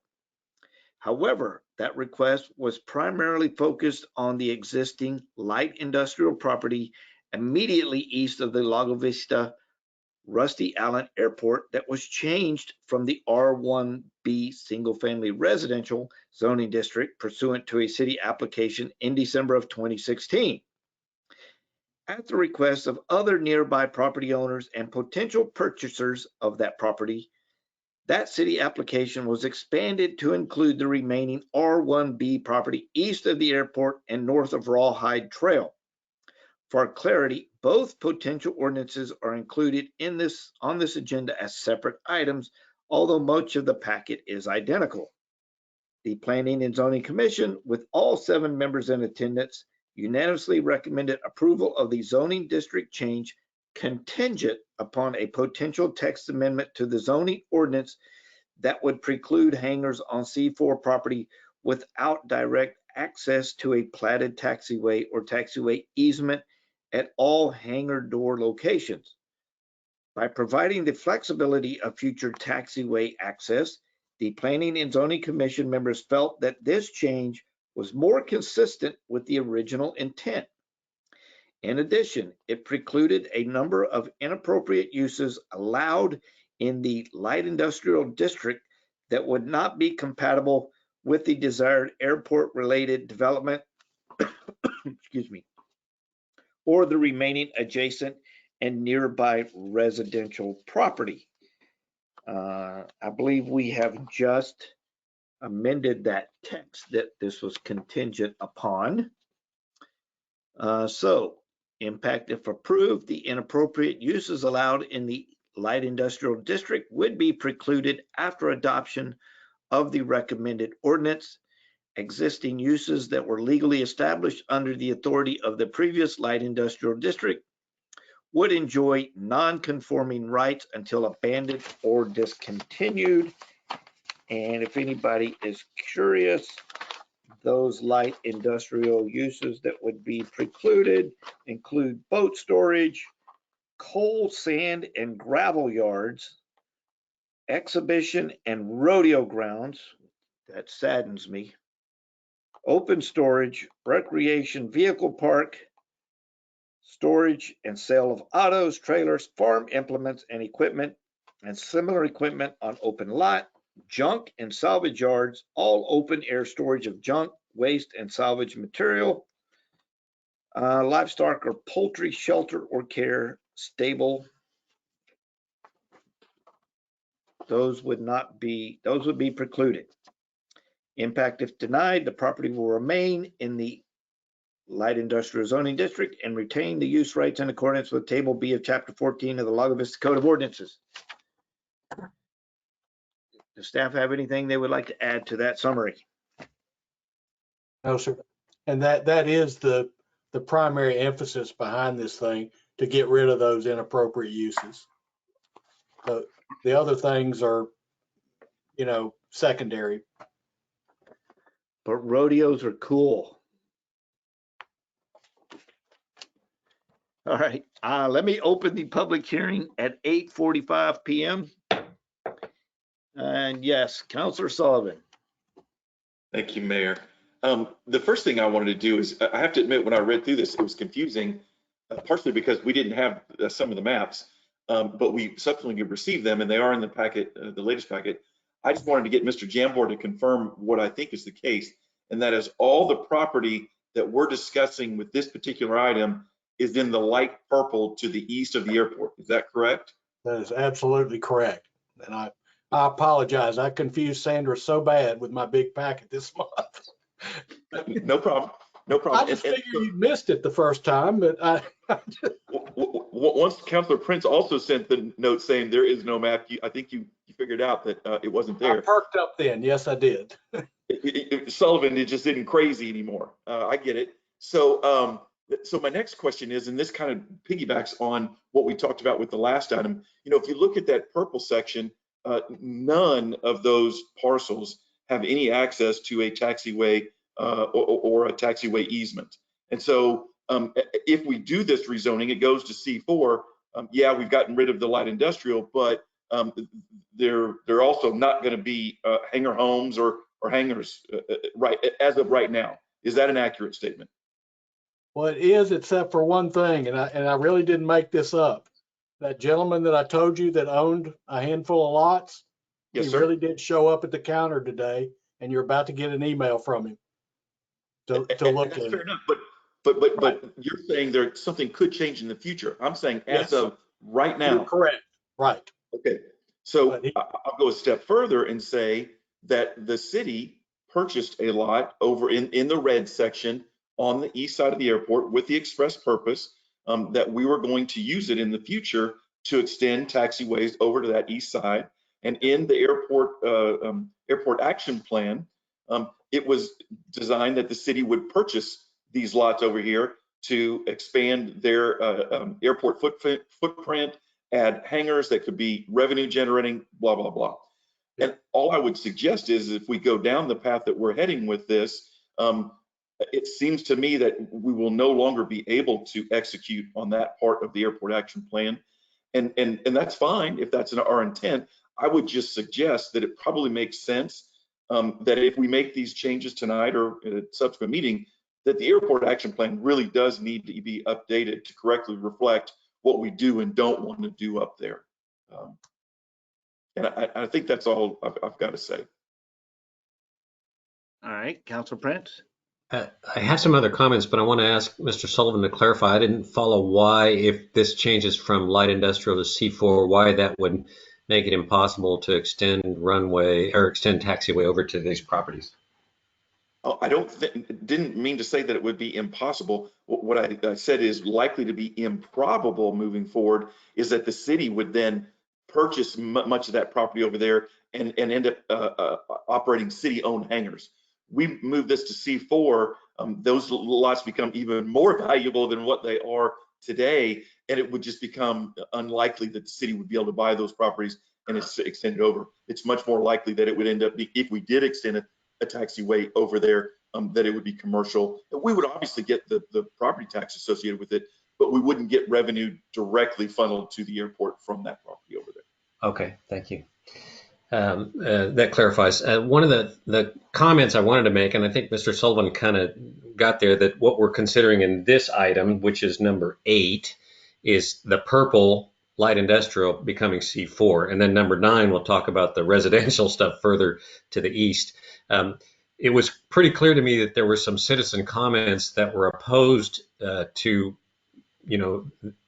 However, that request was primarily focused on the existing light industrial property immediately east of the Lago Vista Rusty Allen Airport that was changed from the R1B single-family residential zoning district pursuant to a city application in December of 2016. At the request of other nearby property owners and potential purchasers of that property, that city application was expanded to include the remaining R1B property east of the airport and north of Rawhide Trail. For clarity, both potential ordinances are included in on this agenda as separate items, although much of the packet is identical. The Planning and Zoning Commission, with all 7 members in attendance, unanimously recommended approval of the zoning district change contingent upon a potential text amendment to the zoning ordinance that would preclude hangars on C4 property without direct access to a platted taxiway or taxiway easement at all hangar door locations. By providing the flexibility of future taxiway access, the Planning and Zoning Commission members felt that this change was more consistent with the original intent. In addition, it precluded a number of inappropriate uses allowed in the light industrial district that would not be compatible with the desired airport-related development, excuse me, or the remaining adjacent and nearby residential property. I believe we have just amended that text that this was contingent upon. So, impact if approved, the inappropriate uses allowed in the light industrial district would be precluded after adoption of the recommended ordinance. Existing uses that were legally established under the authority of the previous light industrial district would enjoy non-conforming rights until abandoned or discontinued. And if anybody is curious, those light industrial uses that would be precluded include boat storage, coal, sand, and gravel yards, exhibition and rodeo grounds, that saddens me, open storage, recreation vehicle park, storage and sale of autos, trailers, farm implements and equipment, and similar equipment on open lot, junk and salvage yards, all open air storage of junk, waste, and salvage material, livestock or poultry shelter or care, stable. Those would be precluded. Impact if denied, the property will remain in the light industrial zoning district and retain the use rights in accordance with Table B of Chapter 14 of the Lago Vista Code of Ordinances. Does staff have anything they would like to add to that summary? No, sir. And that is the primary emphasis behind this thing, to get rid of those inappropriate uses. The other things are, secondary. But rodeos are cool. All right, let me open the public hearing at 8:45 p.m. And yes, Councilor Sullivan. Thank you, Mayor. The first thing I wanted to do is, I have to admit, when I read through this, it was confusing, partially because we didn't have some of the maps, but we subsequently received them, and they are in the packet, the latest packet. I just wanted to get Mr. Jambor to confirm what I think is the case, and that is all the property that we're discussing with this particular item is in the light purple to the east of the airport. Is that correct? That is absolutely correct. And I apologize. I confused Sandra so bad with my big packet this month. No problem. No problem. I just figured you missed it the first time, but once Councilor Prince also sent the note saying there is no map, I think you figured out that it wasn't there. I perked up then. Yes, I did. Sullivan, it just isn't crazy anymore. I get it. So my next question is, and this kind of piggybacks on what we talked about with the last item. If you look at that purple section, none of those parcels have any access to a taxiway or a taxiway easement. And so if we do this rezoning, it goes to C4. Yeah, we've gotten rid of the light industrial, but they're also not going to be hangar homes or hangars right as of right now. Is that an accurate statement? Well, it is, except for one thing, and I really didn't make this up. That gentleman that I told you that owned a handful of lots, yes, he sir. really did show up at the counter today, and you're about to get an email from him to look at. Fair enough, but you're saying there something could change in the future. I'm saying as of right now. You're correct. Right. Okay. So I'll go a step further and say that the city purchased a lot over in the red section on the east side of the airport with the express purpose that we were going to use it in the future to extend taxiways over to that east side. And in the airport action plan, it was designed that the city would purchase these lots over here to expand their airport footprint, add hangars that could be revenue generating, blah, blah, blah. And all I would suggest is if we go down the path that we're heading with this, it seems to me that we will no longer be able to execute on that part of the airport action plan. And that's fine if that's our intent. I would just suggest that it probably makes sense that if we make these changes tonight or at a subsequent meeting, that the airport action plan really does need to be updated to correctly reflect what we do and don't want to do up there. And I think that's all I've got to say. All right, Councilor Prince. I have some other comments, but I want to ask Mr. Sullivan to clarify. I didn't follow why, if this changes from light industrial to C4, why that would make it impossible to extend runway or extend taxiway over to these properties? Oh, didn't mean to say that it would be impossible. What I said is likely to be improbable moving forward is that the city would then purchase much of that property over there and end up operating city-owned hangars. We move this to C4, those lots become even more valuable than what they are today, and it would just become unlikely that the city would be able to buy those properties and extend it over. It's much more likely that it would end up, if we did extend a taxiway over there, that it would be commercial. We would obviously get the property tax associated with it, but we wouldn't get revenue directly funneled to the airport from that property over there. Okay, thank you. That clarifies. One of the comments I wanted to make, and I think Mr. Sullivan kind of got there, that what we're considering in this item, which is number 8, is the purple light industrial becoming C4. And then number 9, we'll talk about the residential stuff further to the east. It was pretty clear to me that there were some citizen comments that were opposed to,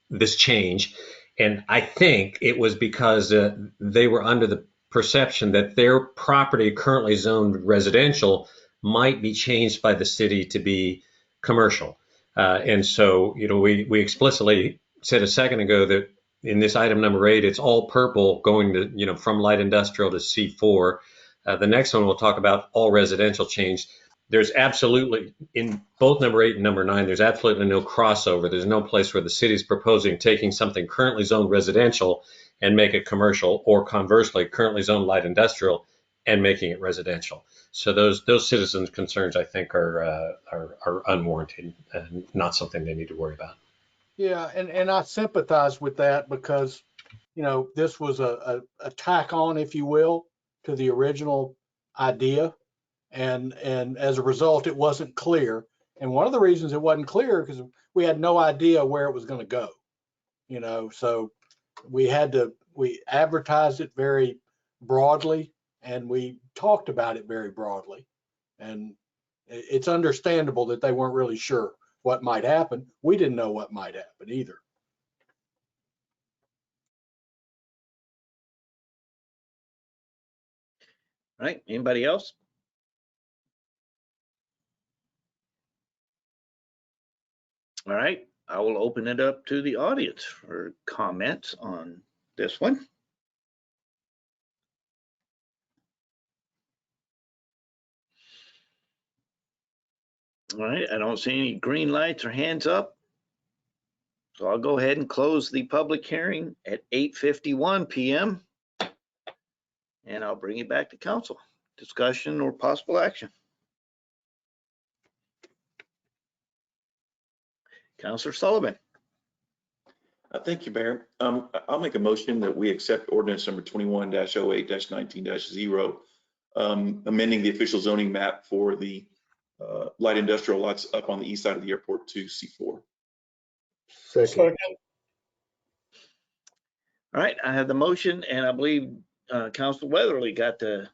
this change. And I think it was because they were under the perception that their property currently zoned residential might be changed by the city to be commercial. And so, we explicitly said a second ago that in this item number 8, it's all purple going to, from light industrial to C4. The next one we'll talk about all residential change. There's absolutely, in both number 8 and number 9, there's absolutely no crossover. There's no place where the city is proposing taking something currently zoned residential and make it commercial, or conversely, currently zoned light industrial and making it residential. So those citizens' concerns, I think, are unwarranted and not something they need to worry about. Yeah, and I sympathize with that because, this was a tack on, if you will, to the original idea. And as a result, it wasn't clear. And one of the reasons it wasn't clear because we had no idea where it was going to go, so we advertised it very broadly and we talked about it very broadly. And it's understandable that they weren't really sure what might happen. We didn't know what might happen either. All right, anybody else? All right, I will open it up to the audience for comments on this one. All right, I don't see any green lights or hands up. So I'll go ahead and close the public hearing at 8:51 p.m. And I'll bring it back to council. Discussion or possible action. Councilor Sullivan. Thank you, Mayor. I'll make a motion that we accept ordinance number 21-08-19-0, amending the official zoning map for the light industrial lots up on the east side of the airport to C4. Second. All right, I have the motion, and I believe Councilor Weatherly got the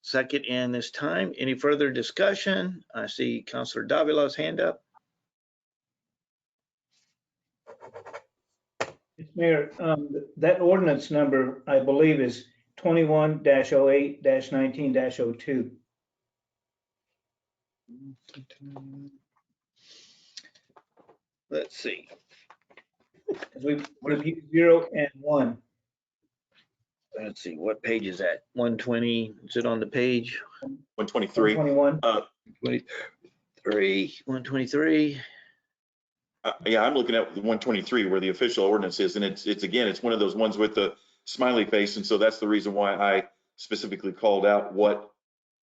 second in this time. Any further discussion? I see Councilor Davila's hand up. Mayor, that ordinance number, I believe, is 21-08-19-02. Let's see. We've used 0 and 1. Let's see, what page is that? 120, is it on the page? 123. 121. 123. Yeah, I'm looking at the 123 where the official ordinance is, and it's one of those ones with the smiley face, and so that's the reason why I specifically called out what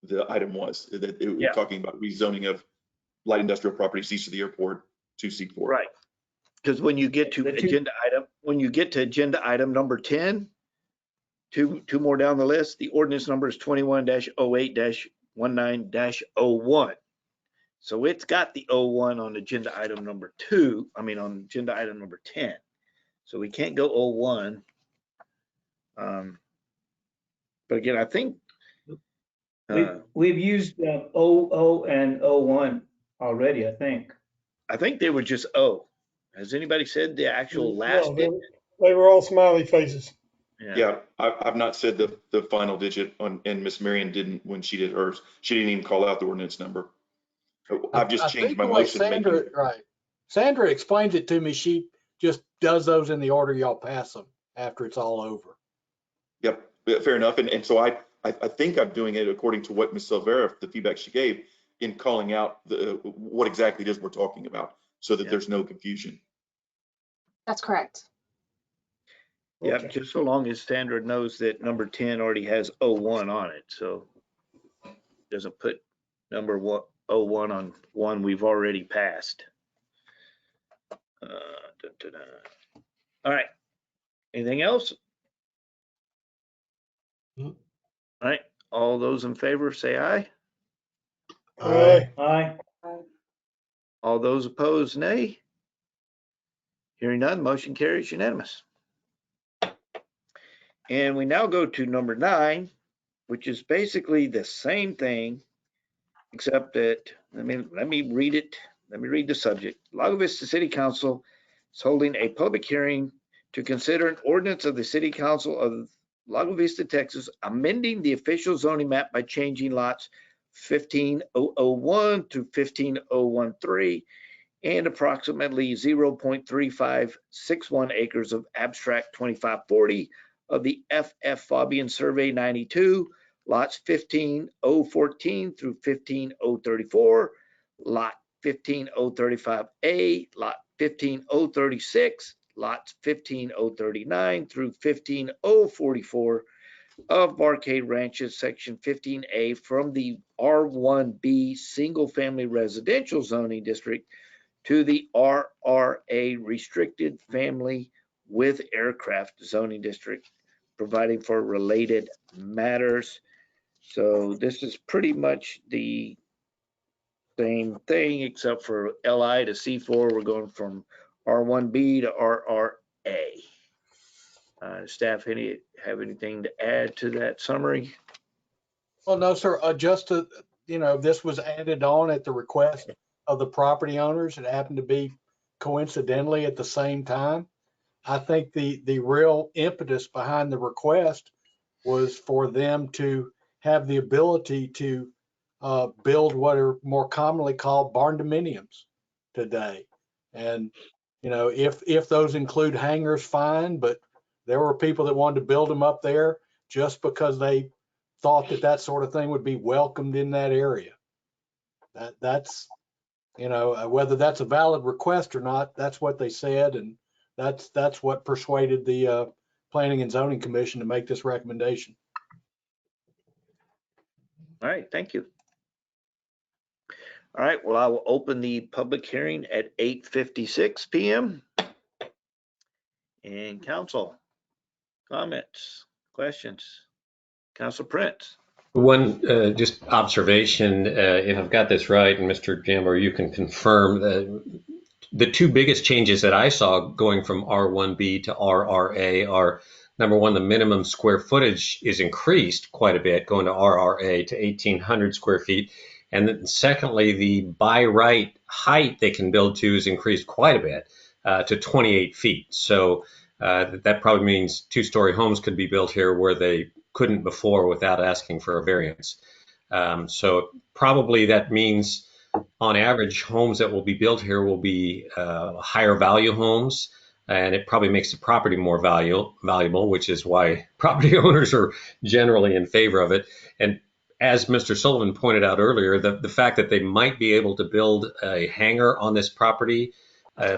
the item was. That it was talking about rezoning of light industrial properties east of the airport to C4. Right, because when you get to agenda item number 10, two more down the list, the ordinance number is 21-08-19-01. So it's got the 01 on agenda item number 2, on agenda item number 10. So we can't go 01. But again, I think we've used 00 and 01 already, I think. I think they were just O. Has anybody said the actual last? No, they were all smiley faces. Yeah, I've not said the final digit on, and Miss Marion didn't when she did hers. She didn't even call out the ordinance number. I've just I changed think my the way motion to make you. Right. Sandra explains it to me. She just does those in the order y'all pass them after it's all over. Yep, yeah, fair enough. And so I think I'm doing it according to what Ms. Silvera, the feedback she gave, in calling out what exactly it is we're talking about, so that there's no confusion. That's correct. Yeah, Okay. just so long as Sandra knows that number 10 already has 01 on it, so doesn't put number 01 on one we've already passed. All right. Anything else? Mm. All right. All those in favor say aye. Aye. Aye. All those opposed, nay. Hearing none, motion carries unanimous. And we now go to number 9, which is basically the same thing, except that, let me read it. Let me read the subject. Lago Vista City Council is holding a public hearing to consider an ordinance of the City Council of Lago Vista, Texas, amending the official zoning map by changing lots 15001 to 15013 and approximately 0.3561 acres of abstract 2540 of the FF Fabian Survey 92, lots 15014 through 15034, lot 15035A, lot 15036, lots 15039 through 15044 of Barcade Ranches, Section 15A from the R1B Single Family Residential Zoning District to the RRA Restricted Family with Aircraft Zoning District, providing for related matters. So this is pretty much the same thing, except for LI to C4, we're going from R1B to RRA. Staff, have anything to add to that summary? Well, no, sir. Just to, this was added on at the request of the property owners. It happened to be coincidentally at the same time. I think the real impetus behind the request was for them to have the ability to build what are more commonly called barn dominiums today. And, if those include hangars, fine, but there were people that wanted to build them up there just because they thought that sort of thing would be welcomed in that area. That's, whether that's a valid request or not, that's what they said. And that's what persuaded the Planning and Zoning Commission to make this recommendation. All right, thank you. All right, well, I will open the public hearing at 8:56 p.m. And council, comments, questions? Council Prince. One just observation, if I've got this right, and Mr. Jambo, you can confirm that the two biggest changes that I saw going from R1B to RRA are, number one, the minimum square footage is increased quite a bit, going to RRA to 1,800 square feet. And then secondly, the by right height they can build to is increased quite a bit to 28 feet. So that probably means two-story homes could be built here where they couldn't before without asking for a variance. So probably that means on average homes that will be built here will be higher value homes, and it probably makes the property more valuable, which is why property owners are generally in favor of it. And as Mr. Sullivan pointed out earlier, the fact that they might be able to build a hangar on this property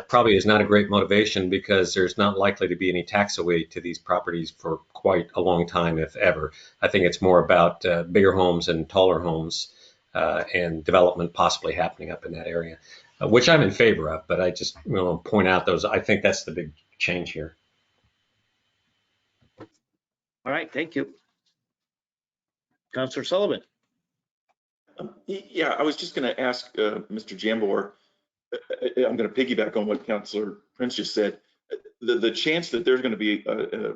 probably is not a great motivation, because there's not likely to be any taxaway to these properties for quite a long time, if ever. I think it's more about bigger homes and taller homes and development possibly happening up in that area, which I'm in favor of. But I just want to point out those. I think that's the big change here. All right, thank you. Councilor Sullivan. Yeah, I was just going to ask Mr. Jambor, I'm going to piggyback on what Councilor Prince just said. The chance that there's going to be a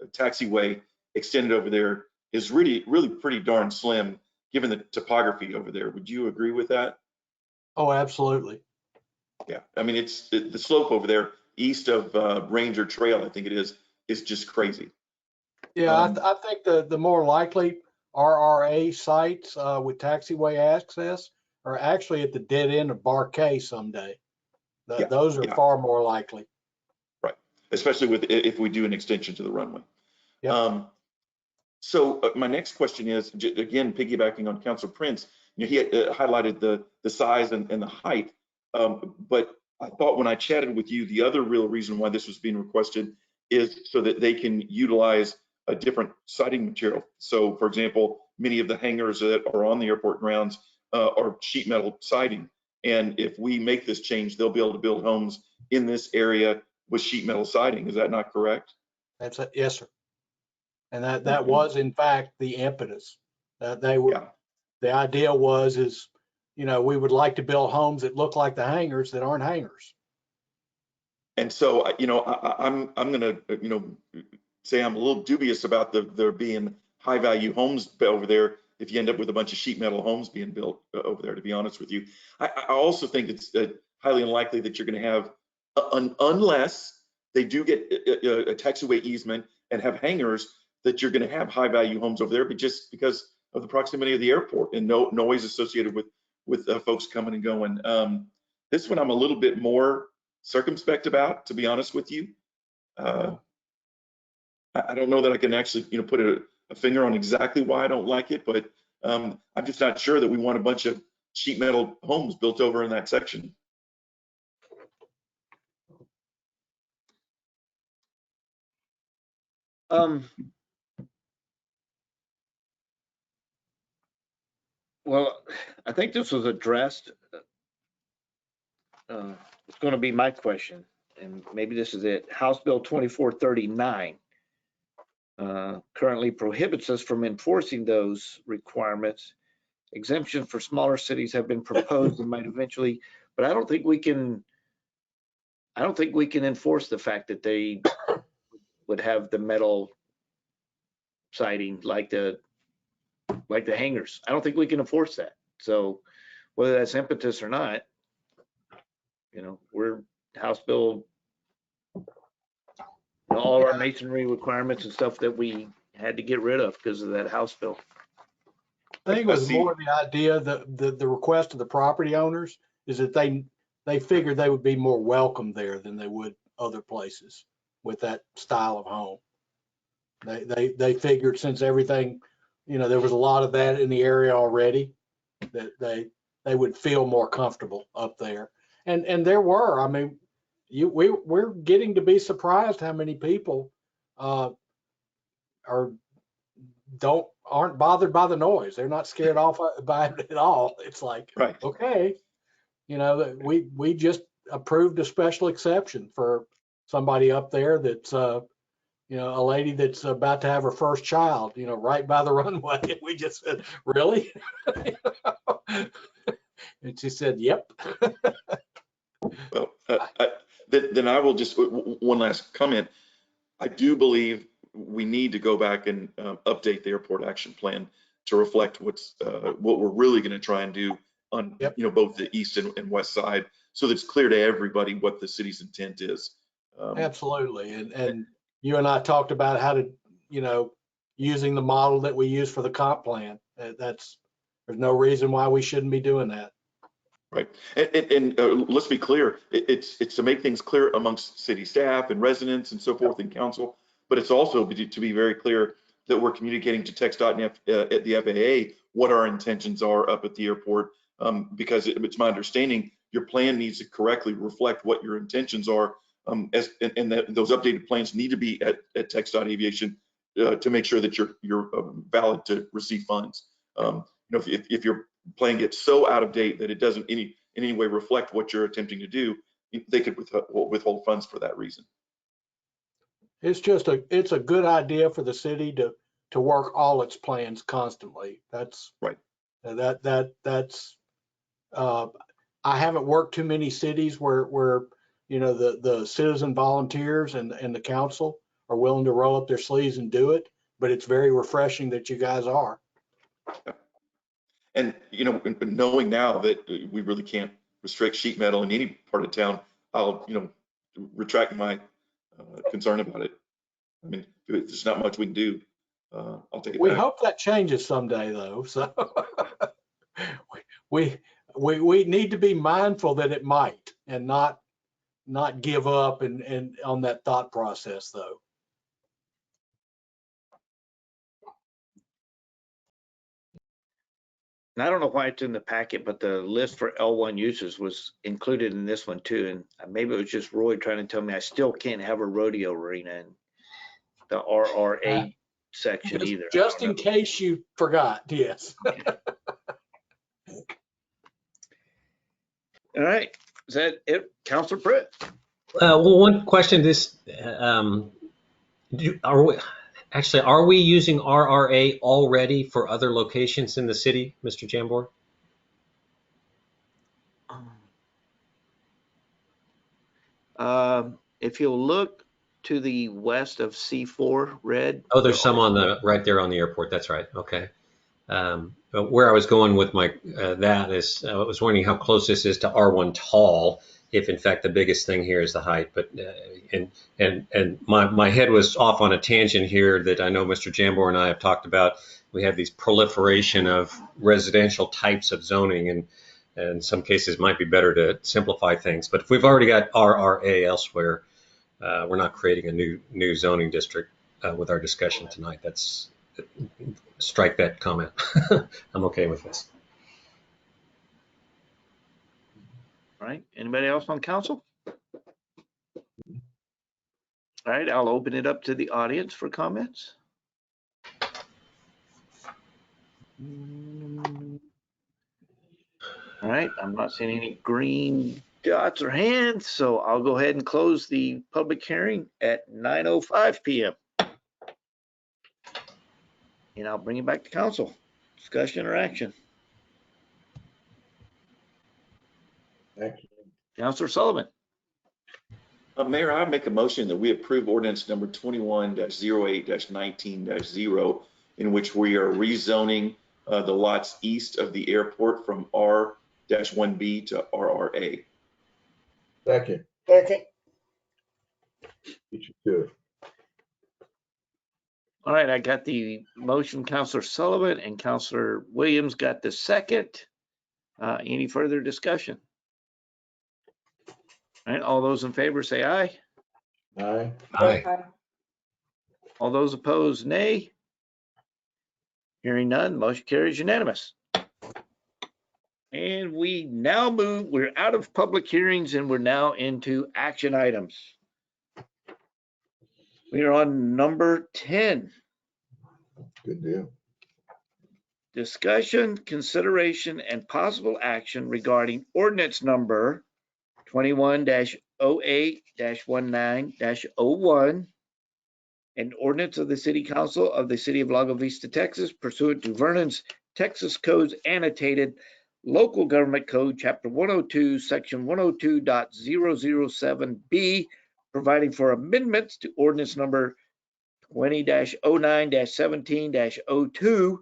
taxiway extended over there is really pretty darn slim, given the topography over there. Would you agree with that? Oh, absolutely. Yeah, I mean, it's the slope over there east of Ranger Trail, I think it is is just crazy. Yeah, I think the more likely RRA sites with taxiway access are actually at the dead end of Barquet someday. Yeah, Those are yeah. far more likely. Right, especially if we do an extension to the runway. Yep. So my next question is, again, piggybacking on Councilor Prince, he had highlighted the size and the height, but I thought when I chatted with you, the other real reason why this was being requested is so that they can utilize a different siding material. So for example, many of the hangars that are on the airport grounds are sheet metal siding. And if we make this change, they'll be able to build homes in this area with sheet metal siding. Is that not correct? That's it. Yes, sir. And that was in fact the impetus that they were. Yeah. The idea is, we would like to build homes that look like the hangars that aren't hangars. And so, I'm going to, say I'm a little dubious about there being high value homes over there if you end up with a bunch of sheet metal homes being built over there, to be honest with you. I also think it's highly unlikely that you're going to have, unless they do get a taxiway easement and have hangars, that you're going to have high value homes over there, but just because of the proximity of the airport and no noise associated with folks coming and going. This one I'm a little bit more circumspect about, to be honest with you. I don't know that I can actually, put a finger on exactly why I don't like it, but I'm just not sure that we want a bunch of sheet metal homes built over in that section. Well, I think this was addressed. It's going to be my question, and maybe this is it. House Bill 2439 currently prohibits us from enforcing those requirements. Exemptions for smaller cities have been proposed and might eventually, but I don't think we can enforce the fact that they would have the metal siding like the hangars. I don't think we can enforce that. So whether that's impetus or not, we're House Bill, all of our masonry requirements and stuff that we had to get rid of because of that House Bill. I think it was more the idea that the request of the property owners is that they figured they would be more welcome there than they would other places with that style of home. They figured since everything, there was a lot of that in the area already, that they would feel more comfortable up there. And there were, I mean, we're getting to be surprised how many people aren't bothered by the noise. They're not scared off by it at all. It's like, right. Okay, we just approved a special exception for somebody up there that's a lady that's about to have her first child, right by the runway. And we just said, really? And she said, yep. Well, then I will just, one last comment. I do believe we need to go back and update the airport action plan to reflect what we're really going to try and do on both the east and west side, so that it's clear to everybody what the city's intent is. Absolutely. And you and I talked about how to, using the model that we use for the comp plan. There's no reason why we shouldn't be doing that. Right. And let's be clear, it's to make things clear amongst city staff and residents and so forth and council, but it's also to be very clear that we're communicating to TxDOT and at the FAA what our intentions are up at the airport, because it's my understanding your plan needs to correctly reflect what your intentions are, and those updated plans need to be at TxDOT Aviation to make sure that you're valid to receive funds. If your plan gets so out of date that it doesn't in any way reflect what you're attempting to do, they could withhold funds for that reason. It's a good idea for the city to work all its plans constantly. That's right. That's I haven't worked too many cities where the citizen volunteers and the council are willing to roll up their sleeves and do it, but it's very refreshing that you guys are. And knowing now that we really can't restrict sheet metal in any part of town, I'll retract my concern about it. I mean, if there's not much we can do, I'll take it We back. hope that changes someday, though. So we need to be mindful that it might, and not give up and on that thought process, though. And I don't know why it's in the packet, but the list for L1 uses was included in this one too. And maybe it was just Roy trying to tell me I still can't have a rodeo arena in the RRA section either. Just in case you forgot, yes. All right, is that it, Councilor Britt? Well, one question: are we using RRA already for other locations in the city, Mr. Jambor? If you'll look to the west of C4 red. Oh, there's some on the right there on the airport. That's right. Okay. But where I was going with my that is, I was wondering how close this is to R1 tall, if in fact the biggest thing here is the height. But and my head was off on a tangent here that I know Mr. Jambor and I have talked about. We have these proliferation of residential types of zoning, and in some cases might be better to simplify things. But if we've already got RRA elsewhere, we're not creating a new zoning district with our discussion tonight. That's strike that comment. I'm okay with this. All right, anybody else on council? All right, I'll open it up to the audience for comments. All right, I'm not seeing any green dots or hands, so I'll go ahead and close the public hearing at 9:05 p.m. And I'll bring it back to council. Discussion or action? Action. Councilor Sullivan. Mayor, I make a motion that we approve ordinance number 21-08-19-0, in which we are rezoning the lots east of the airport from R-1B to RRA. Second. You should do it. All right, I got the motion, Councilor Sullivan, and Councilor Williams got the second. Any further discussion? All right, all those in favor say aye. Aye. Aye. All those opposed, nay. Hearing none, motion carries unanimous. And we now move, we're out of public hearings and we're now into action items. We are on number 10. Good deal. Discussion, consideration, and possible action regarding ordinance number 21-08-19-01, an ordinance of the City Council of the City of Lago Vista, Texas, pursuant to Vernon's Texas Codes Annotated Local Government Code, Chapter 102, Section 102.007B, providing for amendments to ordinance number 20-09-17-02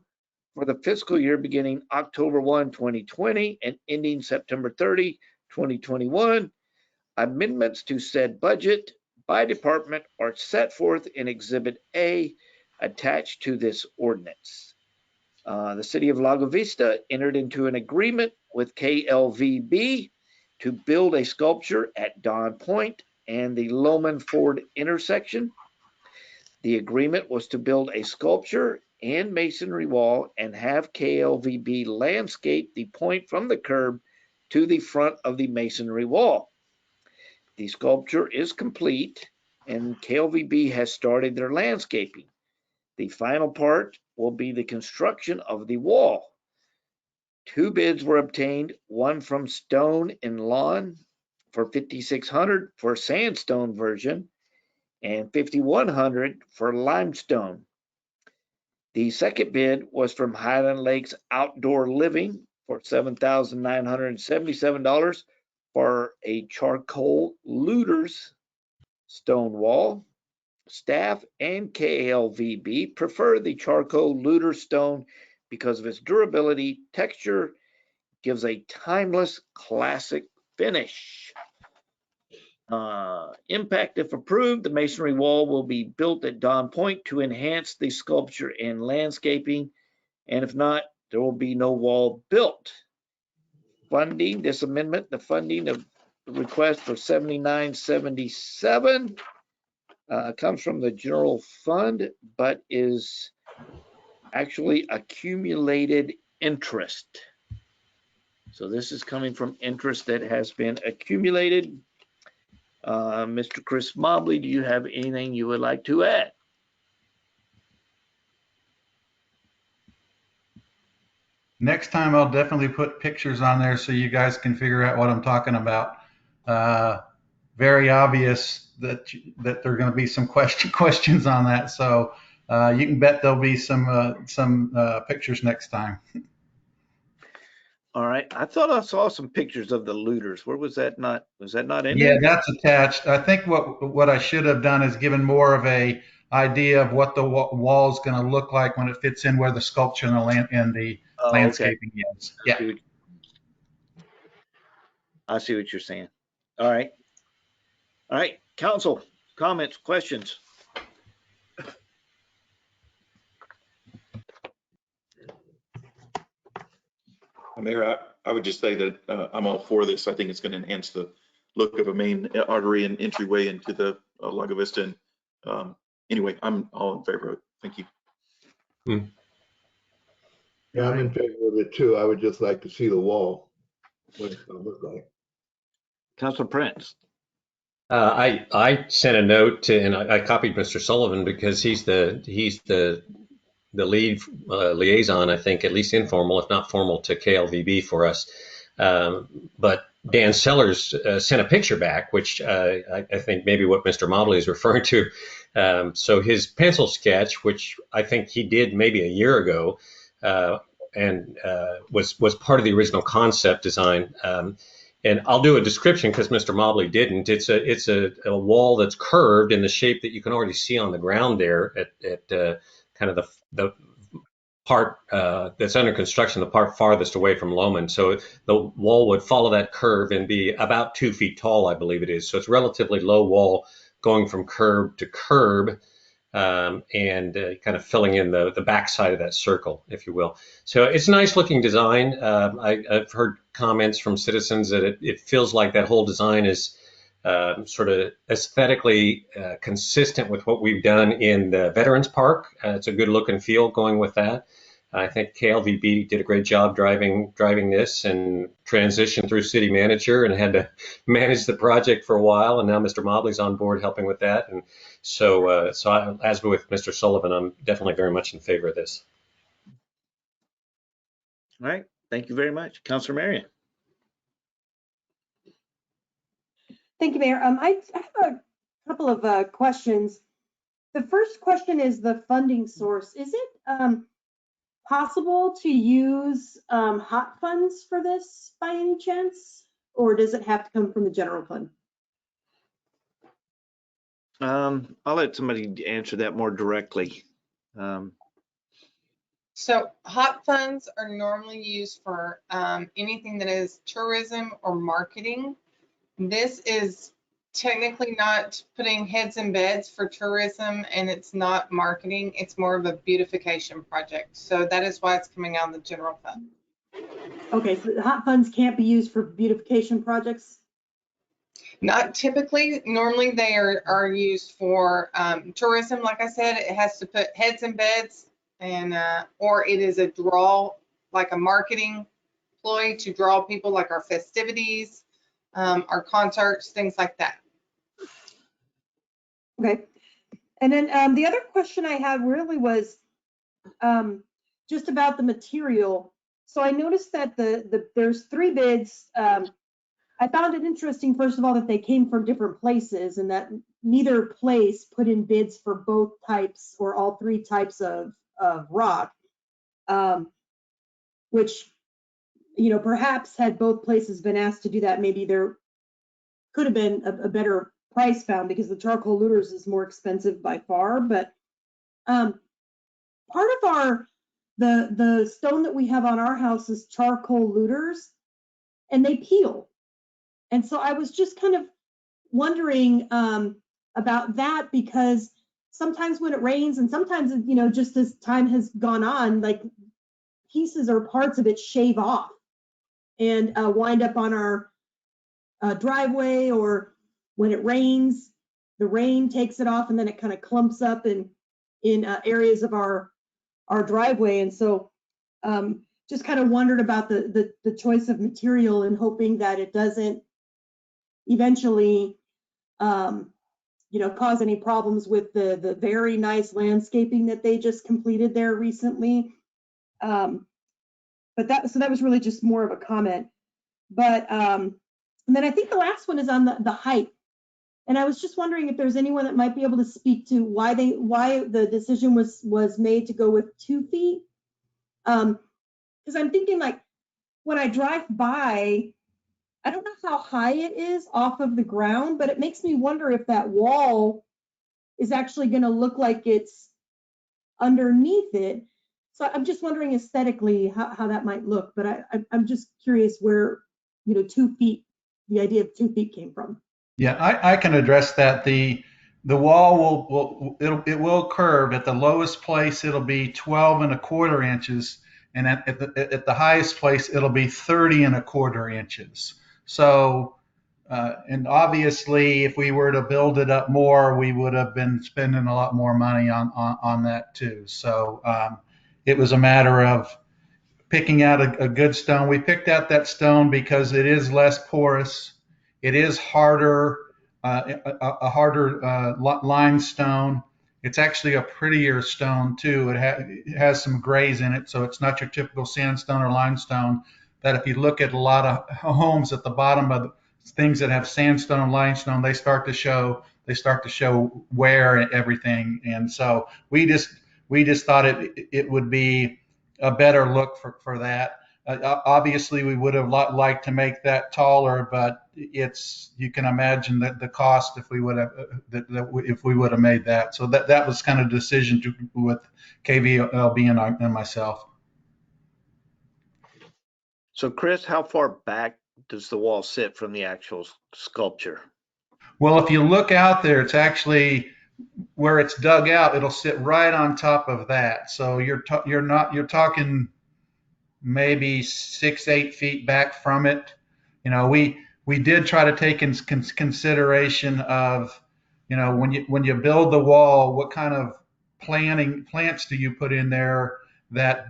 for the fiscal year beginning October 1, 2020 and ending September 30, 2021. Amendments to said budget by department are set forth in Exhibit A attached to this ordinance. The City of Lago Vista entered into an agreement with KLVB to build a sculpture at Don Point and the Loman Ford intersection. The agreement was to build a sculpture and masonry wall and have KLVB landscape the point from the curb to the front of the masonry wall. The sculpture is complete and KLVB has started their landscaping. The final part will be the construction of the wall. 2 bids were obtained, one from Stone and Lawn for $5,600 for a sandstone version and $5,100 for limestone. The second bid was from Highland Lakes Outdoor Living for $7,977 for a charcoal looters stone wall. Staff and KLVB prefer the charcoal looter stone because of its durability, texture, gives a timeless classic finish. Impact if approved, the masonry wall will be built at Don Point to enhance the sculpture and landscaping. And if not, there will be no wall built. Funding, this amendment, the funding of the request for 7977 comes from the general fund, but is actually accumulated interest. So this is coming from interest that has been accumulated. Mr. Chris Mobley, do you have anything you would like to add? Next time I'll definitely put pictures on there so you guys can figure out what I'm talking about. Very obvious that there are going to be some questions on that. So you can bet there'll be some pictures next time. All right. I thought I saw some pictures of the looters. Where was that not? Was that not in Yeah, there? that's attached. I think what I should have done is given more of a idea of what the wall's going to look like when it fits in where the sculpture and the landscaping is. Yeah. I see what you're saying. All right. All right. Council, comments, questions? Mayor, I would just say that I'm all for this. I think it's going to enhance the look of a main artery and entryway into the Lago Vista. And anyway, I'm all in favor of it. Thank you. Yeah, I'm in favor of it too. I would just like to see the wall, what it's going to look like. Councilor Prince. I sent a note to, and I copied Mr. Sullivan because he's the lead liaison, I think, at least informal, if not formal, to KLVB for us. But Dan Sellers sent a picture back, which I think maybe what Mr. Mobley is referring to. So his pencil sketch, which I think he did maybe a year ago, and was part of the original concept design. And I'll do a description because Mr. Mobley didn't. It's a wall that's curved in the shape that you can already see on the ground there at kind of the part that's under construction, the part farthest away from Loman. So the wall would follow that curve and be about 2 feet tall, I believe it is. So it's a relatively low wall going from curb to curb, and kind of filling in the backside of that circle, if you will. So it's a nice looking design. I've heard comments from citizens that it feels like that whole design is sort of aesthetically consistent with what we've done in the Veterans Park. It's a good look and feel going with that. I think KLVB did a great job driving this and transitioned through city manager and had to manage the project for a while. And now Mr. Mobley's on board helping with that. And so as with Mr. Sullivan, I'm definitely very much in favor of this. All right. Thank you very much. Councilor Marion. Thank you, Mayor. I have a couple of questions. The first question is the funding source. Is it possible to use hot funds for this by any chance, or does it have to come from the general fund? I'll let somebody answer that more directly. So hot funds are normally used for anything that is tourism or marketing. This is technically not putting heads in beds for tourism, and it's not marketing. It's more of a beautification project. So that is why it's coming out of the general fund. Okay, so the hot funds can't be used for beautification projects? Not typically. Normally they are used for tourism. Like I said, it has to put heads in beds, and or it is a draw, like a marketing ploy to draw people, like our festivities, our concerts, things like that. Okay. And then the other question I had really was just about the material. So I noticed that there's 3 bids. I found it interesting, first of all, that they came from different places and that neither place put in bids for both types or all 3 types of rock, which, you know, perhaps had both places been asked to do that, maybe there could have been a better price found, because the charcoal looters is more expensive by far. But part of the stone that we have on our house is charcoal looters, and they peel. And so I was just kind of wondering about that, because sometimes when it rains, and sometimes, you know, just as time has gone on, like pieces or parts of it shave off and wind up on our driveway, or when it rains, the rain takes it off and then it kind of clumps up in areas of our driveway. And so just kind of wondered about the choice of material, and hoping that it doesn't eventually you know, cause any problems with the very nice landscaping that they just completed there recently. But that was really just more of a comment. But and then I think the last one is on the height. And I was just wondering if there's anyone that might be able to speak to why the decision was made to go with 2 feet. Because I'm thinking, like, when I drive by, I don't know how high it is off of the ground, but it makes me wonder if that wall is actually going to look like it's underneath it. So I'm just wondering aesthetically how that might look. But I'm just curious where, you know, 2 feet, the idea of 2 feet came from. Yeah, I can address that. The wall it will curve. At the lowest place, it'll be 12 1/4 inches, and at the highest place, it'll be 30 1/4 inches. So, and obviously, if we were to build it up more, we would have been spending a lot more money on that too. So, it was a matter of picking out a good stone. We picked out that stone because it is less porous. It is harder, a harder limestone. It's actually a prettier stone too. It has some grays in it, so it's not your typical sandstone or limestone. That if you look at a lot of homes at the bottom of the things that have sandstone and limestone, they start to show wear and everything. And so we just thought it would be a better look for that. Obviously, we would have liked to make that taller, but you can imagine that the cost if we would have made that. So that was kind of a decision with KVLB and myself. So Chris, how far back does the wall sit from the actual sculpture? Well, if you look out there, it's actually where it's dug out. It'll sit right on top of that. So you're talking maybe 6-8 feet back from it. You know, we did try to take in consideration of, you know, when you build the wall, what kind of plants do you put in there that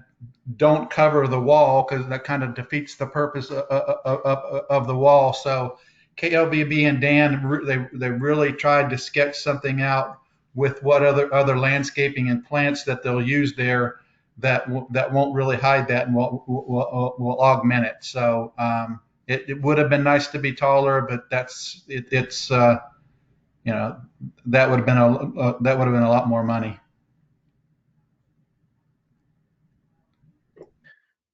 don't cover the wall, because that kind of defeats the purpose of the wall. So KLBB and Dan, they really tried to sketch something out with what other landscaping and plants that they'll use there that won't really hide that and will augment it. So it would have been nice to be taller, but it's you know, that would have been a lot more money.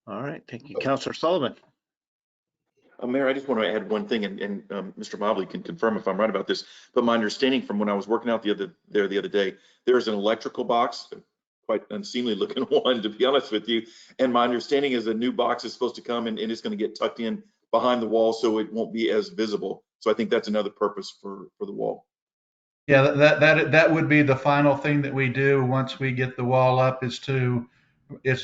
All right, thank you, Councilor Sullivan. Mayor, I just want to add one thing, and Mr. Mobley can confirm if I'm right about this, but my understanding from when I was working out the other day, there's an electrical box, quite unseemly looking one, to be honest with you. And my understanding is a new box is supposed to come and it's going to get tucked in behind the wall so it won't be as visible. So I think that's another purpose for the wall. Yeah, that would be the final thing that we do once we get the wall up, is to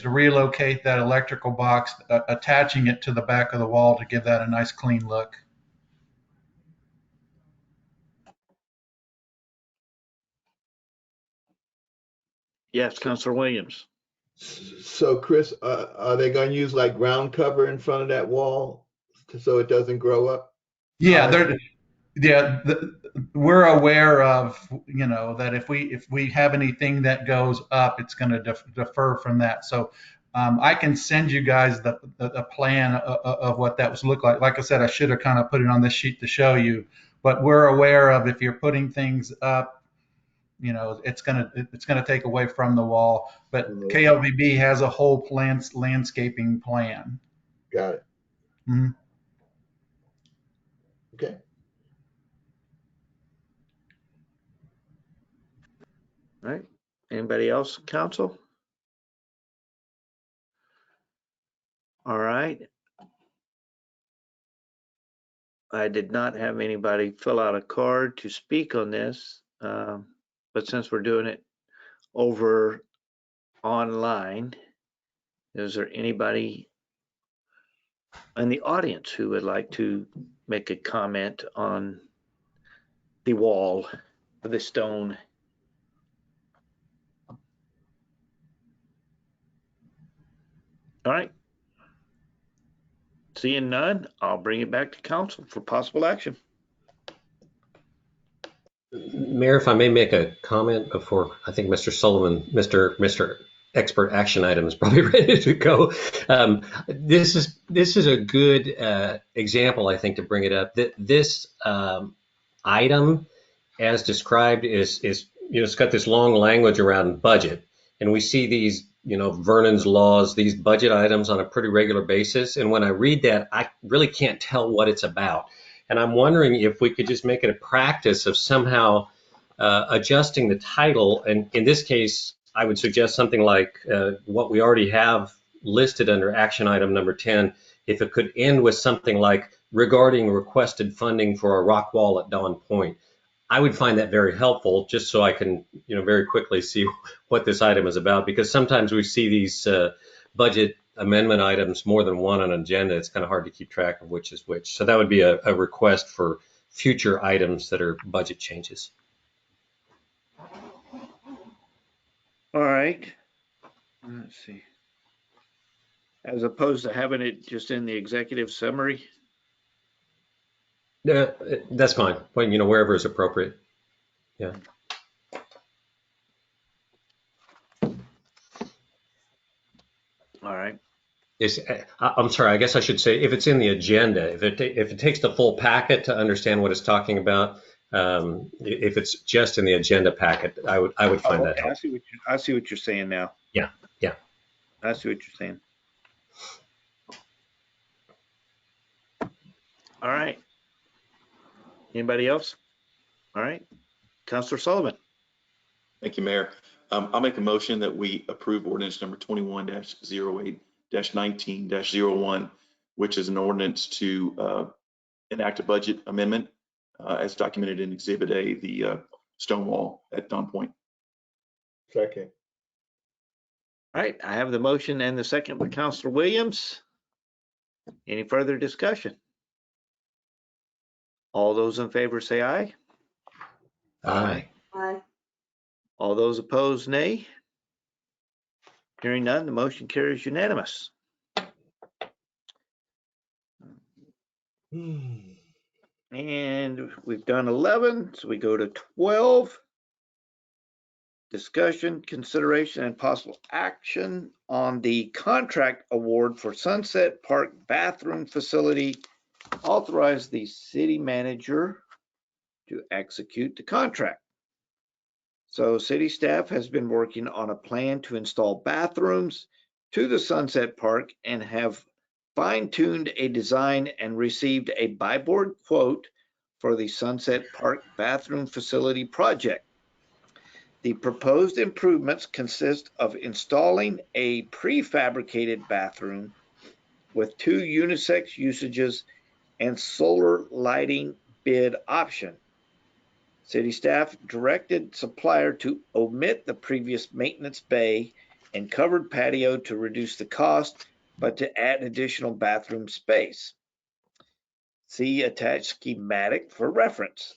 relocate that electrical box, attaching it to the back of the wall to give that a nice clean look. Yes, Councilor Williams. So Chris, are they going to use like ground cover in front of that wall so it doesn't grow up? Yeah, we're aware of, you know, that if we have anything that goes up, it's going to defer from that. So I can send you guys the plan of what that was look like. Like I said, I should have kind of put it on this sheet to show you, but we're aware of if you're putting things up, you know, it's gonna take away from the wall. But KLVB has a whole landscaping plan. Got it. Mm-hmm. Okay. All right. Anybody else, council? All right. I did not have anybody fill out a card to speak on this, but since we're doing it over online, is there anybody in the audience who would like to make a comment on the wall, the stone? All right. Seeing none, I'll bring it back to council for possible action. Mayor, if I may make a comment before, I think Mr. Sullivan, Mr. Expert Action Item is probably ready to go. This is a good example, I think, to bring it up. This item, as described, is it's got this long language around budget, and we see these Vernon's laws, these budget items on a pretty regular basis. And when I read that, I really can't tell what it's about. And I'm wondering if we could just make it a practice of somehow adjusting the title. And in this case, I would suggest something like what we already have listed under action item number 10, if it could end with something like regarding requested funding for a rock wall at Dawn Point. I would find that very helpful, just so I can very quickly see what this item is about, because sometimes we see these budget amendment items more than one on an agenda. It's kind of hard to keep track of which is which. So that would be a request for future items that are budget changes. All right. Let's see. As opposed to having it just in the executive summary. Yeah, that's fine. Well, wherever is appropriate. Yeah. All right. I'm sorry, I guess I should say, if it's in the agenda, if it takes the full packet to understand what it's talking about, if it's just in the agenda packet, I would find that helpful. I see what you're saying now. Yeah. I see what you're saying. All right. Anybody else? All right. Councilor Sullivan. Thank you, Mayor. I'll make a motion that we approve ordinance number 21-08-19-01, which is an ordinance to enact a budget amendment as documented in Exhibit A, the stone wall at Dawn Point. Second. All right. I have the motion and the second with Councilor Williams. Any further discussion? All those in favor say aye. Aye. Aye. All those opposed, nay. Hearing none, the motion carries unanimous. And we've done 11, so we go to 12. Discussion, consideration, and possible action on the contract award for Sunset Park bathroom facility. Authorize the city manager to execute the contract. So city staff has been working on a plan to install bathrooms to the Sunset Park and have fine-tuned a design and received a by-board quote for the Sunset Park bathroom facility project. The proposed improvements consist of installing a prefabricated bathroom with 2 unisex usages and solar lighting bid option. City staff directed supplier to omit the previous maintenance bay and covered patio to reduce the cost, but to add additional bathroom space. See attached schematic for reference.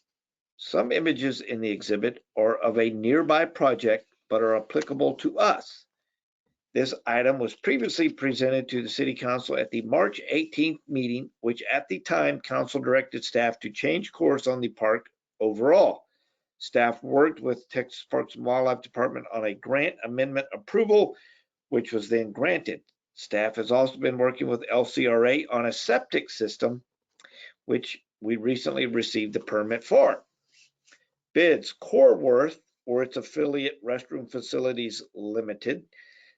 Some images in the exhibit are of a nearby project, but are applicable to us. This item was previously presented to the City Council at the March 18th meeting, which at the time Council directed staff to change course on the park overall. Staff worked with Texas Parks and Wildlife Department on a grant amendment approval, which was then granted. Staff has also been working with LCRA on a septic system, which we recently received the permit for. Bids, Coreworth, or its affiliate Restroom Facilities Limited,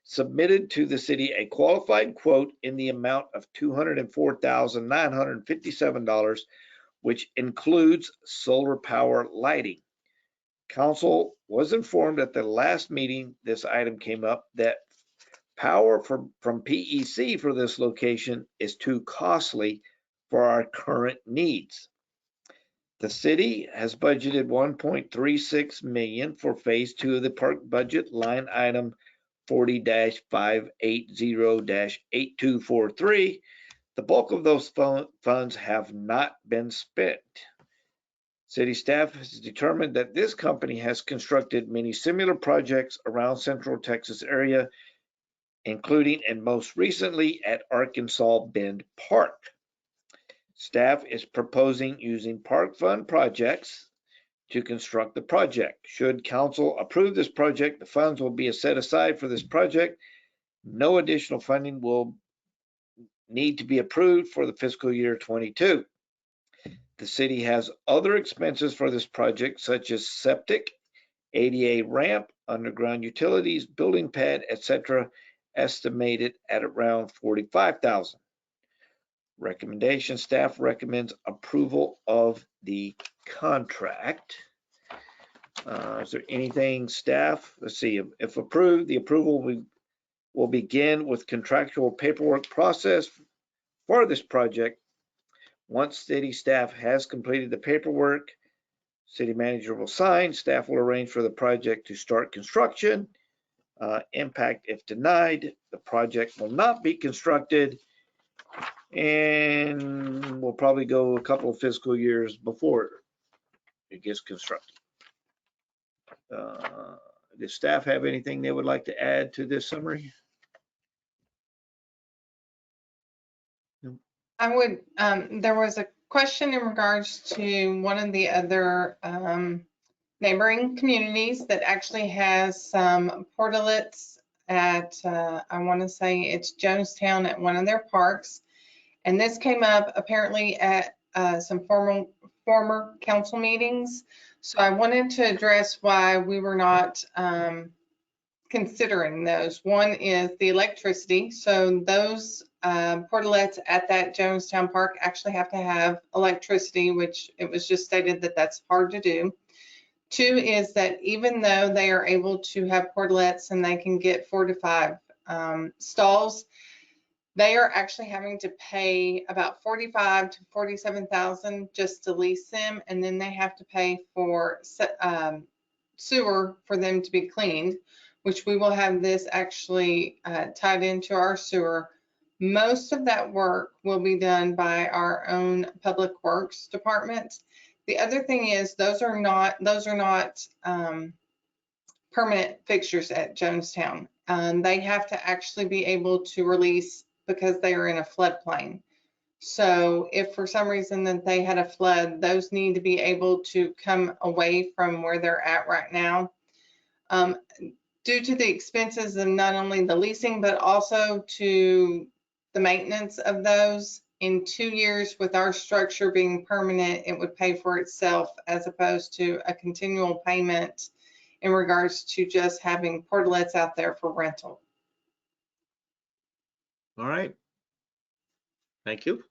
submitted to the city a qualified quote in the amount of $204,957, which includes solar power lighting. Council was informed at the last meeting this item came up that power from PEC for this location is too costly for our current needs. The city has budgeted $1.36 million for phase 2 of the park budget, line item 40-580-8243. The bulk of those funds have not been spent. City staff has determined that this company has constructed many similar projects around Central Texas area, including and most recently at Arkansas Bend Park. Staff is proposing using park fund projects to construct the project. Should council approve this project, the funds will be set aside for this project. No additional funding will need to be approved for the fiscal year 22. The city has other expenses for this project, such as septic, ADA ramp, underground utilities, building pad, etc., estimated at around $45,000. Recommendation: staff recommends approval of the contract. Is there anything staff? Let's see. If approved, the approval will begin with contractual paperwork process for this project. Once city staff has completed the paperwork, city manager will sign. Staff will arrange for the project to start construction. Impact if denied, the project will not be constructed, and we'll probably go a couple of fiscal years before it gets constructed. Does staff have anything they would like to add to this summary? I would, there was a question in regards to one of the other neighboring communities that actually has some portalets at, I want to say it's Jonestown, at one of their parks. And this came up apparently at some former council meetings. So I wanted to address why we were not considering those. One is the electricity. So those portalets at that Jonestown Park actually have to have electricity, which it was just stated that that's hard to do. Two is that even though they are able to have portalets and they can get 4 to 5 stalls, they are actually having to pay about $45,000 to $47,000 just to lease them, and then they have to pay for sewer for them to be cleaned, which we will have this actually tied into our sewer. Most of that work will be done by our own public works department. The other thing is those are not permanent fixtures at Jonestown. They have to actually be able to release because they are in a floodplain. So if for some reason that they had a flood, those need to be able to come away from where they're at right now. Due to the expenses of not only the leasing, but also to the maintenance of those, in 2 years with our structure being permanent, it would pay for itself as opposed to a continual payment in regards to just having portalets out there for rental. All right. Thank you.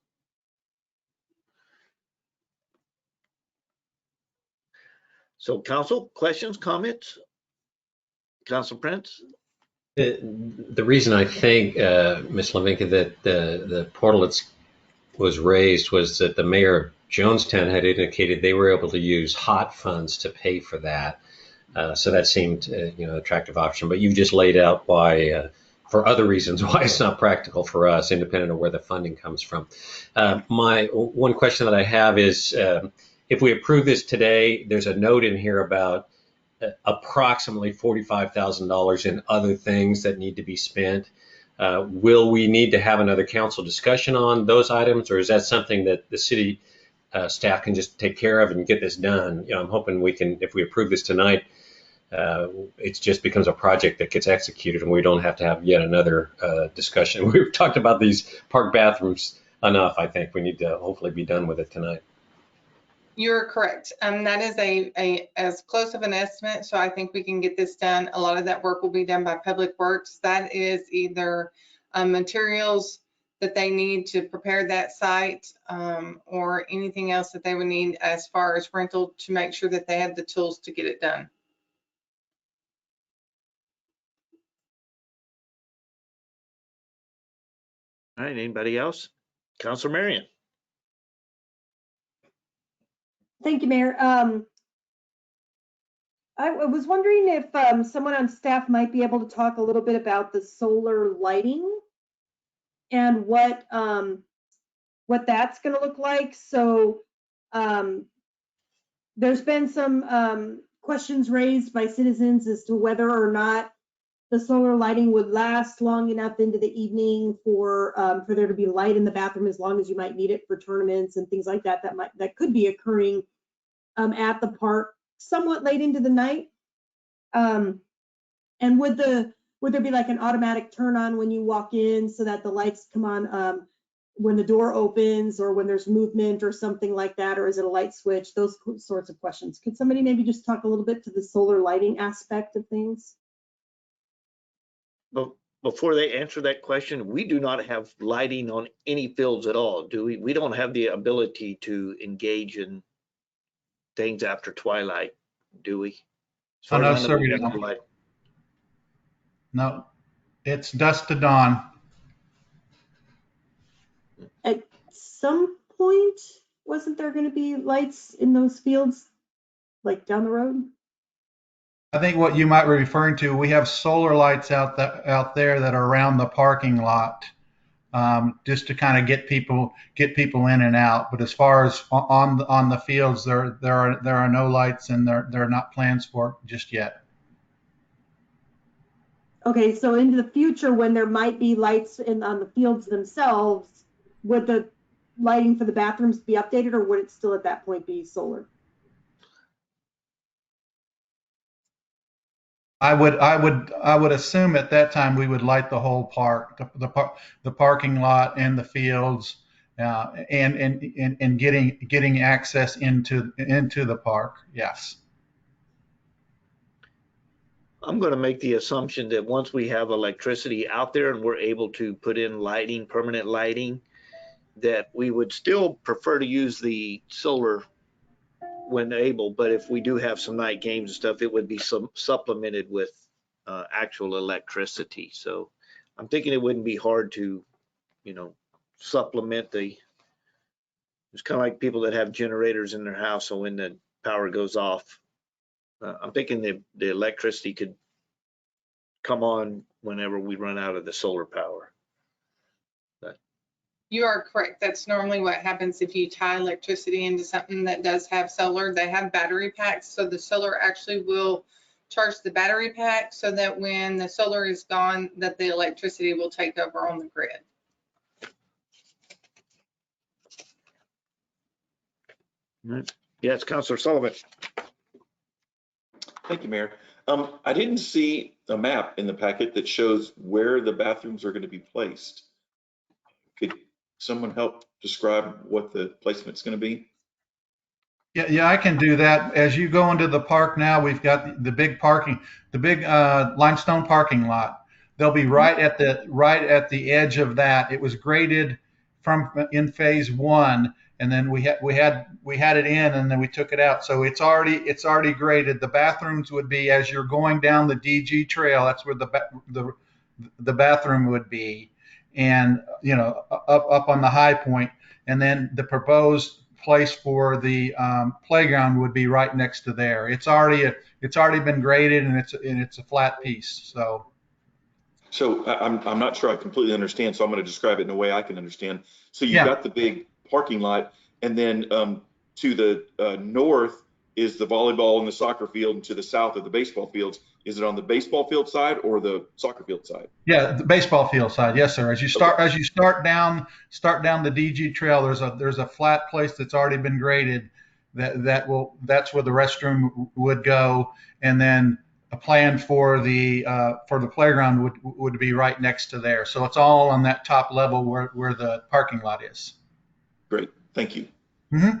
So council, questions, comments? Council Prince? The reason I think, Ms. Levinka, that the portalets was raised was that the mayor of Jonestown had indicated they were able to use hot funds to pay for that. So that seemed, an attractive option. But you just laid out why, for other reasons, why it's not practical for us, independent of where the funding comes from. My one question that I have is, if we approve this today, there's a note in here about approximately $45,000 in other things that need to be spent. Will we need to have another council discussion on those items, or is that something that the city staff can just take care of and get this done? I'm hoping we can, if we approve this tonight, it just becomes a project that gets executed and we don't have to have yet another discussion. We've talked about these park bathrooms enough. I think we need to hopefully be done with it tonight. You're correct. That is a as close of an estimate, so I think we can get this done. A lot of that work will be done by Public Works. That is either materials that they need to prepare that site, or anything else that they would need as far as rental to make sure that they have the tools to get it done. All right, anybody else? Councilor Marion? Thank you, Mayor. I was wondering if someone on staff might be able to talk a little bit about the solar lighting and what that's going to look like. So there's been some questions raised by citizens as to whether or not the solar lighting would last long enough into the evening for there to be light in the bathroom as long as you might need it for tournaments and things like that. That could be occurring at the park somewhat late into the night. And would there be like an automatic turn on when you walk in so that the lights come on when the door opens or when there's movement or something like that? Or is it a light switch? Those sorts of questions. Could somebody maybe just talk a little bit to the solar lighting aspect of things? But before they answer that question, we do not have lighting on any fields at all, do we? We don't have the ability to engage in things after twilight, do we? As far no, as I know, sir, we we have no don't. light. No, it's dusk to dawn. At some point, wasn't there going to be lights in those fields, like down the road? I think what you might be referring to, we have solar lights out there that are around the parking lot, just to kind of get people in and out. But as far as on the fields, there are no lights, and there are not plans for it just yet. Okay, so into the future, when there might be lights on the fields themselves, would the lighting for the bathrooms be updated, or would it still at that point be solar? I would assume at that time we would light the whole park, the parking lot and the fields, and getting access into the park. Yes. I'm going to make the assumption that once we have electricity out there and we're able to put in lighting, permanent lighting, that we would still prefer to use the solar when able. But if we do have some night games and stuff, it would be supplemented with actual electricity. So I'm thinking it wouldn't be hard to, supplement it's kind of like people that have generators in their house. So when the power goes off, I'm thinking the electricity could come on whenever we run out of the solar power. You are correct. That's normally what happens if you tie electricity into something that does have solar. They have battery packs, so the solar actually will charge the battery pack so that when the solar is gone, that the electricity will take over on the grid. Yes, Councilor Sullivan. Thank you, Mayor. I didn't see a map in the packet that shows where the bathrooms are going to be placed. Could someone help describe what the placement's going to be? Yeah, I can do that. As you go into the park now, we've got the big limestone parking lot. They'll be right at the edge of that. It was graded in phase 1, and then we had it in, and then we took it out. So it's already graded. The bathrooms would be as you're going down the DG trail. That's where the bathroom would be, and up on the high point, and then the proposed place for the playground would be right next to there. It's already been graded, and it's a flat piece. So I'm not sure I completely understand. So I'm going to describe it in a way I can understand. So you've Yeah. got the big parking lot, and then to the north is the volleyball and the soccer field, and to the south of the baseball fields. Is it on the baseball field side or the soccer field side? Yeah, the baseball field side. Yes, sir. As you start down the DG trail, there's a flat place that's already been graded. That's where the restroom would go, and then a plan for the playground would be right next to there. So it's all on that top level where the parking lot is. Great, thank you. Mm-hmm.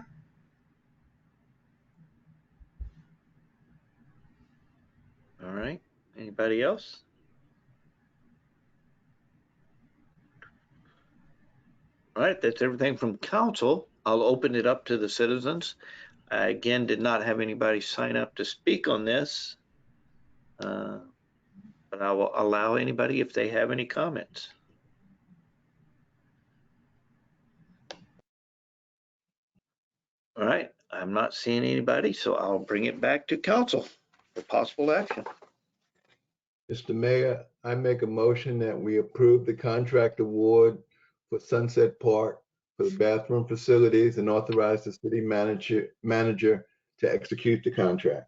All right. Anybody else? All right, that's everything from council. I'll open it up to the citizens. I again did not have anybody sign up to speak on this, but I will allow anybody if they have any comments. All right, I'm not seeing anybody, so I'll bring it back to council for possible action. Mr. Mayor, I make a motion that we approve the contract award for Sunset Park for the bathroom facilities and authorize the city manager to execute the contract.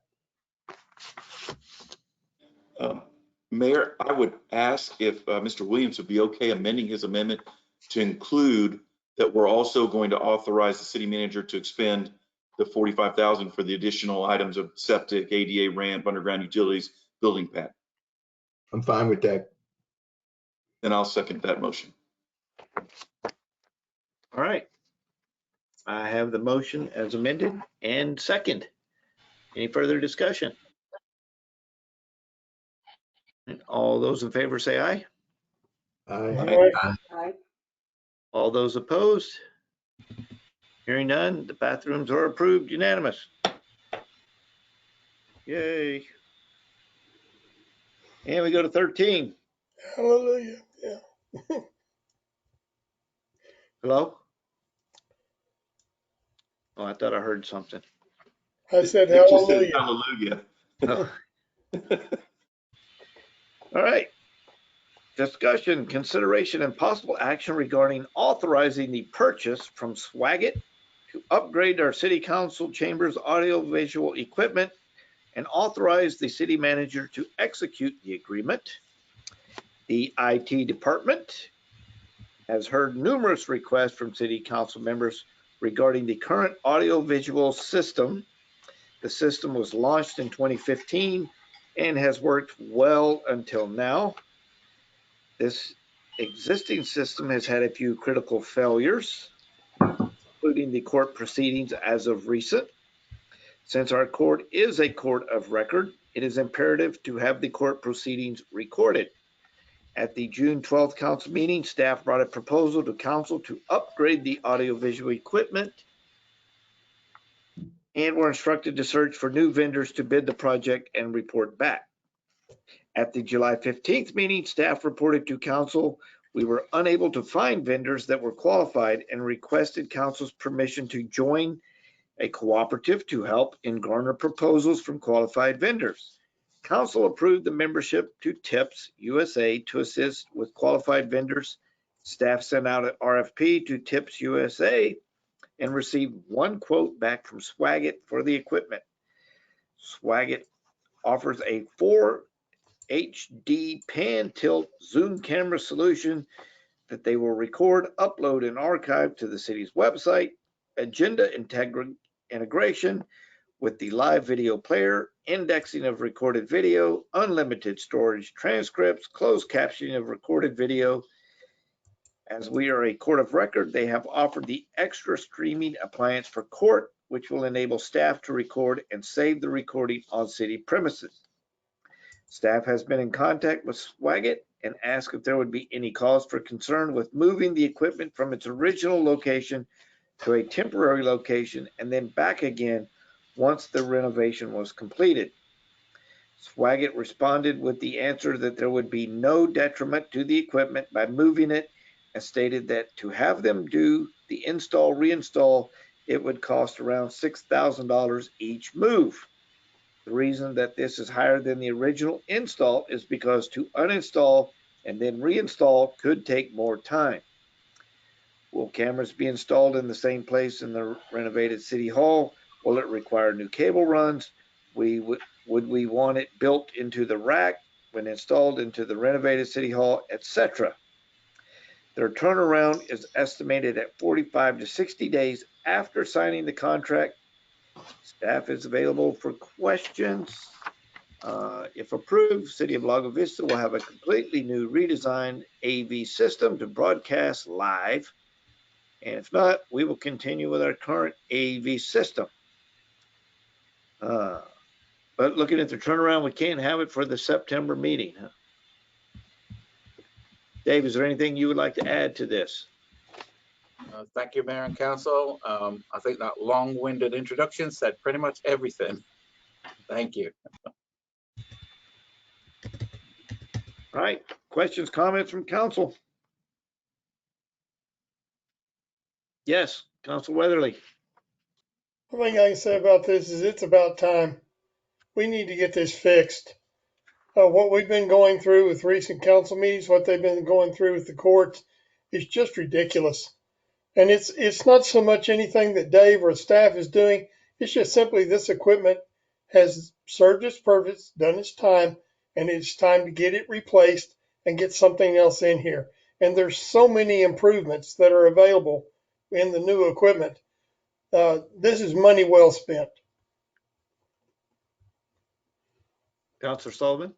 Mayor, I would ask if Mr. Williams would be okay amending his amendment to include that we're also going to authorize the city manager to expend the $45,000 for the additional items of septic, ADA ramp, underground utilities, building pad. I'm fine with that. And I'll second that motion. All right. I have the motion as amended and second. Any further discussion? And all those in favor say aye. Aye. Aye. All those opposed? Hearing none, the bathrooms are approved unanimous. Yay. And we go to 13. Hallelujah. Yeah. Hello? Oh, I thought I heard something. I said It just said hallelujah. hallelujah. Oh. All right. Discussion, consideration, and possible action regarding authorizing the purchase from Swaggit to upgrade our city council chambers audiovisual equipment and authorize the city manager to execute the agreement. The IT department has heard numerous requests from city council members regarding the current audiovisual system. The system was launched in 2015 and has worked well until now. This existing system has had a few critical failures, including the court proceedings as of recent. Since our court is a court of record, it is imperative to have the court proceedings recorded. At the June 12th council meeting, staff brought a proposal to council to upgrade the audiovisual equipment and were instructed to search for new vendors to bid the project and report back. At the July 15th meeting, staff reported to council we were unable to find vendors that were qualified and requested council's permission to join a cooperative to help in garner proposals from qualified vendors. Council approved the membership to Tips USA to assist with qualified vendors. Staff sent out an RFP to Tips USA and received one quote back from Swaggit for the equipment. Swaggit offers a 4 HD pan tilt zoom camera solution that they will record, upload, and archive to the city's website. Agenda integration with the live video player, indexing of recorded video, unlimited storage transcripts, closed captioning of recorded video. As we are a court of record, they have offered the extra streaming appliance for court, which will enable staff to record and save the recording on city premises. Staff has been in contact with Swaggit and asked if there would be any cause for concern with moving the equipment from its original location to a temporary location and then back again once the renovation was completed. Swaggit responded with the answer that there would be no detriment to the equipment by moving it and stated that to have them do the install, reinstall, it would cost around $6,000 each move. The reason that this is higher than the original install is because to uninstall and then reinstall could take more time. Will cameras be installed in the same place in the renovated city hall? Will it require new cable runs? Would we want it built into the rack when installed into the renovated city hall, etc.? Their turnaround is estimated at 45 to 60 days after signing the contract. Staff is available for questions. If approved, City of Lago Vista will have a completely new redesigned AV system to broadcast live. And if not, we will continue with our current AV system. But looking at the turnaround, we can't have it for the September meeting. Huh? Dave, is there anything you would like to add to this? Thank you, Mayor and Council. I think that long-winded introduction said pretty much everything. Thank you. All right, questions, comments from council? Yes, Council Weatherly. One thing I can say about this is it's about time. We need to get this fixed. What we've been going through with recent council meetings, what they've been going through with the courts is just ridiculous. And it's not so much anything that Dave or staff is doing. It's just simply this equipment has served its purpose, done its time, and it's time to get it replaced and get something else in here. And there's so many improvements that are available in the new equipment. This is money well spent. Counselor Sullivan?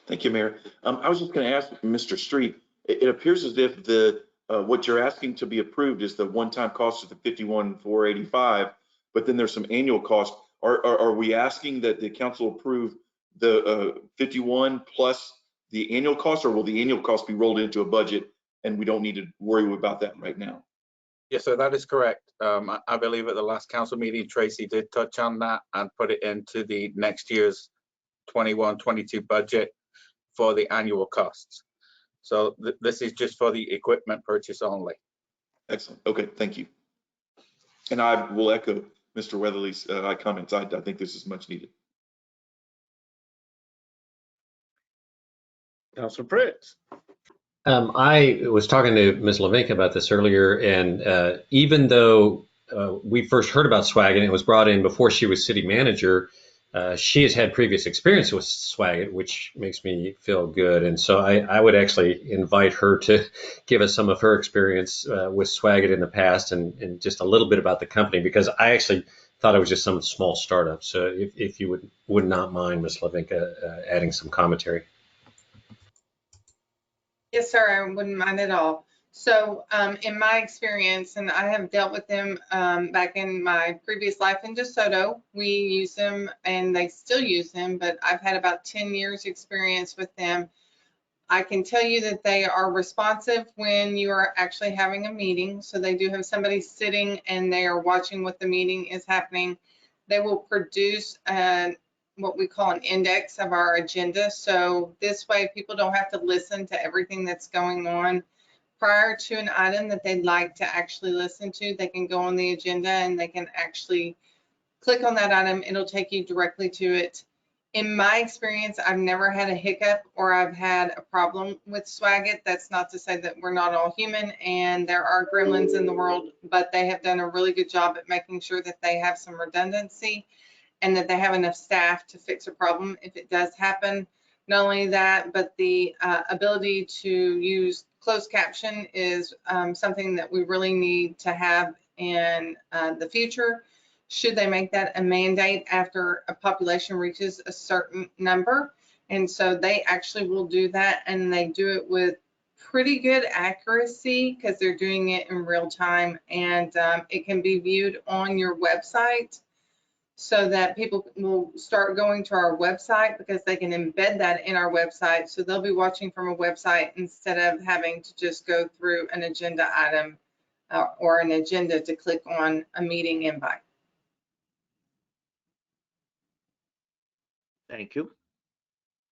Thank you, Mayor. I was just going to ask Mr. Street, it appears as if the what you're asking to be approved is the one-time cost of the 51,485, but then there's some annual cost. Are we asking that the council approve the 51 plus the annual cost, or will the annual cost be rolled into a budget and we don't need to worry about that right now? Yes, so that is correct. I believe at the last council meeting, Tracy did touch on that and put it into the next year's 21-22 budget for the annual costs. So this is just for the equipment purchase only. Excellent. Okay, thank you. And I will echo Mr. Weatherly's comments. I think this is much needed. Counselor Pritz? I was talking to Ms. Levinka about this earlier, and even though we first heard about Swaggit, it was brought in before she was city manager, she has had previous experience with Swaggit, which makes me feel good. And so I would actually invite her to give us some of her experience with Swaggit in the past and just a little bit about the company, because I actually thought it was just some small startup. So if you would not mind, Ms. Levinka, adding some commentary. Yes, sir, I wouldn't mind at all. So in my experience, and I have dealt with them back in my previous life in DeSoto, we use them and they still use them, but I've had about 10 years experience with them. I can tell you that they are responsive when you are actually having a meeting. So they do have somebody sitting and they are watching what the meeting is happening. They will produce what we call an index of our agenda. So this way people don't have to listen to everything that's going on. Prior to an item that they'd like to actually listen to, they can go on the agenda and they can actually click on that item. It'll take you directly to it. In my experience, I've never had a hiccup or I've had a problem with Swaggit. That's not to say that we're not all human and there are gremlins in the world, but they have done a really good job at making sure that they have some redundancy and that they have enough staff to fix a problem if it does happen. Not only that, but the ability to use closed caption is something that we really need to have in the future. Should they make that a mandate after a population reaches a certain number? And so they actually will do that, and they do it with pretty good accuracy because they're doing it in real time, and it can be viewed on your website so that people will start going to our website because they can embed that in our website. So they'll be watching from a website instead of having to just go through an agenda item or an agenda to click on a meeting invite. Thank you.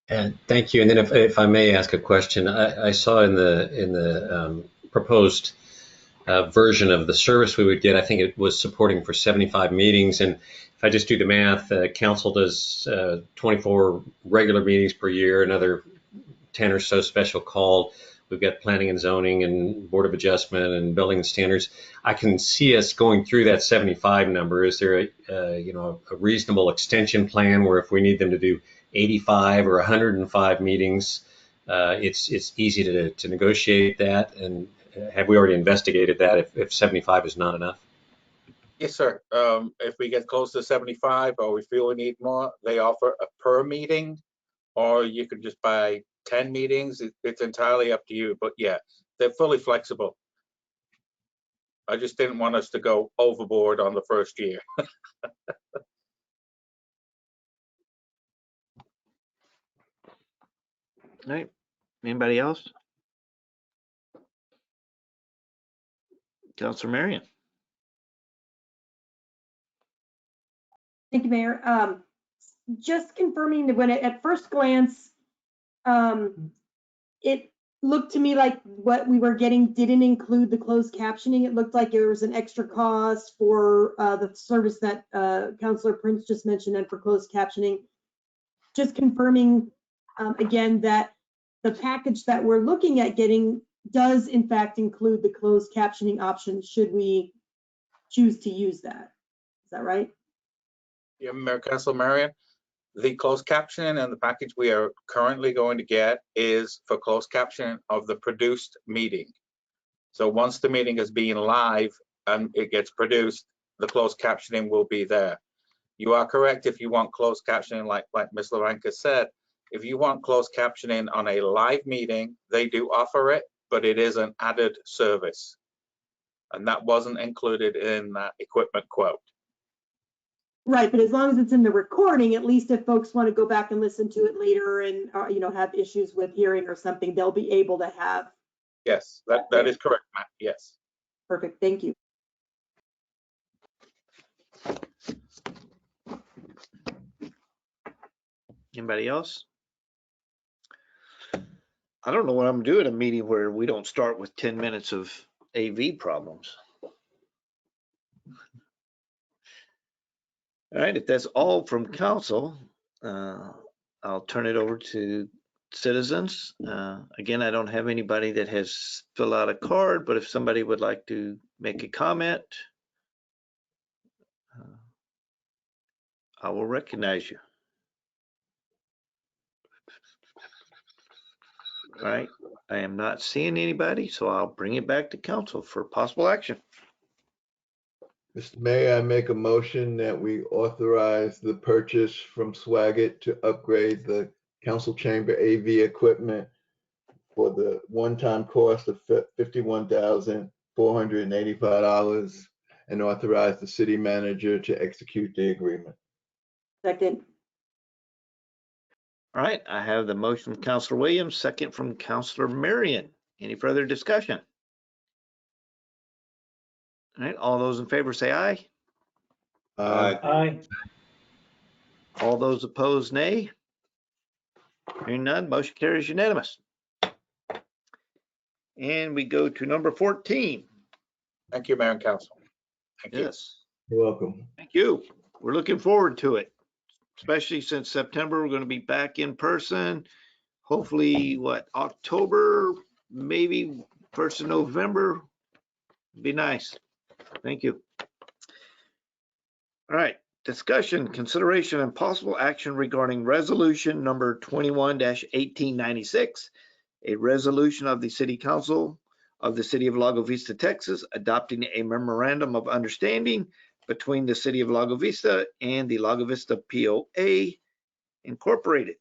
And thank you. And then if I may ask a question, I saw in the proposed version of the service we would get, I think it was supporting for 75 meetings. And if I just do the math, council does 24 regular meetings per year, another 10 or so special called. We've got planning and zoning and board of adjustment and building standards. I can see us going through that 75 number. Is there a reasonable extension plan where if we need them to do 85 or 105 meetings, it's easy to negotiate that? And have we already investigated that if 75 is not enough? Yes, sir. If we get close to 75 or we feel we need more, they offer a per meeting, or you could just buy 10 meetings. It's entirely up to you. But yeah, they're fully flexible. I just didn't want us to go overboard on the first year. All right. Anybody else? Councilor Marion? Thank you, Mayor. Just confirming that when at first glance, it looked to me like what we were getting didn't include the closed captioning. It looked like there was an extra cost for the service that Councilor Prince just mentioned and for closed captioning. Just confirming again that the package that we're looking at getting does in fact include the closed captioning option should we choose to use that. Is that right? Yeah, Mayor Council Marion, the closed captioning and the package we are currently going to get is for closed captioning of the produced meeting. So once the meeting is being live and it gets produced, the closed captioning will be there. You are correct if you want closed captioning, like Ms. Laranka said, if you want closed captioning on a live meeting, they do offer it, but it is an added service. And that wasn't included in that equipment quote. Right, but as long as it's in the recording, at least if folks want to go back and listen to it later and have issues with hearing or something, they'll be able to have. Yes, that is correct, Matt. Yes. Perfect, thank you. Anybody else? I don't know what I'm gonna do at a meeting where we don't start with 10 minutes of AV problems. All right, if that's all from council, I'll turn it over to citizens. Again, I don't have anybody that has filled out a card, but if somebody would like to make a comment, I will recognize you. All right, I am not seeing anybody, so I'll bring it back to council for possible action. Mr. Mayor, I make a motion that we authorize the purchase from Swaggart to upgrade the council chamber AV equipment for the one-time cost of $51,485 and authorize the city manager to execute the agreement. Second. All right, I have the motion from Councilor Williams, second from Councilor Marion. Any further discussion? All right, all those in favor say aye. Aye. All those opposed, nay. Hearing none, motion carries unanimous. And we go to number 14. Thank you, Mayor and Council. Thank you. Yes, You're welcome. thank you. We're looking forward to it, especially since September, we're going to be back in person. Hopefully, October, maybe 1st of November. Be nice. Thank you. All right, discussion, consideration, and possible action regarding resolution number 21-1896, a resolution of the City Council of the City of Lago Vista, Texas, adopting a memorandum of understanding between the City of Lago Vista and the Lago Vista POA Incorporated.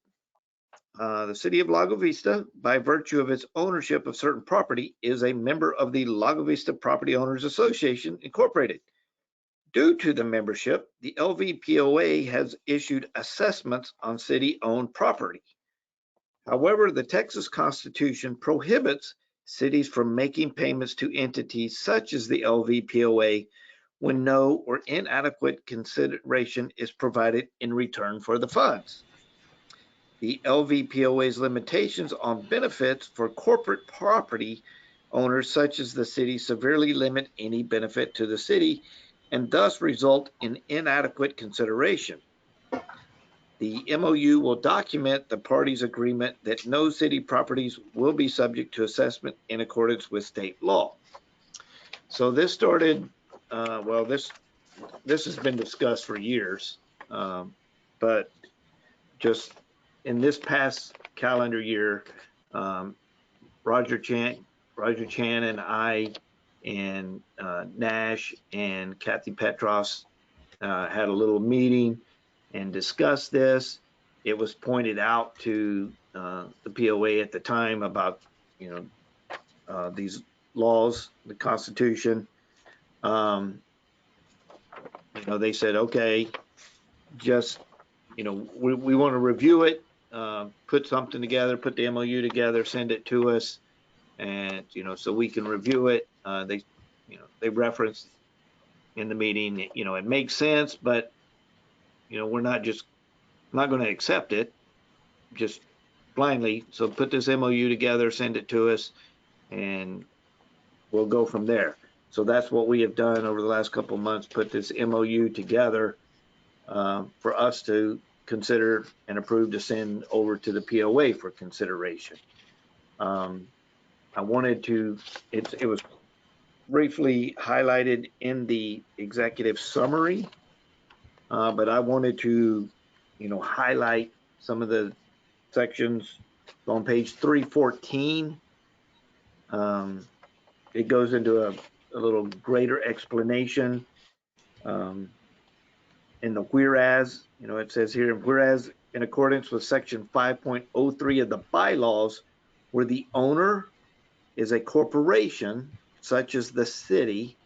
The City of Lago Vista, by virtue of its ownership of certain property, is a member of the Lago Vista Property Owners Association Incorporated. Due to the membership, the LVPOA has issued assessments on city-owned property. However, the Texas Constitution prohibits cities from making payments to entities such as the LVPOA when no or inadequate consideration is provided in return for the funds. The LVPOA's limitations on benefits for corporate property owners such as the city severely limit any benefit to the city and thus result in inadequate consideration. The MOU will document the parties' agreement that no city properties will be subject to assessment in accordance with state law. So this started, this has been discussed for years, but just in this past calendar year, Roger Chan and I and Nash and Kathy Petros had a little meeting and discussed this. It was pointed out to the POA at the time about, these laws, the Constitution. They said, okay, just, we want to review it, put something together, put the MOU together, send it to us, and, so we can review it. They referenced in the meeting, it makes sense, but, we're not going to accept it just blindly. So put this MOU together, send it to us, and we'll go from there. So that's what we have done over the last couple of months, put this MOU together for us to consider and approve to send over to the POA for consideration. I wanted to, it was briefly highlighted in the executive summary, but I wanted to, highlight some of the sections on page 314. It goes into a little greater explanation. In the whereas, it says here, whereas in accordance with section 5.03 of the bylaws, where the owner is a corporation, such as the city,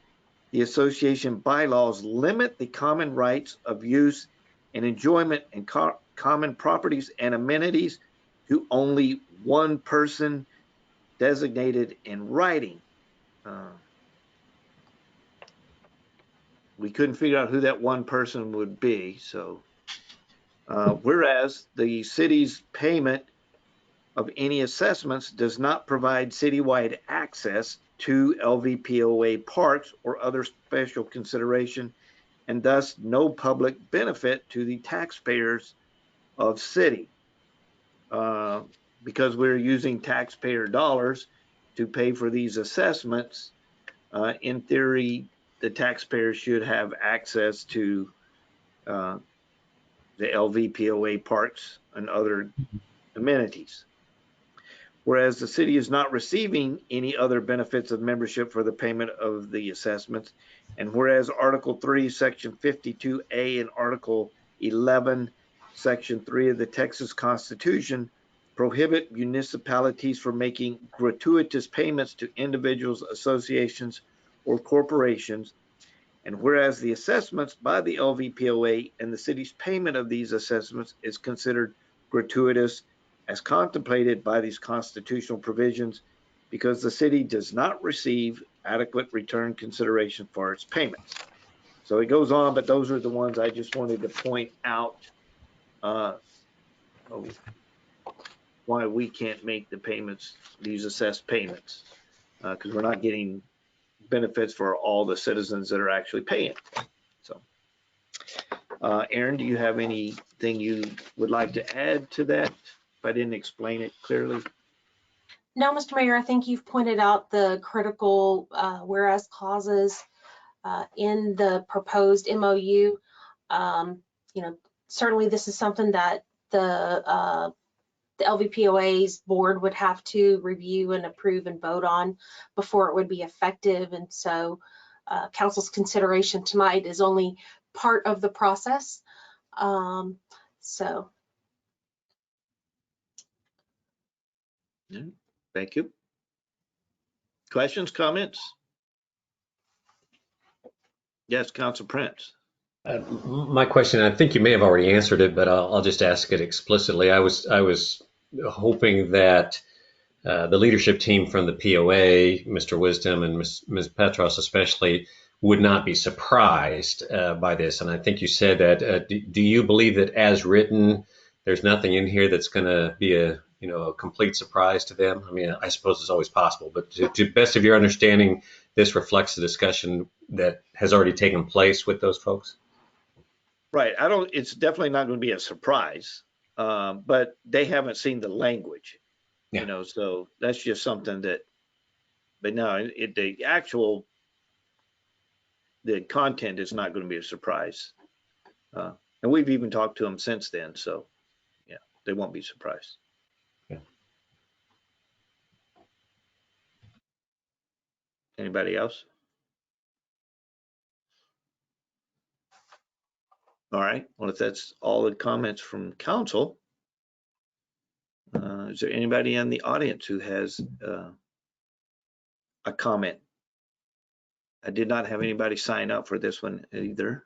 the association bylaws limit the common rights of use and enjoyment and common properties and amenities to only one person designated in writing. We couldn't figure out who that one person would be. So, whereas the city's payment of any assessments does not provide citywide access to LVPOA parks or other special consideration, and thus no public benefit to the taxpayers of city. Because we're using taxpayer dollars to pay for these assessments, in theory, the taxpayers should have access to the LVPOA parks and other amenities. Whereas the city is not receiving any other benefits of membership for the payment of the assessments, and whereas Article 3, Section 52A and Article 11, Section 3 of the Texas Constitution prohibit municipalities from making gratuitous payments to individuals, associations, or corporations, and whereas the assessments by the LVPOA and the city's payment of these assessments is considered gratuitous as contemplated by these constitutional provisions, because the city does not receive adequate return consideration for its payments. So it goes on, but those are the ones I just wanted to point out why we can't make the payments, these assessed payments, because we're not getting benefits for all the citizens that are actually paying. So, Aaron, do you have anything you would like to add to that? If I didn't explain it clearly. No, Mr. Mayor, I think you've pointed out the critical whereas clauses in the proposed MOU. Certainly this is something that the LVPOA's board would have to review and approve and vote on before it would be effective. And so council's consideration tonight is only part of the process. Thank you. Questions, comments? Yes, Council Prince. My question, I think you may have already answered it, but I'll just ask it explicitly. I was hoping that the leadership team from the POA, Mr. Wisdom and Ms. Petros especially, would not be surprised by this. And I think you said that. Do you believe that as written, there's nothing in here that's going to be a complete surprise to them? I mean, I suppose it's always possible, but to best of your understanding, this reflects the discussion that has already taken place with those folks? Right. It's definitely not going to be a surprise, but they haven't seen the language, so that's just something that, but no, the content is not going to be a surprise. And we've even talked to them since then. So yeah, they won't be surprised. Yeah. Anybody else? All right. Well, if that's all the comments from council, is there anybody in the audience who has a comment? I did not have anybody sign up for this one either.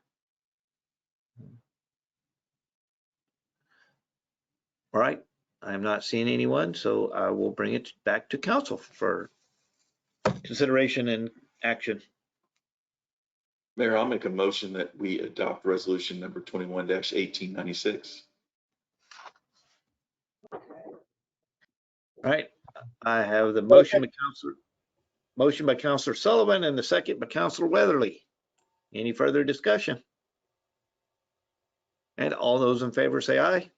All right. I'm not seeing anyone, so I will bring it back to council for consideration and action. Mayor, I'll make a motion that we adopt resolution number 21-1896. All right, I have the motion by Counselor Sullivan and the second by Counselor Weatherly. Any further discussion? And all those in favor say aye.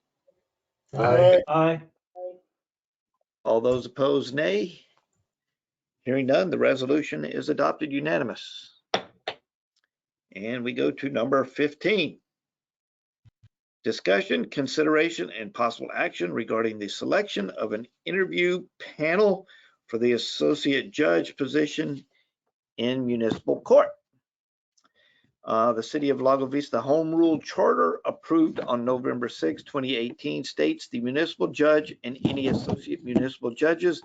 Aye. Aye. All those opposed, nay. Hearing none, the resolution is adopted unanimous. And we go to number 15. Discussion, consideration, and possible action regarding the selection of an interview panel for the associate judge position in municipal court. The City of Lago Vista Home Rule Charter approved on November 6, 2018 states the municipal judge and any associate municipal judges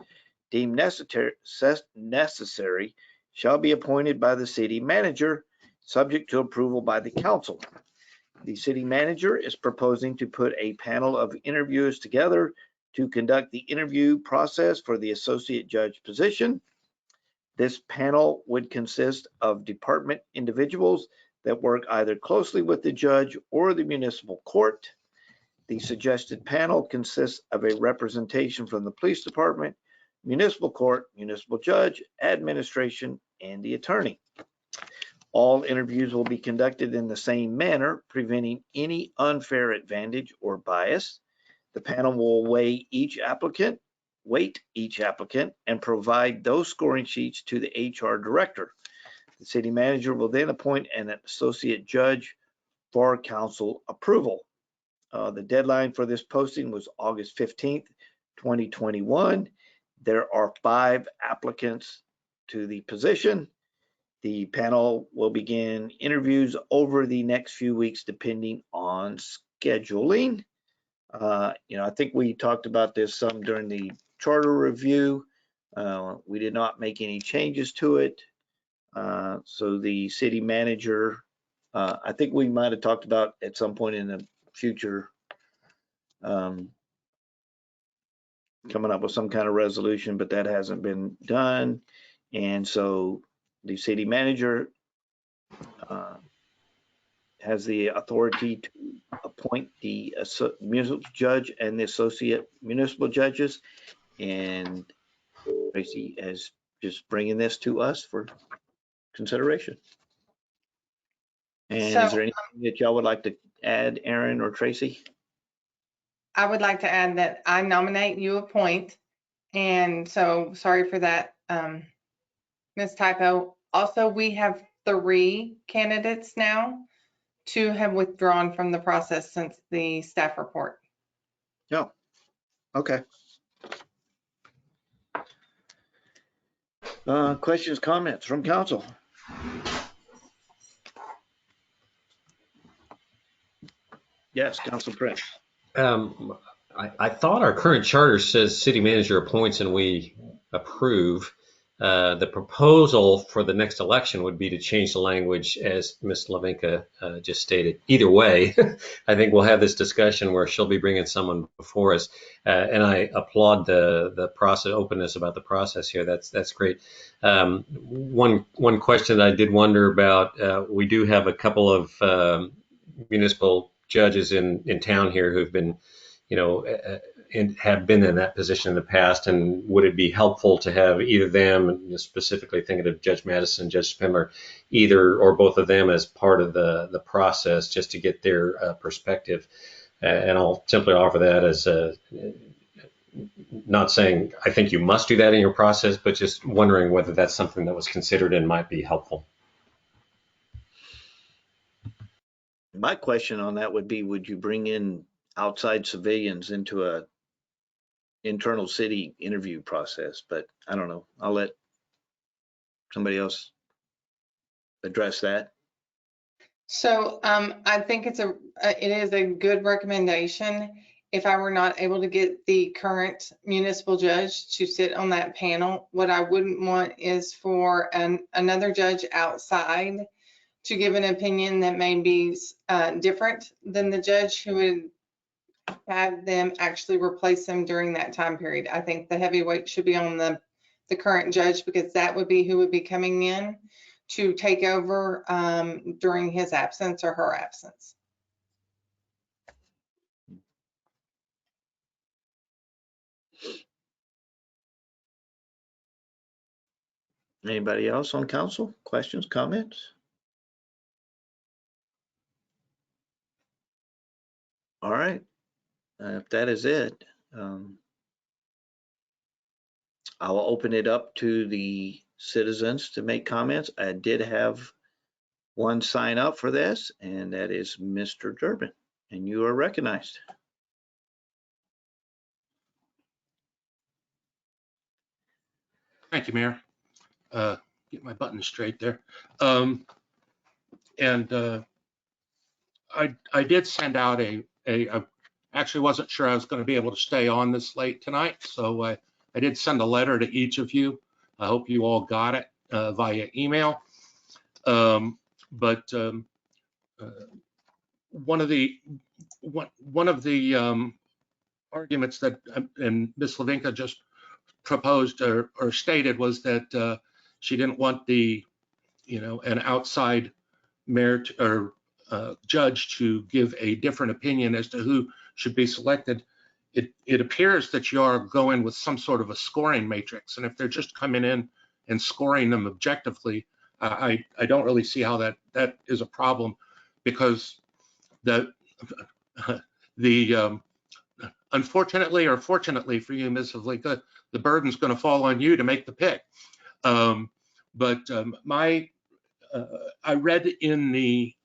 deemed necessary shall be appointed by the city manager, subject to approval by the council. The city manager is proposing to put a panel of interviewers together to conduct the interview process for the associate judge position. This panel would consist of department individuals that work either closely with the judge or the municipal court. The suggested panel consists of a representation from the police department, municipal court, municipal judge, administration, and the attorney. All interviews will be conducted in the same manner, preventing any unfair advantage or bias. The panel will weight each applicant, and provide those scoring sheets to the HR director. The city manager will then appoint an associate judge for council approval. The deadline for this posting was August 15th, 2021. There are 5 applicants to the position. The panel will begin interviews over the next few weeks, depending on scheduling. I think we talked about this some during the charter review. We did not make any changes to it. So the city manager, I think we might have talked about at some point in the future coming up with some kind of resolution, but that hasn't been done. And so the city manager has the authority to appoint the municipal judge and the associate municipal judges. And Tracy is just bringing this to us for consideration. And is there anything that y'all would like to add, Aaron or Tracy? I would like to add that I nominate, you appoint. And so sorry for that mistypo. Also, we have 3 candidates now. 2 have withdrawn from the process since the staff report. Oh, okay. Questions, comments from council? Yes, Council Prince. I thought our current charter says city manager appoints and we approve. The proposal for the next election would be to change the language as Ms. Lavinka just stated. Either way, I think we'll have this discussion where she'll be bringing someone before us. And I applaud the process, openness about the process here. That's great. One question that I did wonder about, we do have a couple of municipal judges in town here who've been, and have been in that position in the past, and would it be helpful to have either them, specifically thinking of Judge Madison, Judge Spindler, either or both of them as part of the process, just to get their perspective? And I'll simply offer that as not saying I think you must do that in your process, but just wondering whether that's something that was considered and might be helpful. My question on that would be, would you bring in outside civilians into a internal city interview process? But I don't know. I'll let somebody else address that. So I think it is a good recommendation. If I were not able to get the current municipal judge to sit on that panel, what I wouldn't want is for another judge outside to give an opinion that may be different than the judge who would have them actually replace them during that time period. I think the heavyweight should be on the current judge, because that would be who would be coming in to take over during his absence or her absence. Anybody else on council? Questions, comments? All right. If that is it, I will open it up to the citizens to make comments. I did have one sign up for this, and that is Mr. Durbin, and you are recognized. Thank you, Mayor. Get my buttons straight there. I did send out I actually wasn't sure I was going to be able to stay on this late tonight, so I did send a letter to each of you. I hope you all got it via email. One of the arguments that and Ms. Slavinka just proposed or stated was that she didn't want an outside mayor or judge to give a different opinion as to who should be selected. It appears that you are going with some sort of a scoring matrix, and if they're just coming in and scoring them objectively, I don't really see how that is a problem, because unfortunately or fortunately for you, Ms. Slavinka, the burden's going to fall on you to make the pick. I read in the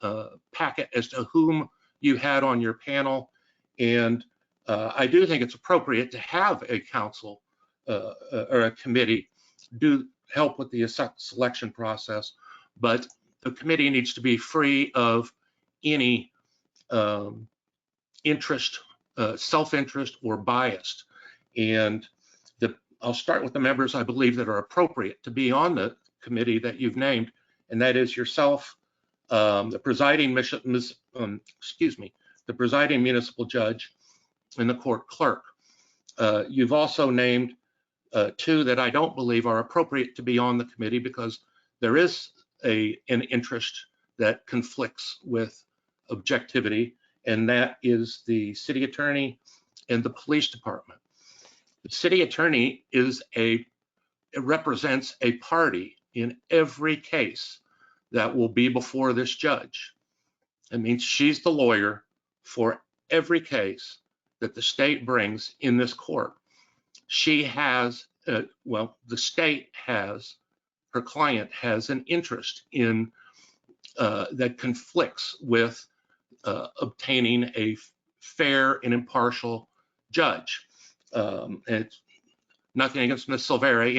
packet as to whom you had on your panel, and I do think it's appropriate to have a council or a committee do help with the selection process, but the committee needs to be free of any interest, self-interest, or biased. And I'll start with the members I believe that are appropriate to be on the committee that you've named, and that is yourself, the presiding municipal judge, and the court clerk. You've also named two that I don't believe are appropriate to be on the committee because there is an interest that conflicts with objectivity, and that is the city attorney and the police department. The city attorney represents a party in every case that will be before this judge. It means she's the lawyer for every case that the state brings in this court. She has, the state has, her client has an interest in that conflicts with obtaining a fair and impartial judge. And it's nothing against Ms. Silvera,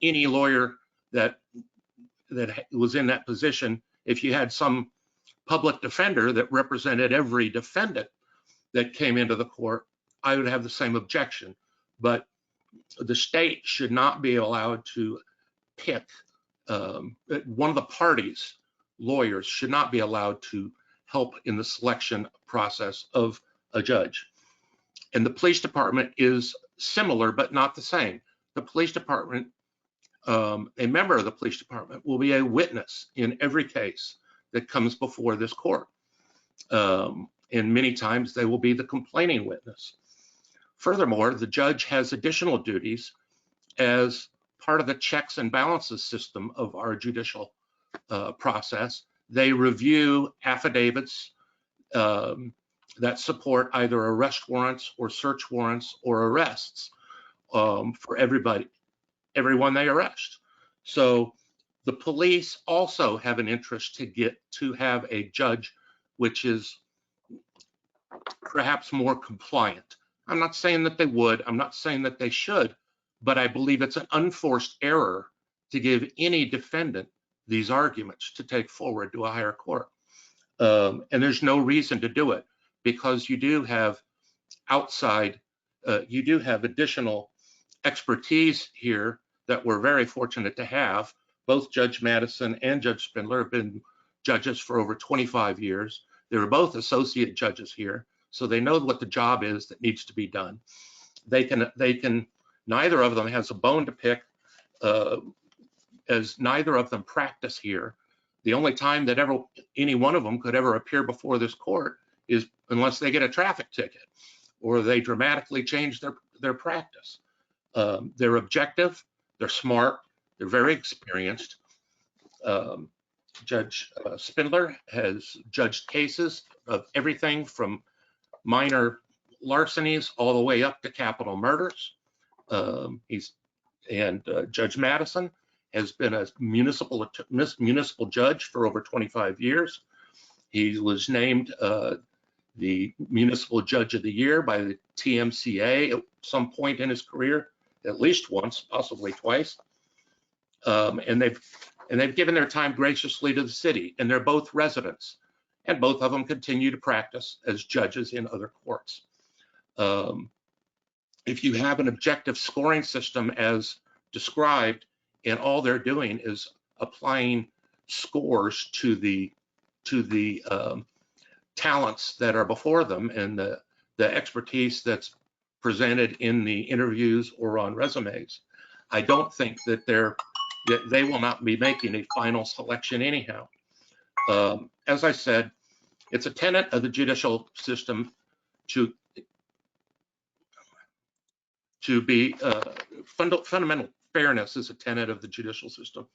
any lawyer that was in that position. If you had some public defender that represented every defendant that came into the court, I would have the same objection. But the state should not be allowed to pick, one of the parties' lawyers should not be allowed to help in the selection process of a judge. And the police department is similar, but not the same. The police department, a member of the police department will be a witness in every case that comes before this court. And many times they will be the complaining witness. Furthermore, the judge has additional duties as part of the checks and balances system of our judicial process. They review affidavits that support either arrest warrants or search warrants or arrests for everyone they arrest. So the police also have an interest to have a judge which is perhaps more compliant. I'm not saying that they would, I'm not saying that they should, but I believe it's an unforced error to give any defendant these arguments to take forward to a higher court. And there's no reason to do it, because you do have additional expertise here that we're very fortunate to have. Both Judge Madison and Judge Spindler have been judges for over 25 years. They were both associate judges here, so they know what the job is that needs to be done. Neither of them has a bone to pick, as neither of them practice here. The only time that any one of them could ever appear before this court is unless they get a traffic ticket or they dramatically change their practice. They're objective, they're smart, They're very experienced. Judge Spindler has judged cases of everything from minor larcenies all the way up to capital murders. Judge Madison has been a municipal judge for over 25 years. He was named the Municipal Judge of the Year by the TMCA at some point in his career, at least once, possibly twice. And they've given their time graciously to the city, and they're both residents, and both of them continue to practice as judges in other courts. If you have an objective scoring system as described, and all they're doing is applying scores to the talents that are before them and the expertise that's presented in the interviews or on resumes, I don't think that they will not be making a final selection anyhow. As I said, it's a tenet of the judicial system to be fundamental fairness is a tenet of the judicial system,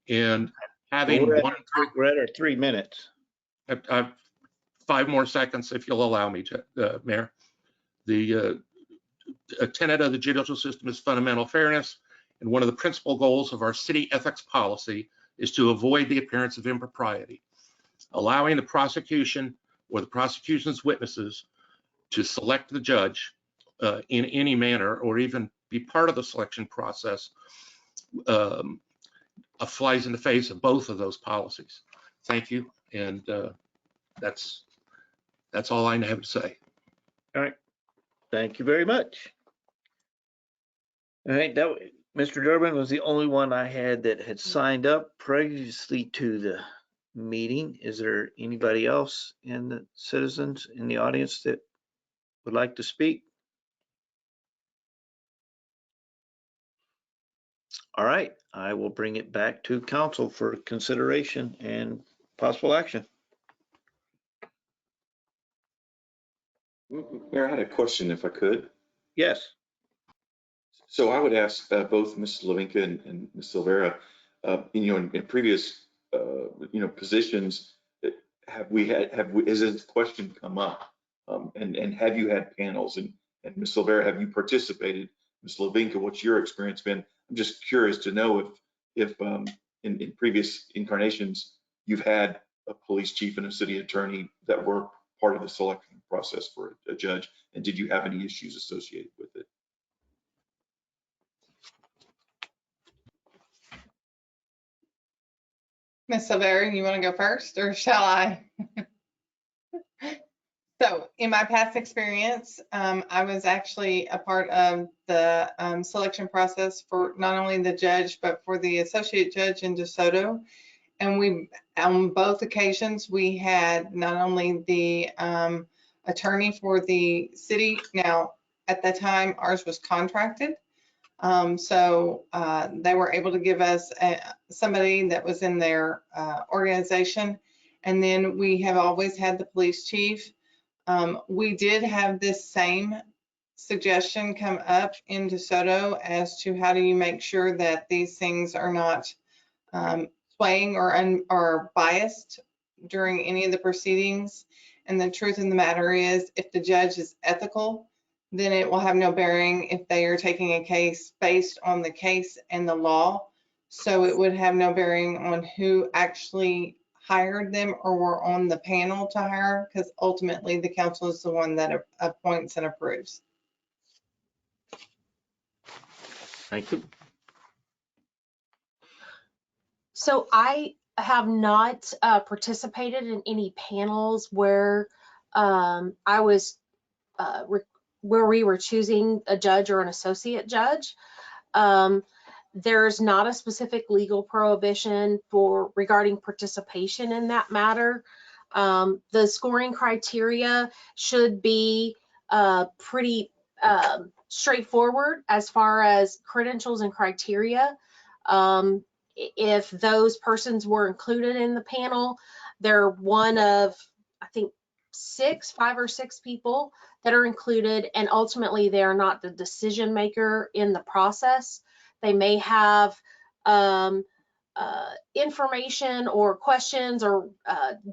and having we're we're at our 3 minutes. I've 5 more seconds if you'll allow me, Mayor. A tenet of the judicial system is fundamental fairness, and one of the principal goals of our city ethics policy is to avoid the appearance of impropriety. Allowing the prosecution or the prosecution's witnesses to select the judge in any manner or even be part of the selection process flies in the face of both of those policies. Thank you, and that's all I have to say. All right. Thank you very much. All right, Mr. Durbin was the only one I had that had signed up previously to the meeting. Is there anybody else in the citizens in the audience that would like to speak? All right, I will bring it back to council for consideration and possible action. Mayor, I had a question if I could. Yes. So I would ask both Ms. Slavinka and Ms. Silvera, in previous, positions, has this question come up? And have you had panels? And Ms. Silvera, have you participated? Ms. Slavinka, what's your experience been? I'm just curious to know if in previous incarnations, you've had a police chief and a city attorney that were part of the selection process for a judge, and did you have any issues associated with it? Ms. Silvera, you want to go first or shall I? So in my past experience, I was actually a part of the selection process for not only the judge, but for the associate judge in DeSoto. And on both occasions, we had not only the attorney for the city. Now, at that time, ours was contracted. So they were able to give us somebody that was in their organization. And then we have always had the police chief. We did have this same suggestion come up in DeSoto as to how do you make sure that these things are not swaying or biased during any of the proceedings. And the truth of the matter is, if the judge is ethical, then it will have no bearing if they are taking a case based on the case and the law. So it would have no bearing on who actually hired them or were on the panel to hire, because ultimately the council is the one that appoints and approves. Thank you. So I have not participated in any panels where I was where we were choosing a judge or an associate judge. There's not a specific legal prohibition regarding participation in that matter. The scoring criteria should be pretty straightforward as far as credentials and criteria. If those persons were included in the panel, they're one of, I think, 5 or 6 people that are included, and ultimately they are not the decision maker in the process. They may have information or questions or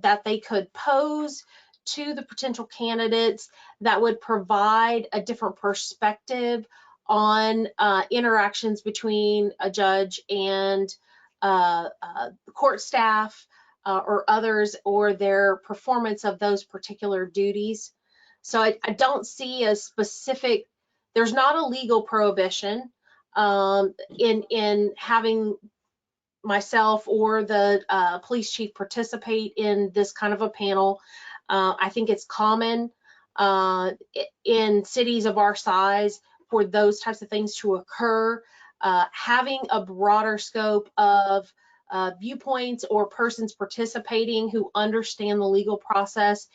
that they could pose to the potential candidates that would provide a different perspective on interactions between a judge and court staff or others, or their performance of those particular duties. So I don't see a specific, there's not a legal prohibition in having myself or the police chief participate in this kind of a panel. I think it's common in cities of our size for those types of things to occur. Having a broader scope of viewpoints or persons participating who understand the legal process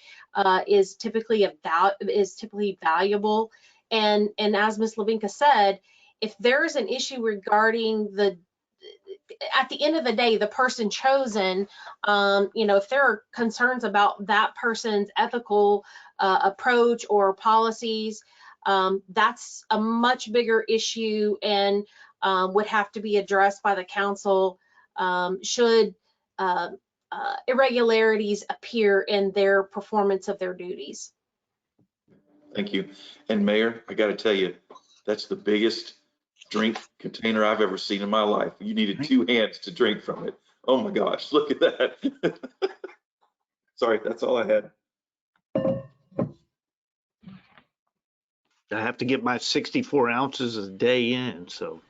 is typically valuable. And as Ms. Lavinka said, if there is an issue regarding at the end of the day, the person chosen, if there are concerns about that person's ethical approach or policies, that's a much bigger issue and would have to be addressed by the council should irregularities appear in their performance of their duties. Thank you. And Mayor, I got to tell you, that's the biggest drink container I've ever seen in my life. You needed 2 hands to drink from it. Oh my gosh, look at that. Sorry, that's all I had. I have to get my 64 ounces a day in, so.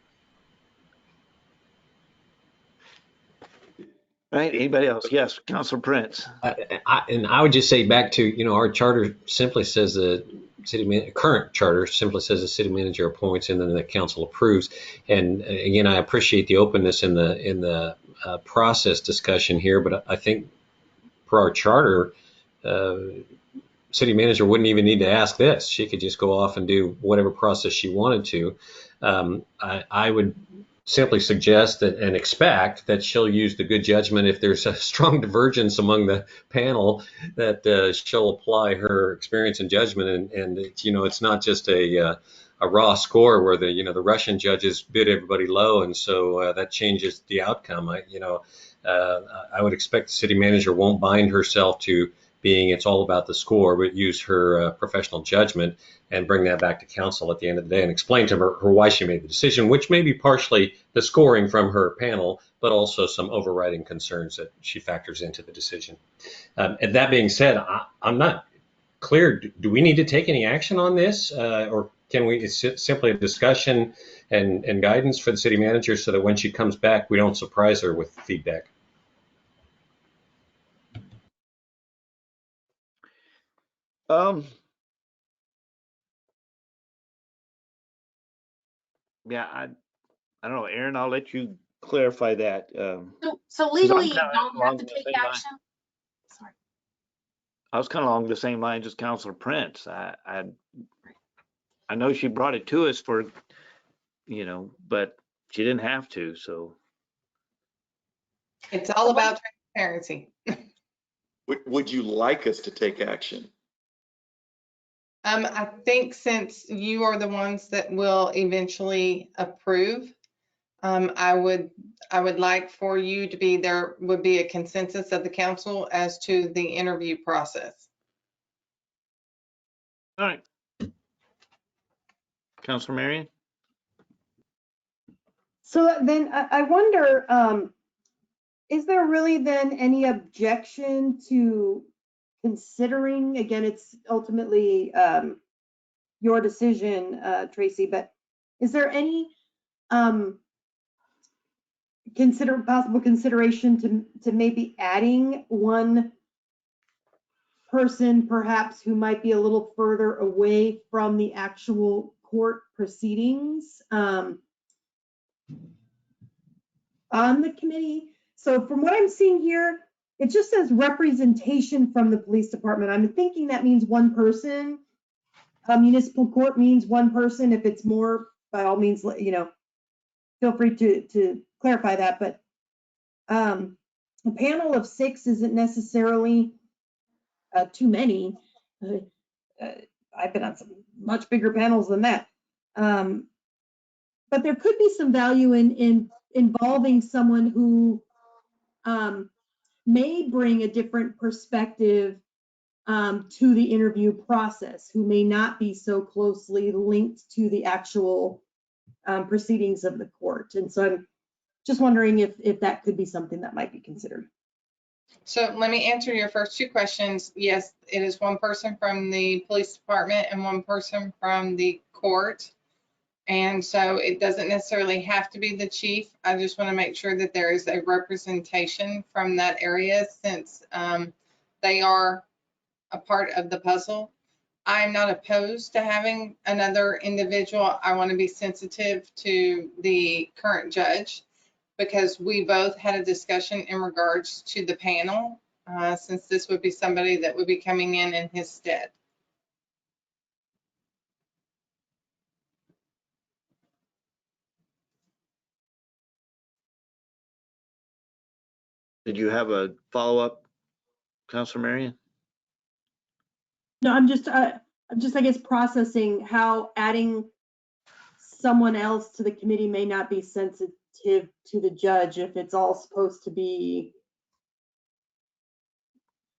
All right, anybody else? Yes, Councilor Prince. And I would just say back to, our charter simply says the current charter simply says the city manager appoints and then the council approves. And again, I appreciate the openness in the process discussion here, but I think per our charter, city manager wouldn't even need to ask this. She could just go off and do whatever process she wanted to. I would simply suggest that and expect that she'll use the good judgment if there's a strong divergence among the panel, that she'll apply her experience and judgment. And it's not just a raw score where the Russian judges bid everybody low, and so that changes the outcome. I would expect the city manager won't bind herself to being it's all about the score, but use her professional judgment and bring that back to council at the end of the day and explain to her why she made the decision, which may be partially the scoring from her panel, but also some overriding concerns that she factors into the decision. And that being said, I'm not clear. Do we need to take any action on this, or can we? It's simply a discussion and guidance for the city manager so that when she comes back, we don't surprise her with feedback. Yeah, I don't know, Aaron, I'll let you clarify that. So legally, you don't have to take action. Sorry. I was kind of along the same lines as Councilor Prince. I know she brought it to us for, but she didn't have to, so. It's all about transparency. Would you like us to take action? I think since you are the ones that will eventually approve, I would like for you to be, there would be a consensus of the council as to the interview process. All right. Councilor Marion? So then I wonder, is there really then any objection to considering, again, it's ultimately your decision, Tracy, but is there any possible consideration to maybe adding one person perhaps who might be a little further away from the actual court proceedings on the committee? So from what I'm seeing here, it just says representation from the police department. I'm thinking that means one person. Municipal court means one person. If it's more, by all means, feel free to clarify that. But a panel of 6 isn't necessarily too many. I've been on some much bigger panels than that. But there could be some value in involving someone who may bring a different perspective to the interview process, who may not be so closely linked to the actual proceedings of the court. And so I'm just wondering if that could be something that might be considered. So let me answer your first two questions. Yes, it is one person from the police department and one person from the court. And so it doesn't necessarily have to be the chief. I just want to make sure that there is a representation from that area, since they are a part of the puzzle. I'm not opposed to having another individual. I want to be sensitive to the current judge, because we both had a discussion in regards to the panel, since this would be somebody that would be coming in his stead. Did you have a follow-up, Councilor Marion? No, I'm just, I guess, processing how adding someone else to the committee may not be sensitive to the judge, if it's all supposed to be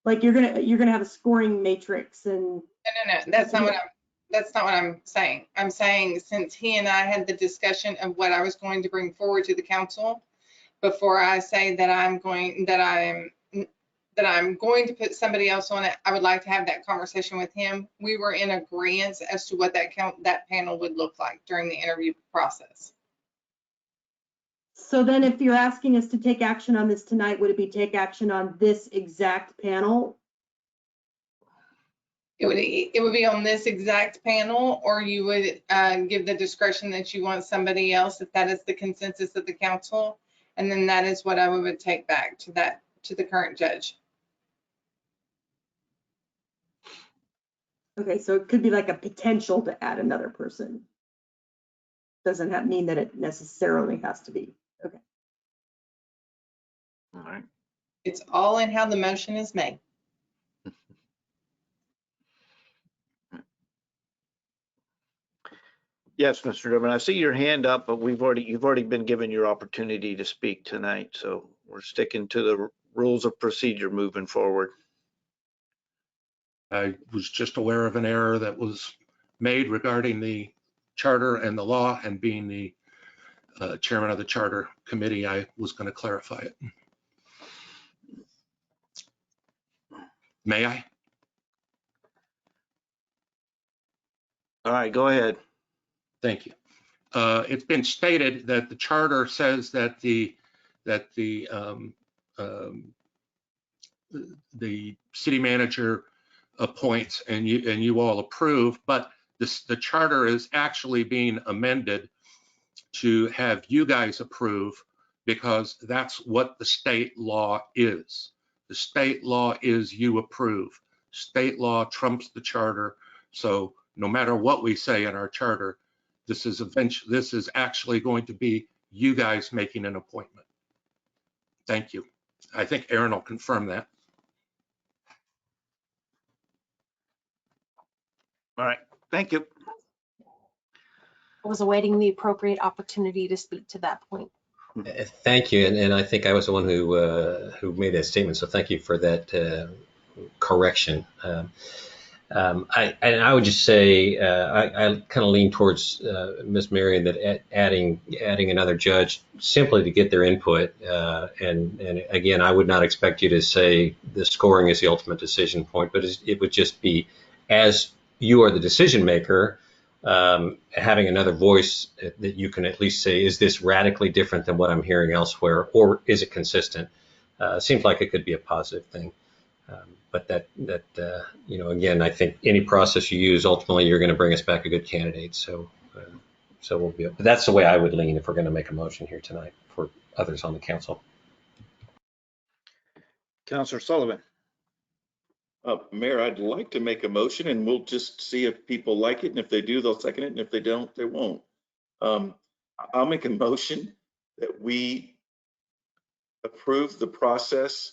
like you're gonna have a scoring matrix. And No, that's not what I'm saying. I'm saying, since he and I had the discussion of what I was going to bring forward to the council, before I say that I'm going to put somebody else on it, I would like to have that conversation with him. We were in agreement as to what that panel would look like during the interview process. so then if you're asking us to take action on this tonight, would it be take action on this exact panel? It would be on this exact panel, or you would give the discretion that you want somebody else, if that is the consensus of the council. And then that is what I would take back to the current judge. Okay, so it could be like a potential to add another person. Doesn't mean that it necessarily has to be. Okay. All right. It's all in how the motion is made. Yes, Mr. Durbin, I see your hand up, but you've already been given your opportunity to speak tonight, so we're sticking to the rules of procedure moving forward. I was just aware of an error that was made regarding the charter and the law, and being the chairman of the charter committee, I was going to clarify it. May I? All right, go ahead. Thank you. It's been stated that the charter says that the city manager appoints and you all approve, but the charter is actually being amended to have you guys approve, because that's what the state law is. The state law is you approve. State law trumps the charter. So no matter what we say in our charter, this is actually going to be you guys making an appointment. Thank you. I think Aaron will confirm that. All right, thank you. I was awaiting the appropriate opportunity to speak to that point. Thank you, and I think I was the one who made that statement, so thank you for that correction. I would just say I kind of lean towards Ms. Marion, that adding another judge simply to get their input, and again, I would not expect you to say the scoring is the ultimate decision point, but it would just be, as you are the decision maker, having another voice that you can at least say, is this radically different than what I'm hearing elsewhere, or is it consistent? Seems like it could be a positive thing. But that again, I think any process you use, ultimately you're going to bring us back a good candidate. So we'll be. But that's the way I would lean if we're going to make a motion here tonight for others on the council. Councilor Sullivan. Mayor, I'd like to make a motion, and we'll just see if people like it, and if they do, they'll second it, and if they don't, they won't. I'll make a motion that we approve the process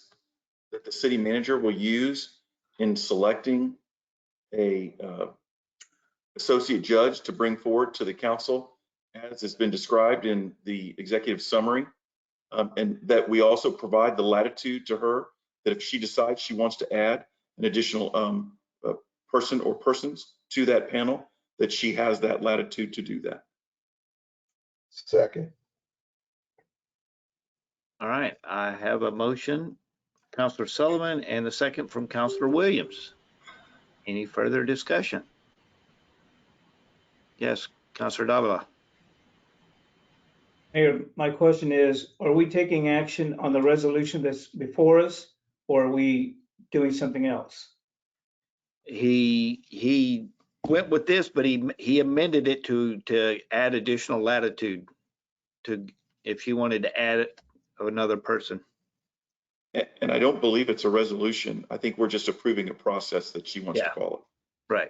that the city manager will use in selecting a associate judge to bring forward to the council as has been described in the executive summary, and that we also provide the latitude to her that if she decides she wants to add an additional person or persons to that panel, that she has that latitude to do that. Second. All right, I have a motion, Counselor Sullivan, and the second from Counselor Williams. Any further discussion? Yes, Counselor Davila. Mayor, my question is, are we taking action on the resolution that's before us, or are we doing something else? He went with this, but he amended it to add additional latitude to, if he wanted to add another person. And I don't believe it's a resolution. I think we're just approving a process that she wants to follow. Right.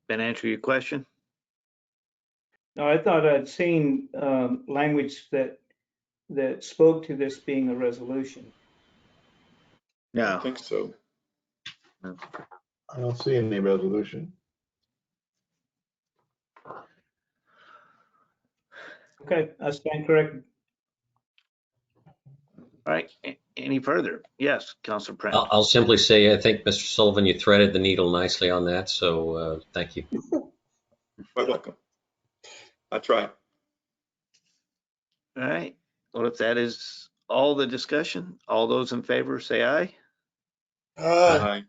Been answer your question? No, I thought I'd seen language that spoke to this being a resolution. No. I don't think so. I don't see any resolution. Okay, I stand corrected. All right, any further? Yes, Councilor Prince. I'll simply say, I think, Mr. Sullivan, you threaded the needle nicely on that, so thank you. Quite welcome. I tried. All right, well, if that is all the discussion, all those in favor say aye. Aye.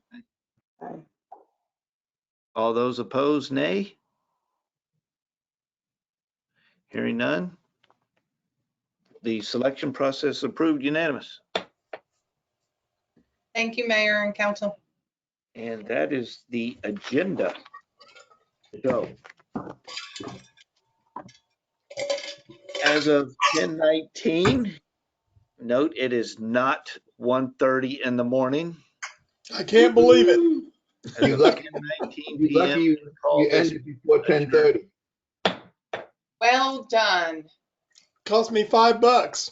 All those opposed, nay. Hearing none. The selection process approved unanimous. Thank you, Mayor and Council. And that is the agenda. So, as of 10:19, note it is not 1:30 in the morning. I can't believe it. As of 10:19 You're p.m. lucky you ended before 10:30. Well done. Cost me $5.